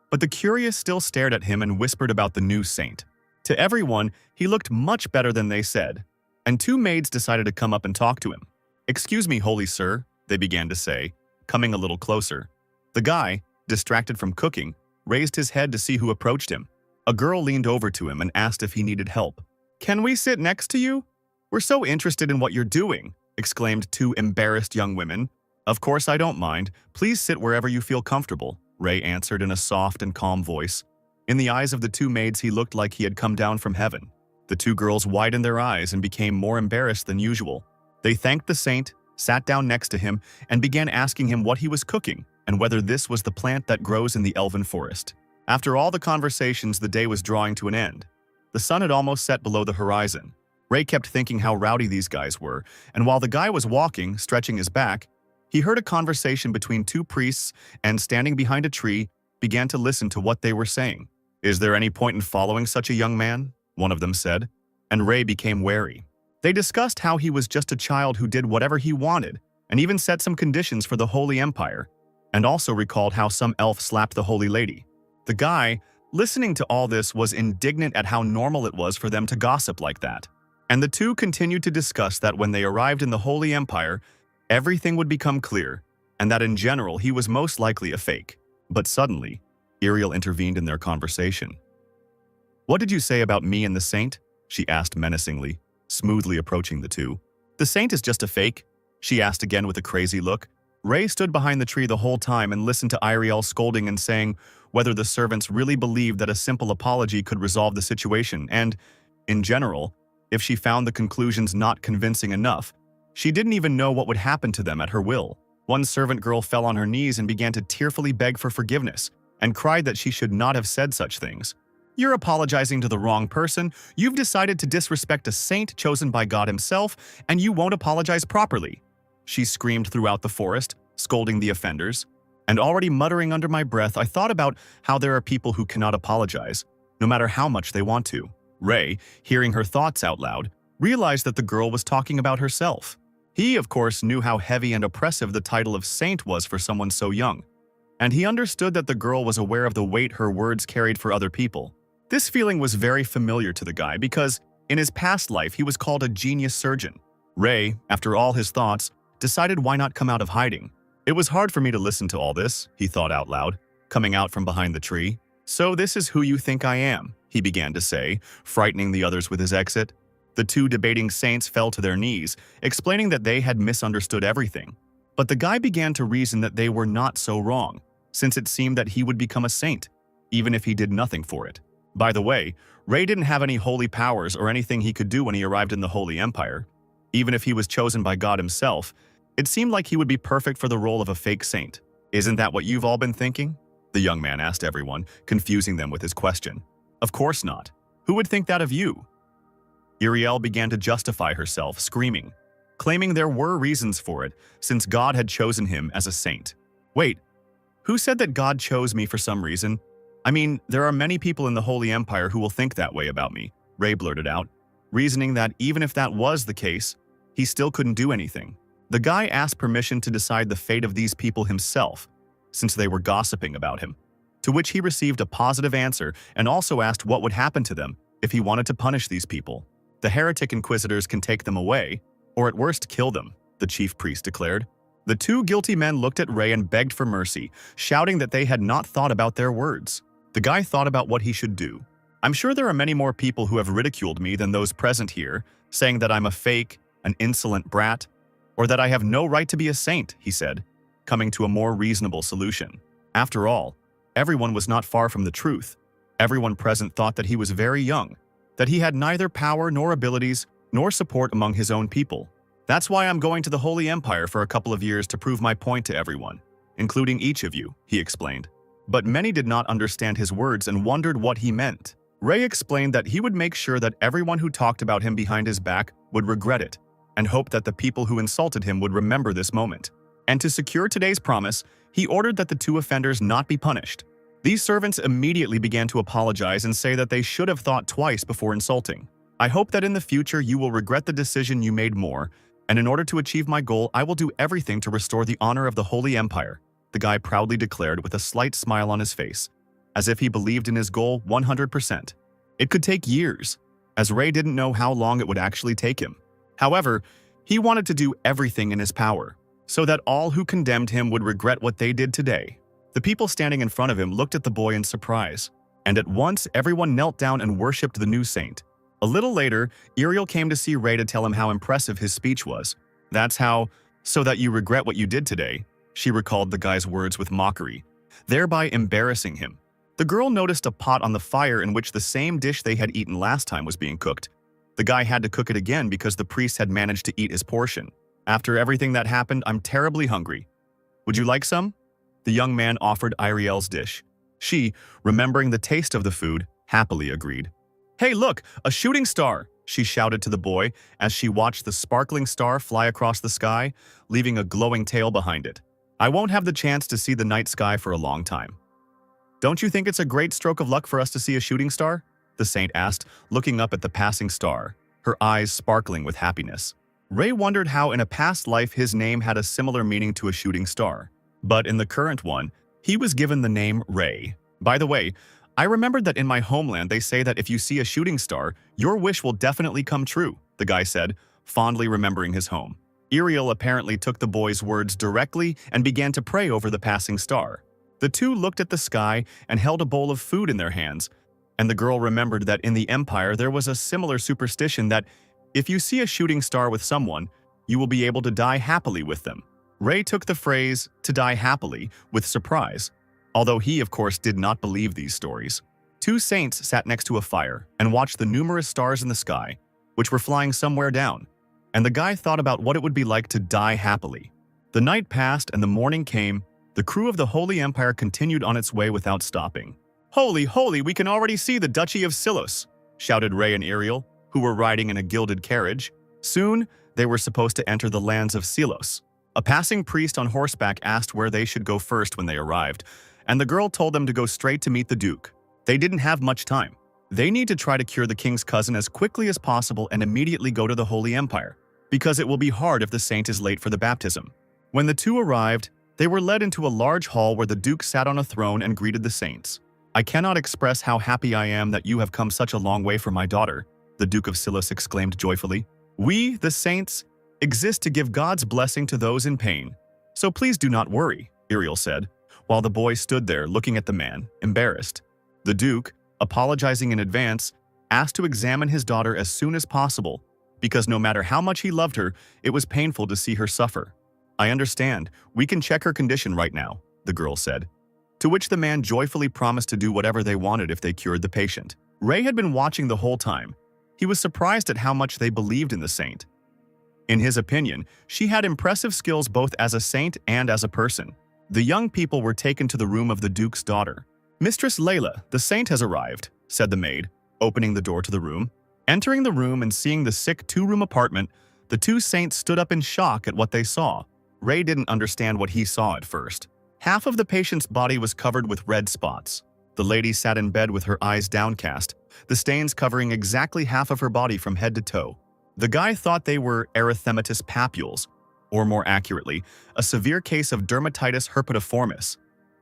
But the curious still stared at him and whispered about the new saint. To everyone, he looked much better than they said, and two maids decided to come up and talk to him. "Excuse me, holy sir," they began to say, coming a little closer. The guy, distracted from cooking, raised his head to see who approached him. A girl leaned over to him and asked if he needed help. "Can we sit next to you? We're so interested in what you're doing," exclaimed two embarrassed young women. "Of course I don't mind. Please sit wherever you feel comfortable," Ray answered in a soft and calm voice. In the eyes of the two maids, he looked like he had come down from heaven. The two girls widened their eyes and became more embarrassed than usual. They thanked the saint, sat down next to him, and began asking him what he was cooking and whether this was the plant that grows in the elven forest. After all the conversations, the day was drawing to an end. The sun had almost set below the horizon. Ray kept thinking how rowdy these guys were, and while the guy was walking, stretching his back, he heard a conversation between two priests and, standing behind a tree, began to listen to what they were saying. "Is there any point in following such a young man?" one of them said, and Ray became wary. They discussed how he was just a child who did whatever he wanted, and even set some conditions for the Holy Empire, and also recalled how some elf slapped the Holy Lady. The guy, listening to all this, was indignant at how normal it was for them to gossip like that. And the two continued to discuss that when they arrived in the Holy Empire, everything would become clear, and that in general he was most likely a fake. But suddenly, Iriel intervened in their conversation. "What did you say about me and the saint?" she asked menacingly, smoothly approaching the two. "The saint is just a fake?" she asked again with a crazy look. Ray stood behind the tree the whole time and listened to Iriel scolding and saying whether the servants really believed that a simple apology could resolve the situation, and, in general, if she found the conclusions not convincing enough, she didn't even know what would happen to them at her will. One servant girl fell on her knees and began to tearfully beg for forgiveness, and cried that she should not have said such things. "You're apologizing to the wrong person. You've decided to disrespect a saint chosen by God himself, and you won't apologize properly," she screamed throughout the forest, scolding the offenders. And already muttering under my breath, I thought about how there are people who cannot apologize, no matter how much they want to. Ray, hearing her thoughts out loud, realized that the girl was talking about herself. He, of course, knew how heavy and oppressive the title of saint was for someone so young, and he understood that the girl was aware of the weight her words carried for other people. This feeling was very familiar to the guy because, in his past life, he was called a genius surgeon. Ray, after all his thoughts, decided why not come out of hiding. "It was hard for me to listen to all this," he thought out loud, coming out from behind the tree. "So this is who you think I am," he began to say, frightening the others with his exit. The two debating saints fell to their knees, explaining that they had misunderstood everything. But the guy began to reason that they were not so wrong, since it seemed that he would become a saint, even if he did nothing for it. By the way, Rei didn't have any holy powers or anything he could do when he arrived in the Holy Empire. Even if he was chosen by God himself, it seemed like he would be perfect for the role of a fake saint. Isn't that what you've all been thinking? The young man asked everyone, confusing them with his question. Of course not. Who would think that of you? Iriel began to justify herself, screaming, claiming there were reasons for it, since God had chosen him as a saint. Wait, who said that God chose me for some reason? I mean, there are many people in the Holy Empire who will think that way about me, Rei blurted out, reasoning that even if that was the case, he still couldn't do anything. The guy asked permission to decide the fate of these people himself, since they were gossiping about him, to which he received a positive answer and also asked what would happen to them if he wanted to punish these people. The heretic inquisitors can take them away, or at worst kill them, the chief priest declared. The two guilty men looked at Rei and begged for mercy, shouting that they had not thought about their words. The guy thought about what he should do. I'm sure there are many more people who have ridiculed me than those present here, saying that I'm a fake, an insolent brat, or that I have no right to be a saint, he said, coming to a more reasonable solution. After all, everyone was not far from the truth. Everyone present thought that he was very young, that he had neither power nor abilities nor support among his own people. That's why I'm going to the Holy Empire for a couple of years to prove my point to everyone, including each of you, he explained. But many did not understand his words and wondered what he meant. Rei explained that he would make sure that everyone who talked about him behind his back would regret it, and hoped that the people who insulted him would remember this moment. And to secure today's promise, he ordered that the two offenders not be punished. These servants immediately began to apologize and say that they should have thought twice before insulting. I hope that in the future you will regret the decision you made more, and in order to achieve my goal, I will do everything to restore the honor of the Holy Empire, the guy proudly declared with a slight smile on his face, as if he believed in his goal 100%. It could take years, as Rei didn't know how long it would actually take him. However, he wanted to do everything in his power, so that all who condemned him would regret what they did today. The people standing in front of him looked at the boy in surprise, and at once everyone knelt down and worshipped the new saint. A little later, Iriel came to see Rei to tell him how impressive his speech was. That's how, so that you regret what you did today, she recalled the guy's words with mockery, thereby embarrassing him. The girl noticed a pot on the fire in which the same dish they had eaten last time was being cooked. The guy had to cook it again because the priest had managed to eat his portion. After everything that happened, I'm terribly hungry. Would you like some? The young man offered Iriel's dish. She, remembering the taste of the food, happily agreed. Hey look, a shooting star, she shouted to the boy as she watched the sparkling star fly across the sky, leaving a glowing tail behind it. I won't have the chance to see the night sky for a long time. Don't you think it's a great stroke of luck for us to see a shooting star? The saint asked, looking up at the passing star, her eyes sparkling with happiness. Rei wondered how in a past life his name had a similar meaning to a shooting star. But in the current one, he was given the name Rei. By the way, I remembered that in my homeland they say that if you see a shooting star, your wish will definitely come true, the guy said, fondly remembering his home. Iriel apparently took the boy's words directly and began to pray over the passing star. The two looked at the sky and held a bowl of food in their hands, and the girl remembered that in the Empire there was a similar superstition that if you see a shooting star with someone, you will be able to die happily with them. Rei took the phrase, to die happily, with surprise, although he, of course, did not believe these stories. Two saints sat next to a fire and watched the numerous stars in the sky, which were flying somewhere down, and the guy thought about what it would be like to die happily. The night passed and the morning came. The crew of the Holy Empire continued on its way without stopping. Holy, holy, we can already see the Duchy of Silos, shouted Rei and Iriel, who were riding in a gilded carriage. Soon, they were supposed to enter the lands of Silos. A passing priest on horseback asked where they should go first when they arrived, and the girl told them to go straight to meet the Duke. They didn't have much time. They need to try to cure the king's cousin as quickly as possible and immediately go to the Holy Empire, because it will be hard if the saint is late for the baptism. When the two arrived, they were led into a large hall where the Duke sat on a throne and greeted the saints. I cannot express how happy I am that you have come such a long way for my daughter, the Duke of Silos exclaimed joyfully. We, the saints, exist to give God's blessing to those in pain. So please do not worry, Iriel said, while the boy stood there looking at the man, embarrassed. The Duke, apologizing in advance, asked to examine his daughter as soon as possible, because no matter how much he loved her, it was painful to see her suffer. "I understand. We can check her condition right now," the girl said. To which the man joyfully promised to do whatever they wanted if they cured the patient. Ray had been watching the whole time. He was surprised at how much they believed in the saint. In his opinion, she had impressive skills both as a saint and as a person. The young people were taken to the room of the Duke's daughter. "Mistress Layla, the saint has arrived," said the maid, opening the door to the room. Entering the room and seeing the sick two-room apartment, the two saints stood up in shock at what they saw. Ray didn't understand what he saw at first. Half of the patient's body was covered with red spots. The lady sat in bed with her eyes downcast, the stains covering exactly half of her body from head to toe. The guy thought they were erythematous papules, or more accurately, a severe case of dermatitis herpetiformis,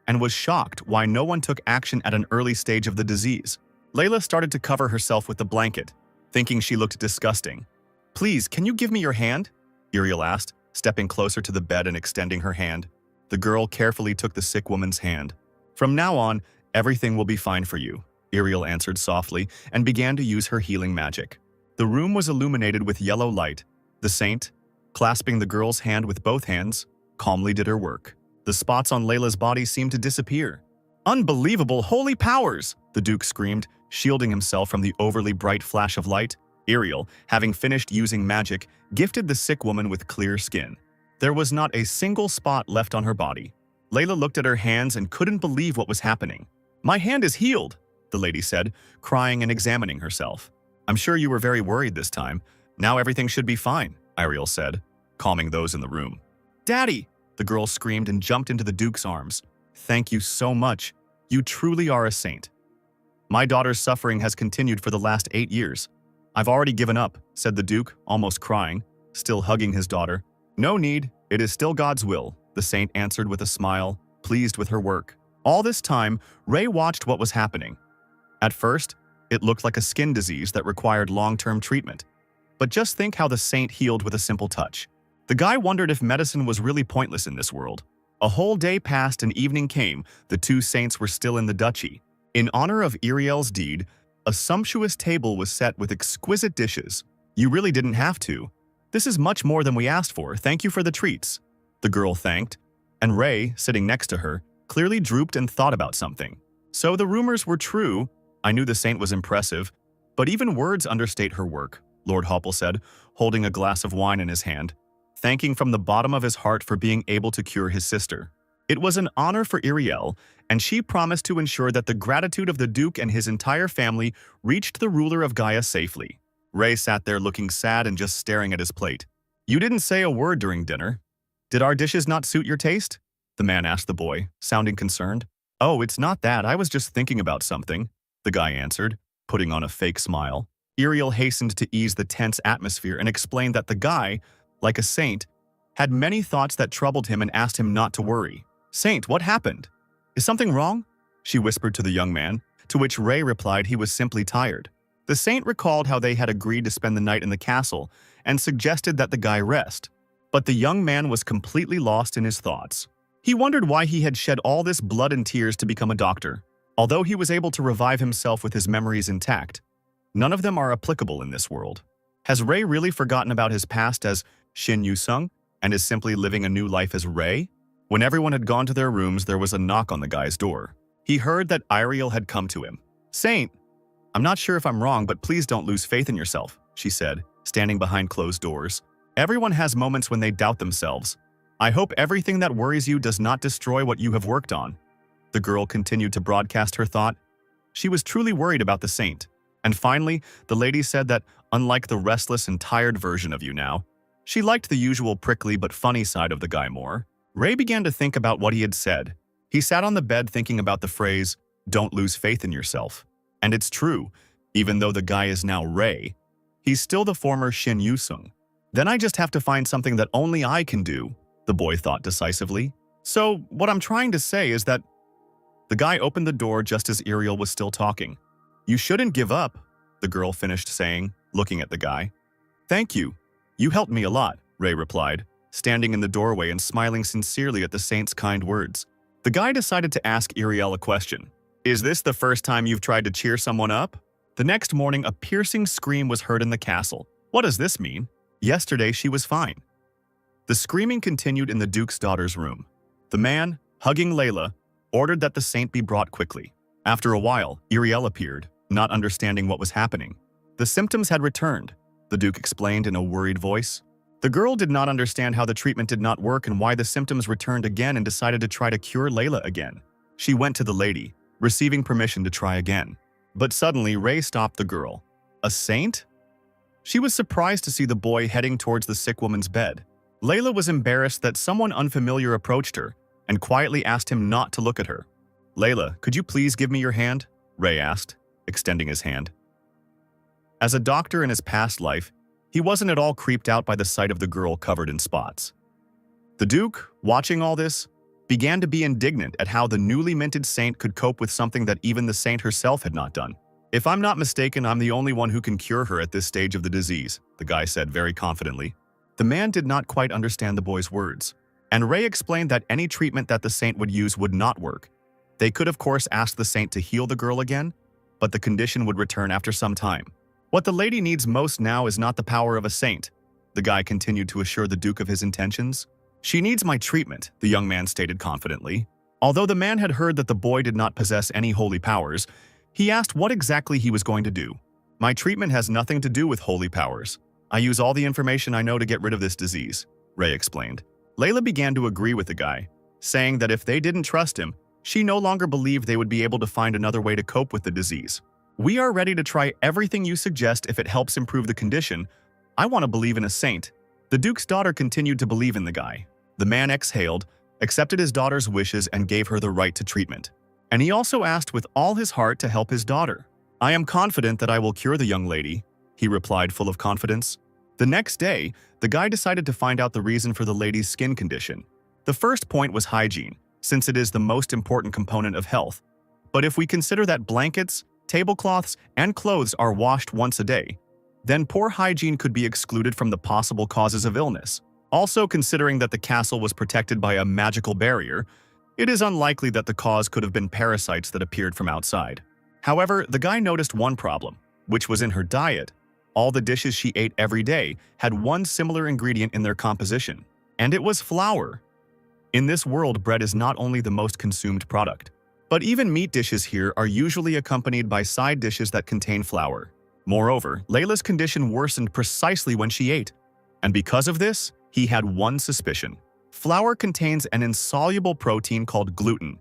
and was shocked why no one took action at an early stage of the disease. Layla started to cover herself with the blanket, thinking she looked disgusting. "Please, can you give me your hand?" Uriel asked, stepping closer to the bed and extending her hand. The girl carefully took the sick woman's hand. "From now on, everything will be fine for you," Uriel answered softly and began to use her healing magic. The room was illuminated with yellow light. The saint, clasping the girl's hand with both hands, calmly did her work. The spots on Layla's body seemed to disappear. "Unbelievable holy powers!" the Duke screamed, shielding himself from the overly bright flash of light. Uriel, having finished using magic, gifted the sick woman with clear skin. There was not a single spot left on her body. Layla looked at her hands and couldn't believe what was happening. "My hand is healed," the lady said, crying and examining herself. "I'm sure you were very worried this time. Now everything should be fine," Uriel said, calming those in the room. "Daddy!" the girl screamed and jumped into the Duke's arms. "Thank you so much. You truly are a saint. My daughter's suffering has continued for the last 8 years. I've already given up," said the Duke, almost crying, still hugging his daughter. "No need, it is still God's will," the saint answered with a smile, pleased with her work. All this time, Ray watched what was happening. At first, it looked like a skin disease that required long-term treatment. But just think how the saint healed with a simple touch. The guy wondered if medicine was really pointless in this world. A whole day passed and evening came. The two saints were still in the duchy. In honor of Uriel's deed, a sumptuous table was set with exquisite dishes. "You really didn't have to. This is much more than we asked for. Thank you for the treats," the girl thanked. And Ray, sitting next to her, clearly drooped and thought about something. "So the rumors were true. I knew the saint was impressive, but even words understate her work," Lord Hopple said, holding a glass of wine in his hand, thanking from the bottom of his heart for being able to cure his sister. It was an honor for Uriel, and she promised to ensure that the gratitude of the Duke and his entire family reached the ruler of Gaia safely. Ray sat there looking sad and just staring at his plate. "You didn't say a word during dinner. Did our dishes not suit your taste?" the man asked the boy, sounding concerned. "Oh, it's not that. I was just thinking about something," the guy answered, putting on a fake smile. Uriel hastened to ease the tense atmosphere and explained that the guy, like a saint, had many thoughts that troubled him and asked him not to worry. "Saint, what happened? Is something wrong?" she whispered to the young man, to which Ray replied he was simply tired. The saint recalled how they had agreed to spend the night in the castle and suggested that the guy rest. But the young man was completely lost in his thoughts. He wondered why he had shed all this blood and tears to become a doctor. Although he was able to revive himself with his memories intact, none of them are applicable in this world. Has Ray really forgotten about his past as Shin Yu-sung and is simply living a new life as Ray? When everyone had gone to their rooms, there was a knock on the guy's door. He heard that Uriel had come to him. "Saint, I'm not sure if I'm wrong, but please don't lose faith in yourself," she said, standing behind closed doors. "Everyone has moments when they doubt themselves. I hope everything that worries you does not destroy what you have worked on." The girl continued to broadcast her thought. She was truly worried about the saint. And finally, the lady said that, unlike the restless and tired version of you now, she liked the usual prickly but funny side of the guy more. Ray began to think about what he had said. He sat on the bed thinking about the phrase, "Don't lose faith in yourself." And it's true, even though the guy is now Ray, he's still the former Shin Yu-sung. "Then I just have to find something that only I can do," the boy thought decisively. "So, what I'm trying to say is that..." The guy opened the door just as Uriel was still talking. "You shouldn't give up," the girl finished saying, looking at the guy. "Thank you. You helped me a lot," Ray replied, standing in the doorway and smiling sincerely at the saint's kind words. The guy decided to ask Uriel a question. "Is this the first time you've tried to cheer someone up?" The next morning, a piercing scream was heard in the castle. What does this mean? Yesterday, she was fine. The screaming continued in the Duke's daughter's room. The man, hugging Layla, ordered that the saint be brought quickly. After a while, Iriel appeared, not understanding what was happening. The symptoms had returned, the Duke explained in a worried voice. The girl did not understand how the treatment did not work and why the symptoms returned again and decided to try to cure Layla again. She went to the lady, receiving permission to try again. But suddenly, Ray stopped the girl. A saint? She was surprised to see the boy heading towards the sick woman's bed. Layla was embarrassed that someone unfamiliar approached her and quietly asked him not to look at her. Layla, could you please give me your hand? Ray asked, extending his hand. As a doctor in his past life, he wasn't at all creeped out by the sight of the girl covered in spots. The Duke, watching all this, began to be indignant at how the newly minted saint could cope with something that even the saint herself had not done. If I'm not mistaken, I'm the only one who can cure her at this stage of the disease, the guy said very confidently. The man did not quite understand the boy's words, and Ray explained that any treatment that the saint would use would not work. They could of course ask the saint to heal the girl again, but the condition would return after some time. What the lady needs most now is not the power of a saint, the guy continued to assure the Duke of his intentions. She needs my treatment, the young man stated confidently. Although the man had heard that the boy did not possess any holy powers, he asked what exactly he was going to do. My treatment has nothing to do with holy powers. I use all the information I know to get rid of this disease, Ray explained. Layla began to agree with the guy, saying that if they didn't trust him, she no longer believed they would be able to find another way to cope with the disease. We are ready to try everything you suggest if it helps improve the condition. I want to believe in a saint. The Duke's daughter continued to believe in the guy. The man exhaled, accepted his daughter's wishes and gave her the right to treatment. And he also asked with all his heart to help his daughter. I am confident that I will cure the young lady, he replied full of confidence. The next day, the guy decided to find out the reason for the lady's skin condition. The first point was hygiene, since it is the most important component of health. But if we consider that blankets, tablecloths, and clothes are washed once a day, then poor hygiene could be excluded from the possible causes of illness. Also, considering that the castle was protected by a magical barrier, it is unlikely that the cause could have been parasites that appeared from outside. However, the guy noticed one problem, which was in her diet. All the dishes she ate every day had one similar ingredient in their composition, and it was flour. In this world, bread is not only the most consumed product, but even meat dishes here are usually accompanied by side dishes that contain flour. Moreover, Layla's condition worsened precisely when she ate, and because of this, he had one suspicion. Flour contains an insoluble protein called gluten,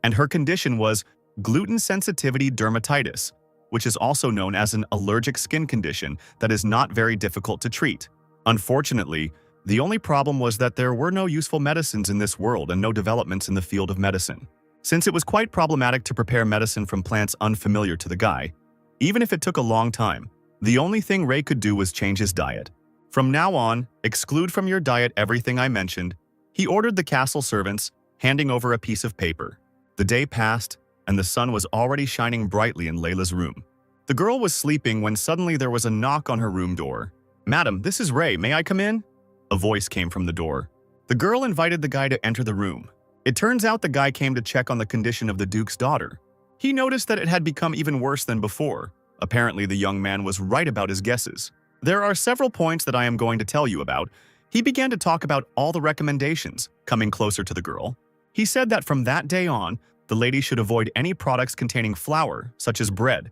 and her condition was gluten sensitivity dermatitis, which is also known as an allergic skin condition that is not very difficult to treat. Unfortunately, the only problem was that there were no useful medicines in this world and no developments in the field of medicine. Since it was quite problematic to prepare medicine from plants unfamiliar to the guy, even if it took a long time, the only thing Ray could do was change his diet. From now on, exclude from your diet everything I mentioned, he ordered the castle servants, handing over a piece of paper. The day passed, and the sun was already shining brightly in Layla's room. The girl was sleeping when suddenly there was a knock on her room door. Madam, this is Ray, may I come in? A voice came from the door. The girl invited the guy to enter the room. It turns out the guy came to check on the condition of the Duke's daughter. He noticed that it had become even worse than before. Apparently, the young man was right about his guesses. There are several points that I am going to tell you about. He began to talk about all the recommendations, coming closer to the girl. He said that from that day on, the lady should avoid any products containing flour, such as bread.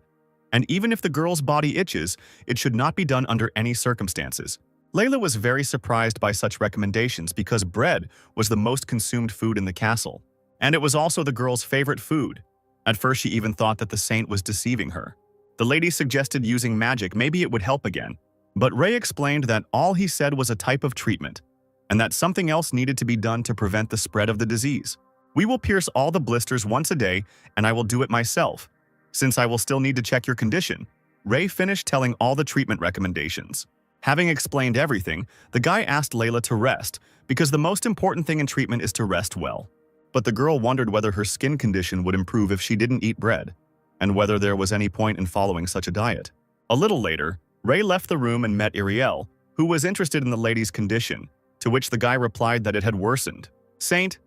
And even if the girl's body itches, it should not be done under any circumstances. Layla was very surprised by such recommendations because bread was the most consumed food in the castle, and it was also the girl's favorite food. At first, she even thought that the saint was deceiving her. The lady suggested using magic, maybe it would help again. But Ray explained that all he said was a type of treatment, and that something else needed to be done to prevent the spread of the disease. We will pierce all the blisters once a day, and I will do it myself. Since I will still need to check your condition, Ray finished telling all the treatment recommendations. Having explained everything, the guy asked Layla to rest, because the most important thing in treatment is to rest well. But the girl wondered whether her skin condition would improve if she didn't eat bread, and whether there was any point in following such a diet. A little later, Ray left the room and met Iriel, who was interested in the lady's condition, to which the guy replied that it had worsened. Saint,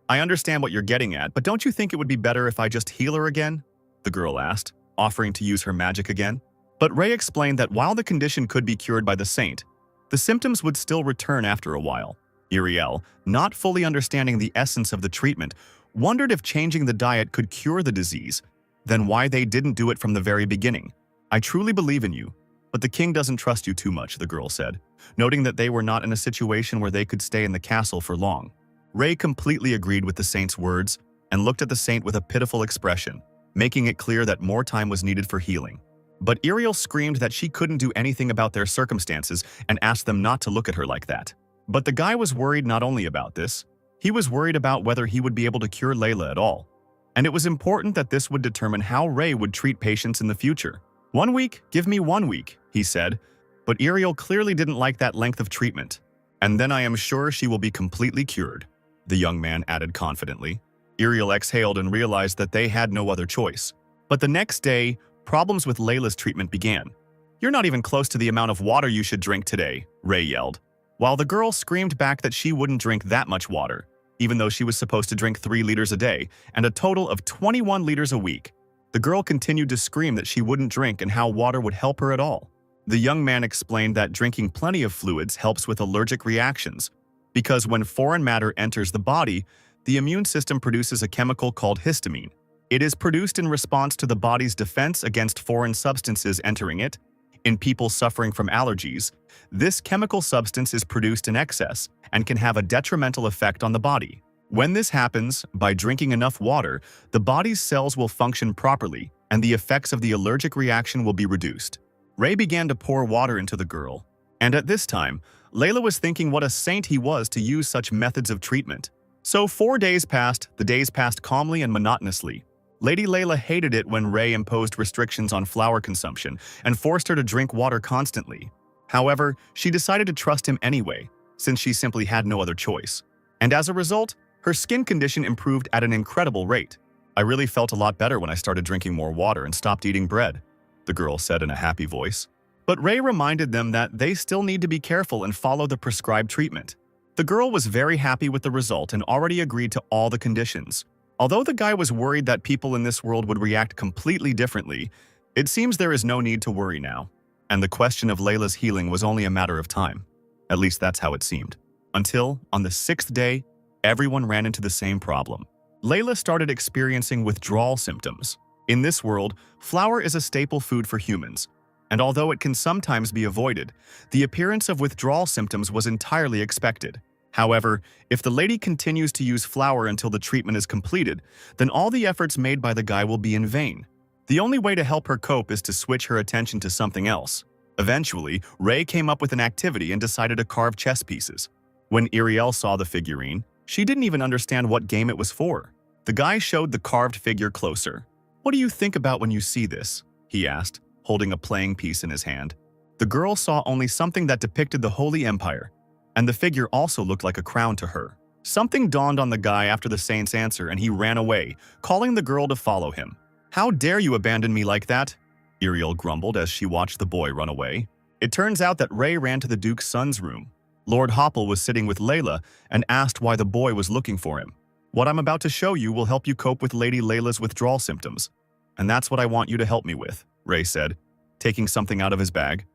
I understand what you're getting at, but don't you think it would be better if I just heal her again? The girl asked, offering to use her magic again. But Ray explained that while the condition could be cured by the saint, the symptoms would still return after a while. Iriel, not fully understanding the essence of the treatment, wondered if changing the diet could cure the disease, then why they didn't do it from the very beginning. I truly believe in you, but the king doesn't trust you too much, the girl said, noting that they were not in a situation where they could stay in the castle for long. Ray completely agreed with the saint's words and looked at the saint with a pitiful expression, making it clear that more time was needed for healing. But Iriel screamed that she couldn't do anything about their circumstances and asked them not to look at her like that. But the guy was worried not only about this, he was worried about whether he would be able to cure Layla at all. And it was important that this would determine how Ray would treat patients in the future. 1 week, give me 1 week, he said. But Iriel clearly didn't like that length of treatment. And then I am sure she will be completely cured, the young man added confidently. Iriel exhaled and realized that they had no other choice. But the next day, problems with Layla's treatment began. You're not even close to the amount of water you should drink today, Ray yelled, while the girl screamed back that she wouldn't drink that much water, even though she was supposed to drink 3 liters a day and a total of 21 liters a week. The girl continued to scream that she wouldn't drink and how water would help her at all. The young man explained that drinking plenty of fluids helps with allergic reactions, because when foreign matter enters the body, the immune system produces a chemical called histamine. It is produced in response to the body's defense against foreign substances entering it. In people suffering from allergies, this chemical substance is produced in excess and can have a detrimental effect on the body. When this happens, by drinking enough water, the body's cells will function properly and the effects of the allergic reaction will be reduced. Ray began to pour water into the girl, and at this time, Layla was thinking what a saint he was to use such methods of treatment. So 4 days passed, the days passed calmly and monotonously. Lady Layla hated it when Ray imposed restrictions on flour consumption and forced her to drink water constantly. However, she decided to trust him anyway, since she simply had no other choice. And as a result, her skin condition improved at an incredible rate. I really felt a lot better when I started drinking more water and stopped eating bread, the girl said in a happy voice. But Ray reminded them that they still need to be careful and follow the prescribed treatment. The girl was very happy with the result and already agreed to all the conditions. Although the guy was worried that people in this world would react completely differently, it seems there is no need to worry now. And the question of Layla's healing was only a matter of time. At least that's how it seemed. Until, on the 6th day, everyone ran into the same problem. Layla started experiencing withdrawal symptoms. In this world, flour is a staple food for humans. And although it can sometimes be avoided, the appearance of withdrawal symptoms was entirely expected. However, if the lady continues to use flour until the treatment is completed, then all the efforts made by the guy will be in vain. The only way to help her cope is to switch her attention to something else. Eventually, Ray came up with an activity and decided to carve chess pieces. When Iriel saw the figurine, she didn't even understand what game it was for. The guy showed the carved figure closer. "What do you think about when you see this?" he asked, holding a playing piece in his hand. The girl saw only something that depicted the Holy Empire, and the figure also looked like a crown to her. Something dawned on the guy after the saint's answer and he ran away, calling the girl to follow him. "How dare you abandon me like that?" Iriel grumbled as she watched the boy run away. It turns out that Ray ran to the Duke's son's room. Lord Hopple was sitting with Layla and asked why the boy was looking for him. "What I'm about to show you will help you cope with Lady Layla's withdrawal symptoms. And that's what I want you to help me with," Ray said, taking something out of his bag.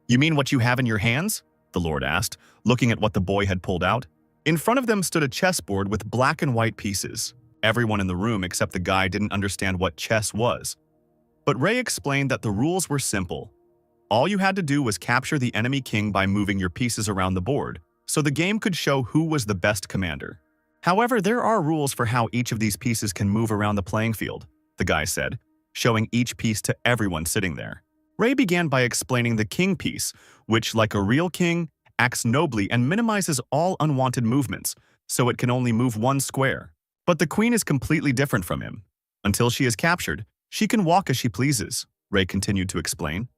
"You mean what you have in your hands?" the Lord asked, looking at what the boy had pulled out. In front of them stood a chessboard with black and white pieces. Everyone in the room except the guy didn't understand what chess was. But Ray explained that the rules were simple. All you had to do was capture the enemy king by moving your pieces around the board, so the game could show who was the best commander. However, there are rules for how each of these pieces can move around the playing field, the guy said, showing each piece to everyone sitting there. Ray began by explaining the king piece, which, like a real king, acts nobly and minimizes all unwanted movements, so it can only move 1 square. But the queen is completely different from him. Until she is captured, she can walk as she pleases, Ray continued to explain.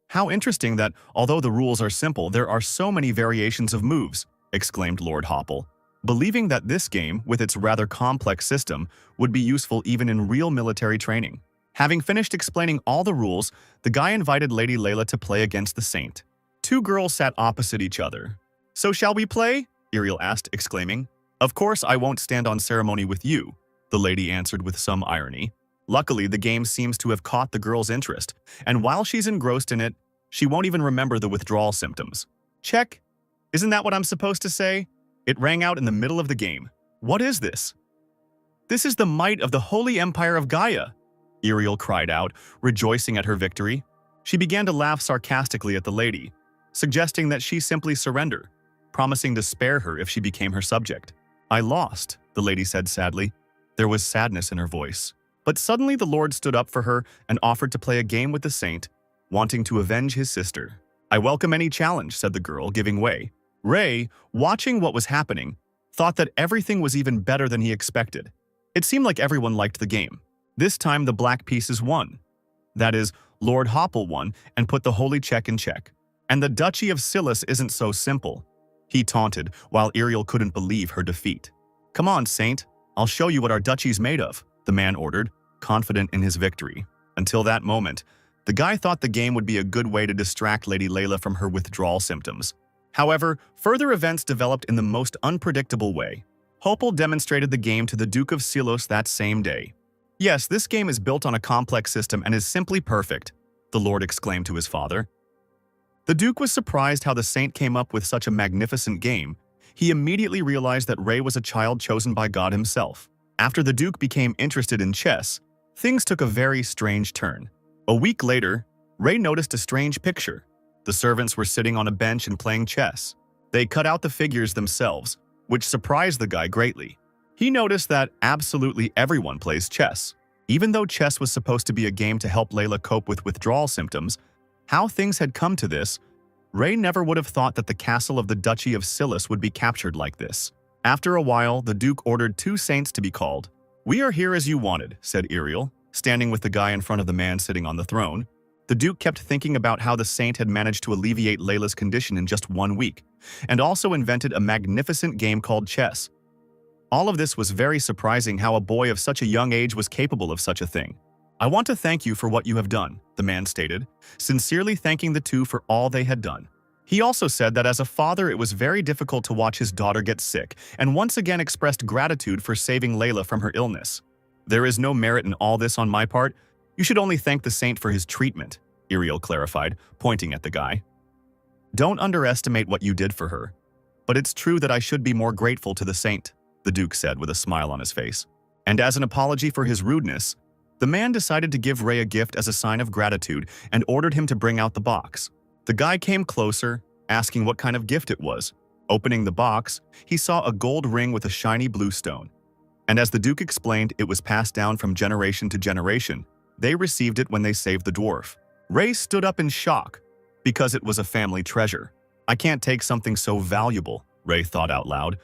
"How interesting that, although the rules are simple, there are so many variations of moves," exclaimed Lord Hopple, believing that this game, with its rather complex system, would be useful even in real military training. Having finished explaining all the rules, the guy invited Lady Layla to play against the saint. 2 girls sat opposite each other. "So shall we play?" Iriel asked, exclaiming. "Of course I won't stand on ceremony with you," the lady answered with some irony. Luckily, the game seems to have caught the girl's interest, and while she's engrossed in it, she won't even remember the withdrawal symptoms. Check. Isn't that what I'm supposed to say? It rang out in the middle of the game. What is this? This is the might of the Holy Empire of Gaia, Ariel cried out, rejoicing at her victory. She began to laugh sarcastically at the lady, suggesting that she simply surrender, promising to spare her if she became her subject. I lost, the lady said sadly. There was sadness in her voice. But suddenly the Lord stood up for her and offered to play a game with the saint, wanting to avenge his sister. I welcome any challenge, said the girl, giving way. Ray, watching what was happening, thought that everything was even better than he expected. It seemed like everyone liked the game. This time the black pieces won. That is, Lord Hopple won and put the holy check in check. And the Duchy of Silas isn't so simple. He taunted, while Ariel couldn't believe her defeat. Come on, Saint. I'll show you what our duchy's made of, the man ordered, confident in his victory. Until that moment, the guy thought the game would be a good way to distract Lady Layla from her withdrawal symptoms. However, further events developed in the most unpredictable way. Hopple demonstrated the game to the Duke of Silos that same day. Yes, this game is built on a complex system and is simply perfect, the Lord exclaimed to his father. The Duke was surprised how the Saint came up with such a magnificent game. He immediately realized that Ray was a child chosen by God himself. After the Duke became interested in chess, things took a very strange turn. A week later, Ray noticed a strange picture. The servants were sitting on a bench and playing chess. They cut out the figures themselves, which surprised the guy greatly. He noticed that absolutely everyone plays chess. Even though chess was supposed to be a game to help Layla cope with withdrawal symptoms, how things had come to this, Ray never would have thought that the castle of the Duchy of Silas would be captured like this. After a while, the Duke ordered 2 saints to be called. We are here as you wanted, said Ariel, standing with the guy in front of the man sitting on the throne. The Duke kept thinking about how the saint had managed to alleviate Layla's condition in just 1 week, and also invented a magnificent game called chess. All of this was very surprising how a boy of such a young age was capable of such a thing. I want to thank you for what you have done, the man stated, sincerely thanking the two for all they had done. He also said that as a father it was very difficult to watch his daughter get sick, and once again expressed gratitude for saving Layla from her illness. There is no merit in all this on my part. You should only thank the saint for his treatment, Ariel clarified, pointing at the guy. Don't underestimate what you did for her. But it's true that I should be more grateful to the saint, the Duke said with a smile on his face. And as an apology for his rudeness, the man decided to give Ray a gift as a sign of gratitude and ordered him to bring out the box. The guy came closer, asking what kind of gift it was. Opening the box, he saw a gold ring with a shiny blue stone. And as the Duke explained, it was passed down from generation to generation. They received it when they saved the dwarf. Ray stood up in shock, because it was a family treasure. I can't take something so valuable, Ray thought out loud.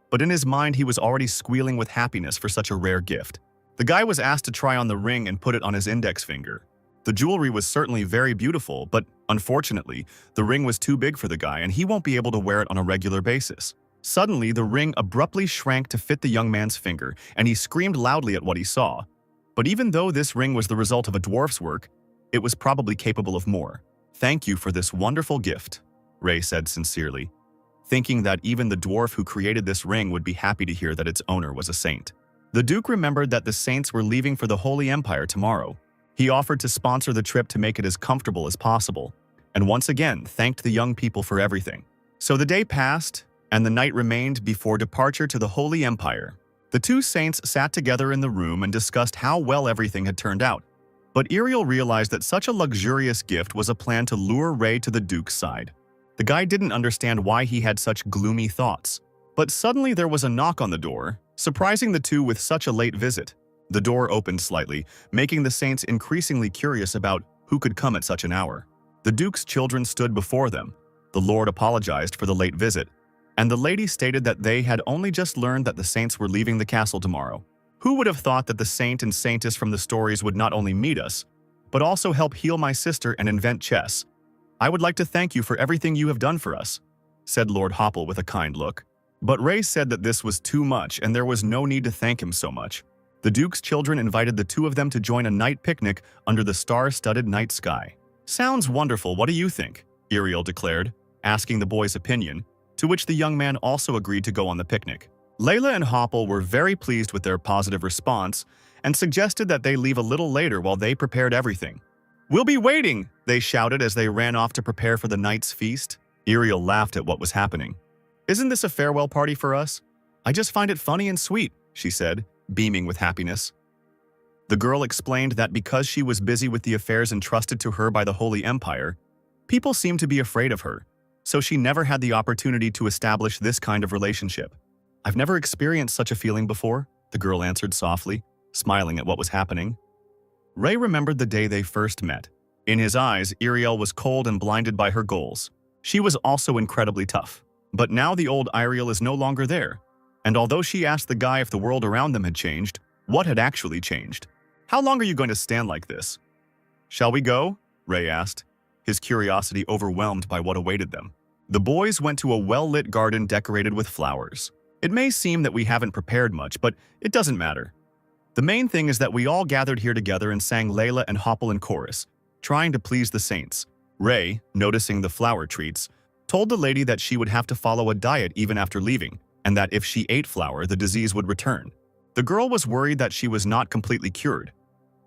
But in his mind, he was already squealing with happiness for such a rare gift. The guy was asked to try on the ring and put it on his index finger. The jewelry was certainly very beautiful, but unfortunately, the ring was too big for the guy and he won't be able to wear it on a regular basis. Suddenly, the ring abruptly shrank to fit the young man's finger, and he screamed loudly at what he saw. But even though this ring was the result of a dwarf's work, it was probably capable of more. Thank you for this wonderful gift, Ray said sincerely, thinking that even the dwarf who created this ring would be happy to hear that its owner was a saint. The Duke remembered that the saints were leaving for the Holy Empire tomorrow. He offered to sponsor the trip to make it as comfortable as possible, and once again thanked the young people for everything. So the day passed, and the night remained before departure to the Holy Empire. The 2 saints sat together in the room and discussed how well everything had turned out. But Ariel realized that such a luxurious gift was a plan to lure Ray to the Duke's side. The guy didn't understand why he had such gloomy thoughts. But suddenly there was a knock on the door, surprising the two with such a late visit. The door opened slightly, making the saints increasingly curious about who could come at such an hour. The Duke's children stood before them. The Lord apologized for the late visit, and the lady stated that they had only just learned that the saints were leaving the castle tomorrow. Who would have thought that the saint and saintess from the stories would not only meet us, but also help heal my sister and invent chess? I would like to thank you for everything you have done for us, said Lord Hopple with a kind look. But Ray said that this was too much and there was no need to thank him so much. The Duke's children invited the 2 of them to join a night picnic under the star-studded night sky. Sounds wonderful, what do you think? Ariel declared, asking the boy's opinion, to which the young man also agreed to go on the picnic. Layla and Hopple were very pleased with their positive response, and suggested that they leave a little later while they prepared everything. "We'll be waiting," they shouted as they ran off to prepare for the night's feast. Ariel laughed at what was happening. "Isn't this a farewell party for us? I just find it funny and sweet," she said, beaming with happiness. The girl explained that because she was busy with the affairs entrusted to her by the Holy Empire, people seemed to be afraid of her, so she never had the opportunity to establish this kind of relationship. "I've never experienced such a feeling before," the girl answered softly, smiling at what was happening. Ray remembered the day they first met. In his eyes, Ariel was cold and blinded by her goals. She was also incredibly tough. But now the old Ariel is no longer there. And although she asked the guy if the world around them had changed, what had actually changed? "How long are you going to stand like this?" "Shall we go?" Ray asked, his curiosity overwhelmed by what awaited them. The boys went to a well-lit garden decorated with flowers. It may seem that we haven't prepared much, but it doesn't matter. The main thing is that we all gathered here together and sang Layla and Hoppel in chorus, trying to please the saints. Ray, noticing the flower treats, told the lady that she would have to follow a diet even after leaving, and that if she ate flour, the disease would return. The girl was worried that she was not completely cured.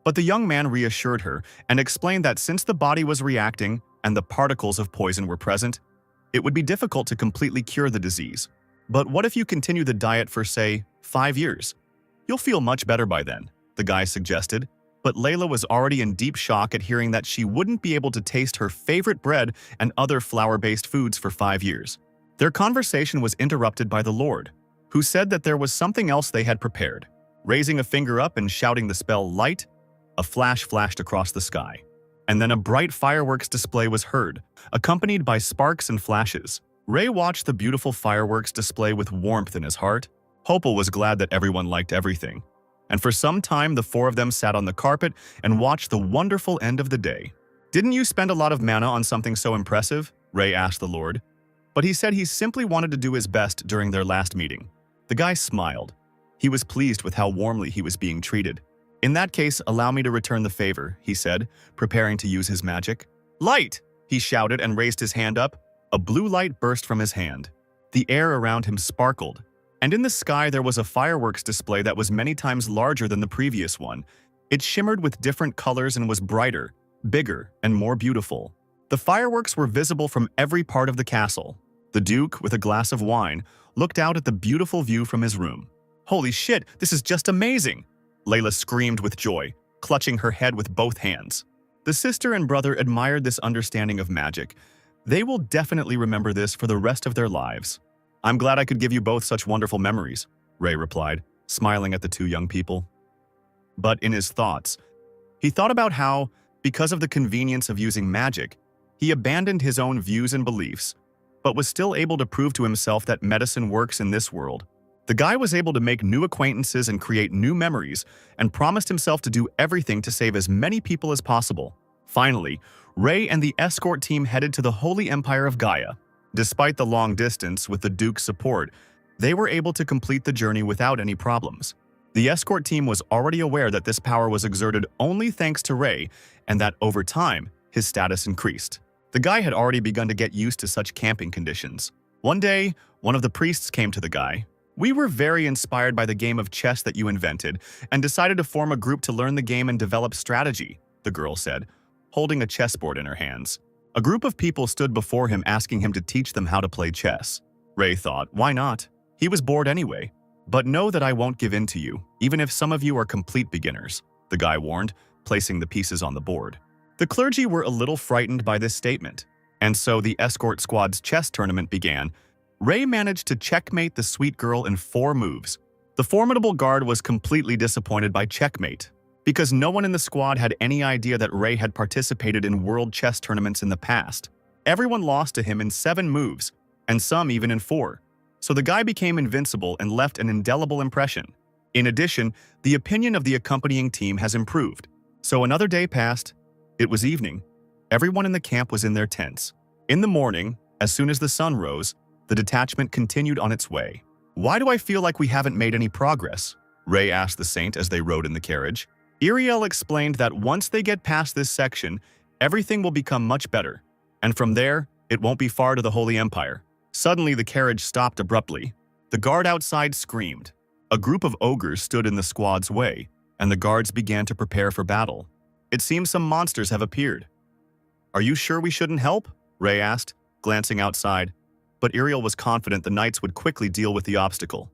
But the young man reassured her and explained that since the body was reacting and the particles of poison were present, it would be difficult to completely cure the disease. But what if you continue the diet for, say, 5 years? You'll feel much better by then, the guy suggested. But Layla was already in deep shock at hearing that she wouldn't be able to taste her favorite bread and other flour-based foods for 5 years. Their conversation was interrupted by the Lord, who said that there was something else they had prepared. Raising a finger up and shouting the spell light, a flash flashed across the sky. And then a bright fireworks display was heard, accompanied by sparks and flashes. Ray watched the beautiful fireworks display with warmth in his heart. Hopel was glad that everyone liked everything. And for some time, the four of them sat on the carpet and watched the wonderful end of the day. "Didn't you spend a lot of mana on something so impressive?" Ray asked the Lord. But he said he simply wanted to do his best during their last meeting. The guy smiled. He was pleased with how warmly he was being treated. "In that case, allow me to return the favor," he said, preparing to use his magic. "Light!" he shouted and raised his hand up. A blue light burst from his hand. The air around him sparkled. And in the sky there was a fireworks display that was many times larger than the previous one. It shimmered with different colors and was brighter, bigger, and more beautiful. The fireworks were visible from every part of the castle. The Duke, with a glass of wine, looked out at the beautiful view from his room. "Holy shit, this is just amazing!" Layla screamed with joy, clutching her head with both hands. The sister and brother admired this understanding of magic. They will definitely remember this for the rest of their lives. "I'm glad I could give you both such wonderful memories," Ray replied, smiling at the two young people. But in his thoughts, he thought about how, because of the convenience of using magic, he abandoned his own views and beliefs, but was still able to prove to himself that medicine works in this world. The guy was able to make new acquaintances and create new memories, and promised himself to do everything to save as many people as possible. Finally, Ray and the escort team headed to the Holy Empire of Gaia. Despite the long distance with the Duke's support, they were able to complete the journey without any problems. The escort team was already aware that this power was exerted only thanks to Ray, and that over time, his status increased. The guy had already begun to get used to such camping conditions. One day, one of the priests came to the guy. "We were very inspired by the game of chess that you invented, and decided to form a group to learn the game and develop strategy," the girl said, holding a chessboard in her hands. A group of people stood before him asking him to teach them how to play chess. Ray thought, why not? He was bored anyway. "But know that I won't give in to you, even if some of you are complete beginners," the guy warned, placing the pieces on the board. The clergy were a little frightened by this statement, and so the escort squad's chess tournament began. Ray managed to checkmate the sweet girl in 4 moves. The formidable guard was completely disappointed by checkmate, because no one in the squad had any idea that Ray had participated in world chess tournaments in the past. Everyone lost to him in 7 moves, and some even in 4. So the guy became invincible and left an indelible impression. In addition, the opinion of the accompanying team has improved. So another day passed. It was evening. Everyone in the camp was in their tents. In the morning, as soon as the sun rose, the detachment continued on its way. "Why do I feel like we haven't made any progress?" Ray asked the saint as they rode in the carriage. Ariel explained that once they get past this section, everything will become much better, and from there, it won't be far to the Holy Empire. Suddenly, the carriage stopped abruptly. The guard outside screamed. A group of ogres stood in the squad's way. and the guards began to prepare for battle. It seems some monsters have appeared. Are you sure we shouldn't help? Ray asked, glancing outside, but Ariel was confident the knights would quickly deal with the obstacle.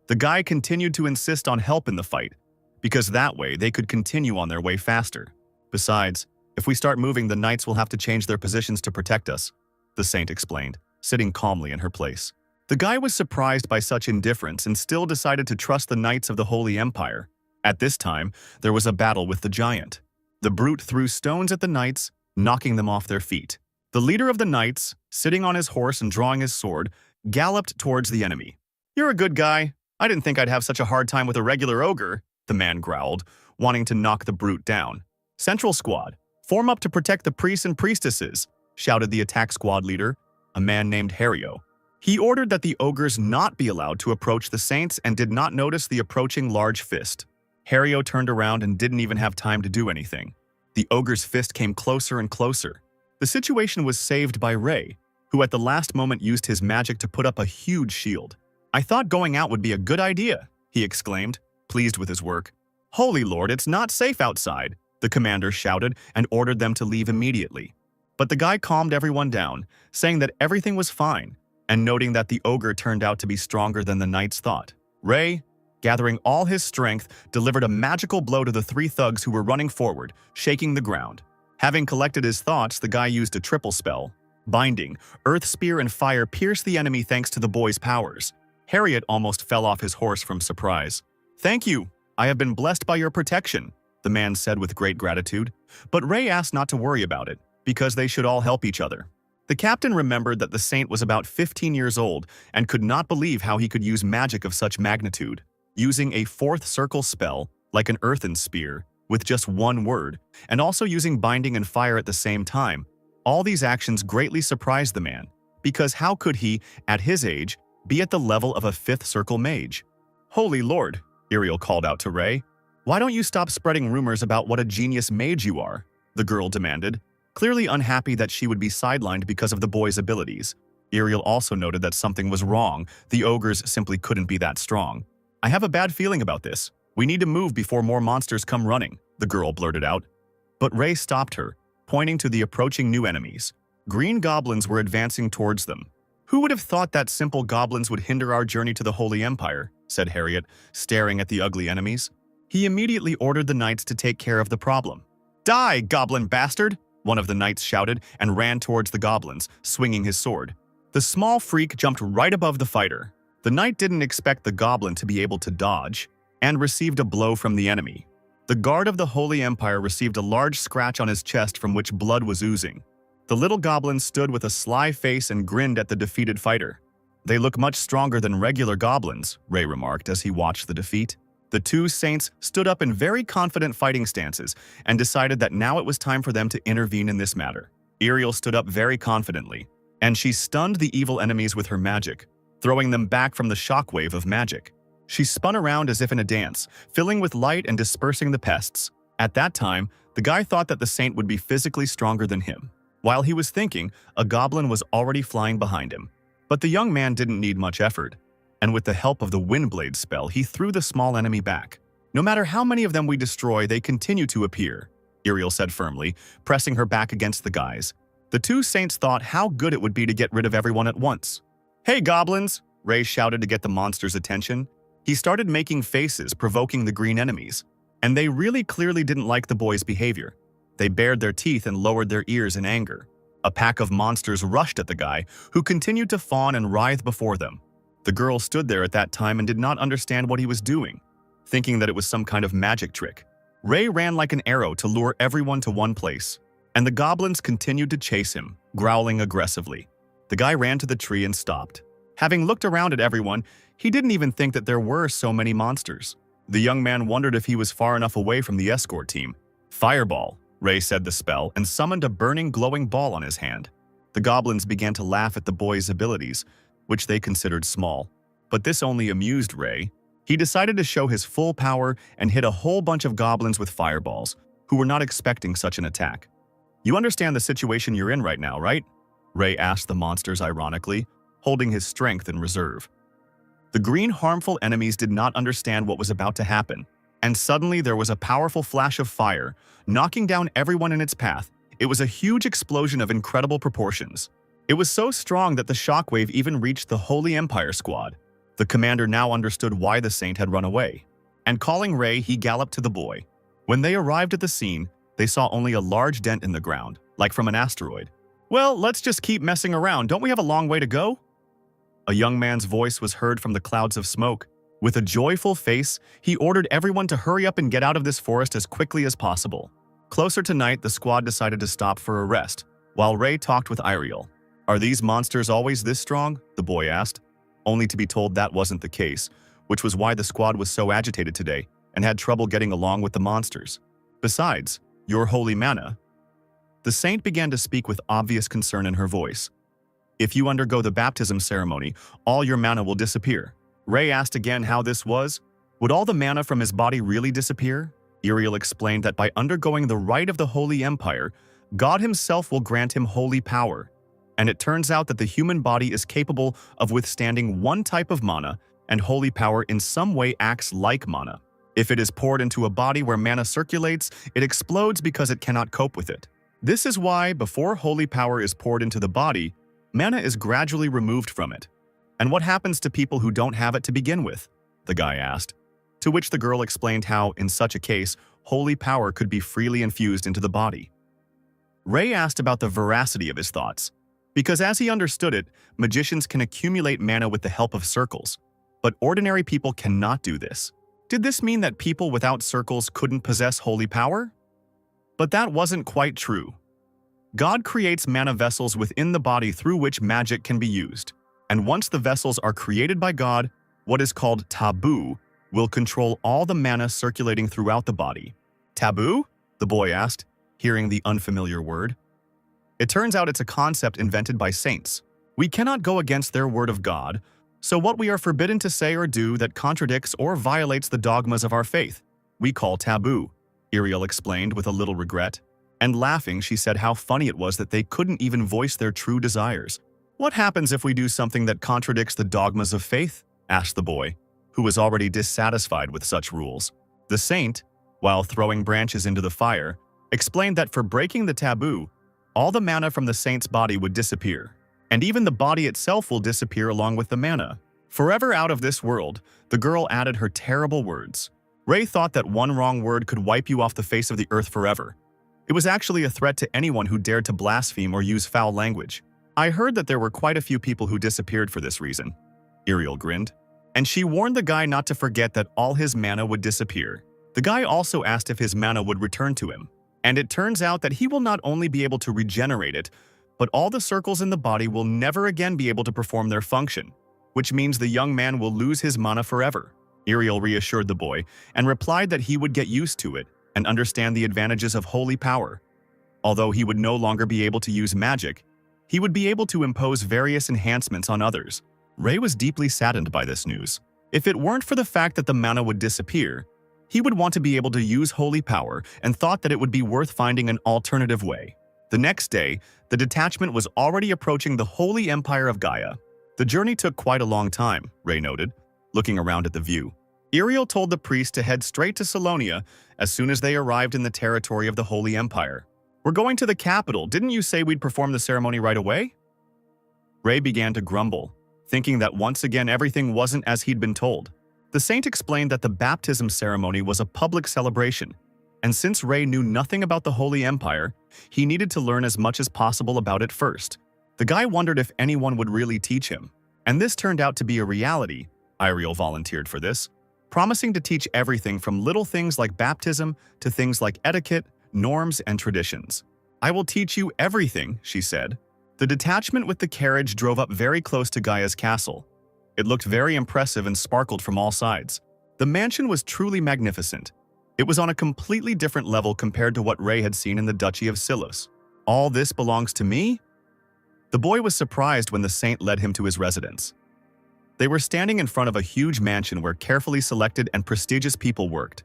The guy continued to insist on help in the fight, because that way they could continue on their way faster. Besides, if we start moving, the knights will have to change their positions to protect us, the saint explained, sitting calmly in her place. The guy was surprised by such indifference and still decided to trust the knights of the Holy Empire. At this time, there was a battle with the giant. The brute threw stones at the knights, knocking them off their feet. The leader of the knights, sitting on his horse and drawing his sword, galloped towards the enemy. "You're a good guy. I didn't think I'd have such a hard time with a regular ogre," the man growled, wanting to knock the brute down. "Central Squad, form up to protect the priests and priestesses," shouted the attack squad leader, a man named Yahello. He ordered that the ogres not be allowed to approach the saints and did not notice the approaching large fist. Yahello turned around and didn't even have time to do anything. The ogre's fist came closer and closer. The situation was saved by Ray, who at the last moment used his magic to put up a huge shield. "I thought going out would be a good idea," he exclaimed, pleased with his work. "Holy Lord, it's not safe outside," the commander shouted and ordered them to leave immediately. But the guy calmed everyone down, saying that everything was fine, and noting that the ogre turned out to be stronger than the knights thought. Ray, gathering all his strength, delivered a magical blow to the three thugs who were running forward, shaking the ground. Having collected his thoughts, the guy used a triple spell. Binding, Earth Spear, and Fire pierced the enemy thanks to the boy's powers. Harriet almost fell off his horse from surprise. "Thank you. I have been blessed by your protection," the man said with great gratitude. But Ray asked not to worry about it, because they should all help each other. The captain remembered that the saint was about 15 years old and could not believe how he could use magic of such magnitude. Using a fourth circle spell, like an earthen spear, with just one word, and also using binding and fire at the same time. All these actions greatly surprised the man, because how could he, at his age, be at the level of a fifth circle mage? "Holy Lord," Ariel called out to Ray. "Why don't you stop spreading rumors about what a genius mage you are?" the girl demanded, clearly unhappy that she would be sidelined because of the boy's abilities. Ariel also noted that something was wrong. The ogres simply couldn't be that strong. "I have a bad feeling about this. We need to move before more monsters come running," the girl blurted out. But Ray stopped her, pointing to the approaching new enemies. Green goblins were advancing towards them. "Who would have thought that simple goblins would hinder our journey to the Holy Empire?" said Harriet, staring at the ugly enemies. He immediately ordered the knights to take care of the problem. "Die, goblin bastard!" one of the knights shouted and ran towards the goblins, swinging his sword. The small freak jumped right above the fighter. The knight didn't expect the goblin to be able to dodge, and received a blow from the enemy. The guard of the Holy Empire received a large scratch on his chest from which blood was oozing. The little goblin stood with a sly face and grinned at the defeated fighter. "They look much stronger than regular goblins," Ray remarked as he watched the defeat. The two saints stood up in very confident fighting stances and decided that now it was time for them to intervene in this matter. Ariel stood up very confidently, and she stunned the evil enemies with her magic, throwing them back from the shockwave of magic. She spun around as if in a dance, filling with light and dispersing the pests. At that time, the guy thought that the saint would be physically stronger than him. While he was thinking, a goblin was already flying behind him. But the young man didn't need much effort, and with the help of the Windblade spell, he threw the small enemy back. "No matter how many of them we destroy, they continue to appear," Ariel said firmly, pressing her back against the guys. The two saints thought how good it would be to get rid of everyone at once. "Hey, goblins!" Ray shouted to get the monsters' attention. He started making faces, provoking the green enemies, and they really clearly didn't like the boy's behavior. They bared their teeth and lowered their ears in anger. A pack of monsters rushed at the guy, who continued to fawn and writhe before them. The girl stood there at that time and did not understand what he was doing, thinking that it was some kind of magic trick. Ray ran like an arrow to lure everyone to one place, and the goblins continued to chase him, growling aggressively. The guy ran to the tree and stopped. Having looked around at everyone, he didn't even think that there were so many monsters. The young man wondered if he was far enough away from the escort team. "Fireball," Ray said the spell and summoned a burning glowing ball on his hand. The goblins began to laugh at the boy's abilities, which they considered small. But this only amused Ray. He decided to show his full power and hit a whole bunch of goblins with fireballs, who were not expecting such an attack. "You understand the situation you're in right now, right?" Ray asked the monsters ironically, holding his strength in reserve. The green harmful enemies did not understand what was about to happen. And suddenly there was a powerful flash of fire, knocking down everyone in its path. It was a huge explosion of incredible proportions. It was so strong that the shockwave even reached the Holy Empire squad. The commander now understood why the saint had run away. And calling Rei, he galloped to the boy. When they arrived at the scene, they saw only a large dent in the ground, like from an asteroid. "Well, let's just keep messing around. Don't we have a long way to go?" A young man's voice was heard from the clouds of smoke. With a joyful face, he ordered everyone to hurry up and get out of this forest as quickly as possible. Closer to night, the squad decided to stop for a rest, while Rei talked with Iriel. "Are these monsters always this strong?" the boy asked, only to be told that wasn't the case, which was why the squad was so agitated today and had trouble getting along with the monsters. "Besides, your holy mana." The saint began to speak with obvious concern in her voice. "If you undergo the baptism ceremony, all your mana will disappear." Rei asked again how this was. Would all the mana from his body really disappear? Iriel explained that by undergoing the rite of the Holy Empire, God himself will grant him holy power. And it turns out that the human body is capable of withstanding one type of mana, and holy power in some way acts like mana. If it is poured into a body where mana circulates, it explodes because it cannot cope with it. This is why, before holy power is poured into the body, mana is gradually removed from it. "And what happens to people who don't have it to begin with?" the guy asked. To which the girl explained how, in such a case, holy power could be freely infused into the body. Rei asked about the veracity of his thoughts, because as he understood it, magicians can accumulate mana with the help of circles, but ordinary people cannot do this. Did this mean that people without circles couldn't possess holy power? But that wasn't quite true. God creates mana vessels within the body through which magic can be used, and once the vessels are created by God, what is called taboo will control all the mana circulating throughout the body. "Taboo?" the boy asked, hearing the unfamiliar word. It turns out it's a concept invented by saints. We cannot go against their word of God, so what we are forbidden to say or do that contradicts or violates the dogmas of our faith, we call taboo, Iriel explained with a little regret. And laughing, she said how funny it was that they couldn't even voice their true desires. "What happens if we do something that contradicts the dogmas of faith?" asked the boy, who was already dissatisfied with such rules. The saint, while throwing branches into the fire, explained that for breaking the taboo, all the mana from the saint's body would disappear, and even the body itself will disappear along with the mana. Forever out of this world, the girl added her terrible words. Rei thought that one wrong word could wipe you off the face of the earth forever. It was actually a threat to anyone who dared to blaspheme or use foul language. "I heard that there were quite a few people who disappeared for this reason," Iriel grinned. And she warned the guy not to forget that all his mana would disappear. The guy also asked if his mana would return to him. And it turns out that he will not only be able to regenerate it, but all the circles in the body will never again be able to perform their function, which means the young man will lose his mana forever. Iriel reassured the boy and replied that he would get used to it and understand the advantages of holy power. Although he would no longer be able to use magic, he would be able to impose various enhancements on others. Rei was deeply saddened by this news. If it weren't for the fact that the mana would disappear, he would want to be able to use holy power and thought that it would be worth finding an alternative way. The next day, the detachment was already approaching the Holy Empire of Gaia. The journey took quite a long time, Rei noted, looking around at the view. Iriel told the priest to head straight to Salonia as soon as they arrived in the territory of the Holy Empire. "We're going to the capital. Didn't you say we'd perform the ceremony right away?" Rei began to grumble, thinking that once again everything wasn't as he'd been told. The saint explained that the baptism ceremony was a public celebration, and since Rei knew nothing about the Holy Empire, he needed to learn as much as possible about it first. The guy wondered if anyone would really teach him, and this turned out to be a reality. Iriel volunteered for this, promising to teach everything from little things like baptism to things like etiquette, norms, and traditions. "I will teach you everything," she said. The detachment with the carriage drove up very close to Gaia's castle. It looked very impressive and sparkled from all sides. The mansion was truly magnificent. It was on a completely different level compared to what Rei had seen in the Duchy of Silos. "All this belongs to me?" The boy was surprised when the saint led him to his residence. They were standing in front of a huge mansion where carefully selected and prestigious people worked.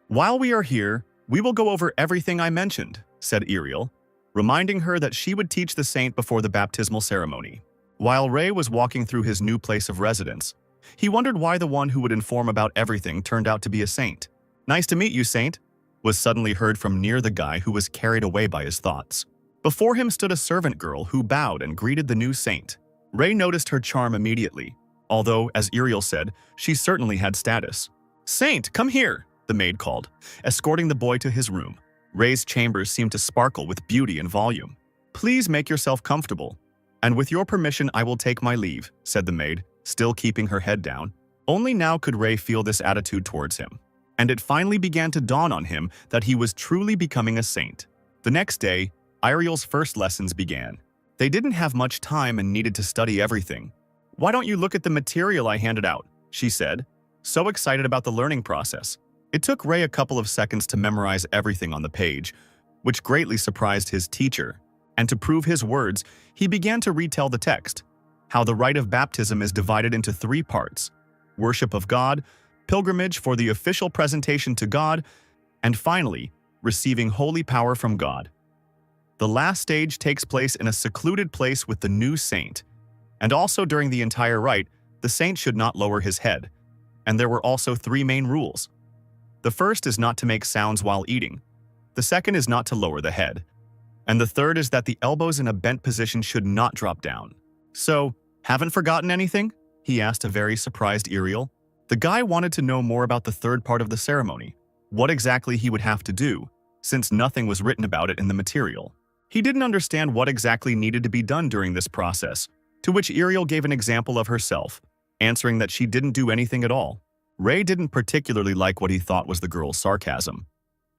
"While we are here, we will go over everything I mentioned," said Iriel, reminding her that she would teach the saint before the baptismal ceremony. While Rei was walking through his new place of residence, he wondered why the one who would inform about everything turned out to be a saint. "Nice to meet you, Saint," was suddenly heard from near the guy who was carried away by his thoughts. Before him stood a servant girl who bowed and greeted the new saint. Ray noticed her charm immediately, although, as Ariel said, she certainly had status. "Saint, come here," the maid called, escorting the boy to his room. Ray's chambers seemed to sparkle with beauty and volume. "Please make yourself comfortable. And with your permission, I will take my leave," said the maid, still keeping her head down. Only now could Ray feel this attitude towards him, and it finally began to dawn on him that he was truly becoming a saint. The next day, Ariel's first lessons began. They didn't have much time and needed to study everything. "Why don't you look at the material I handed out?" she said, so excited about the learning process. It took Ray a couple of seconds to memorize everything on the page, which greatly surprised his teacher. And to prove his words, he began to retell the text, how the rite of baptism is divided into 3 parts: worship of God, pilgrimage for the official presentation to God, and finally, receiving holy power from God. The last stage takes place in a secluded place with the new saint, and also during the entire rite, the saint should not lower his head. And there were also 3 main rules. The first is not to make sounds while eating. The second is not to lower the head. And the third is that the elbows in a bent position should not drop down. "So, haven't forgotten anything?" he asked a very surprised Ariel. The guy wanted to know more about the third part of the ceremony, what exactly he would have to do, since nothing was written about it in the material. He didn't understand what exactly needed to be done during this process, to which Ariel gave an example of herself, answering that she didn't do anything at all. Ray didn't particularly like what he thought was the girl's sarcasm,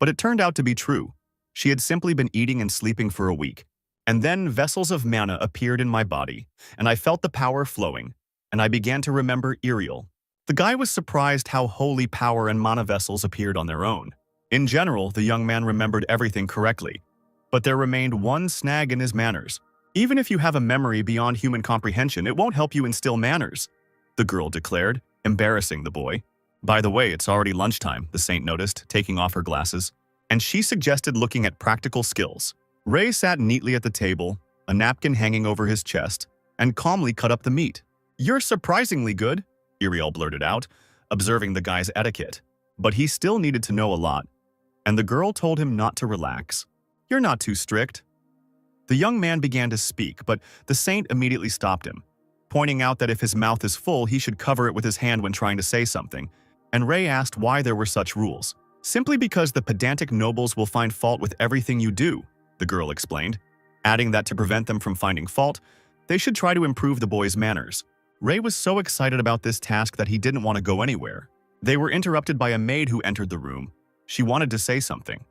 but it turned out to be true. She had simply been eating and sleeping for a week, and then vessels of mana appeared in my body, and I felt the power flowing, and I began to remember Ariel. The guy was surprised how holy power and mana vessels appeared on their own. In general, the young man remembered everything correctly, but there remained one snag in his manners. "Even if you have a memory beyond human comprehension, it won't help you instill manners," the girl declared, embarrassing the boy. "By the way, it's already lunchtime," the saint noticed, taking off her glasses, and she suggested looking at practical skills. Ray sat neatly at the table, a napkin hanging over his chest, and calmly cut up the meat. "You're surprisingly good," Ariel blurted out, observing the guy's etiquette. But he still needed to know a lot, and the girl told him not to relax. "You're not too strict." The young man began to speak, but the saint immediately stopped him, pointing out that if his mouth is full, he should cover it with his hand when trying to say something, and Ray asked why there were such rules. "Simply because the pedantic nobles will find fault with everything you do," the girl explained, adding that to prevent them from finding fault, they should try to improve the boy's manners. Ray was so excited about this task that he didn't want to go anywhere. They were interrupted by a maid who entered the room. She wanted to say something.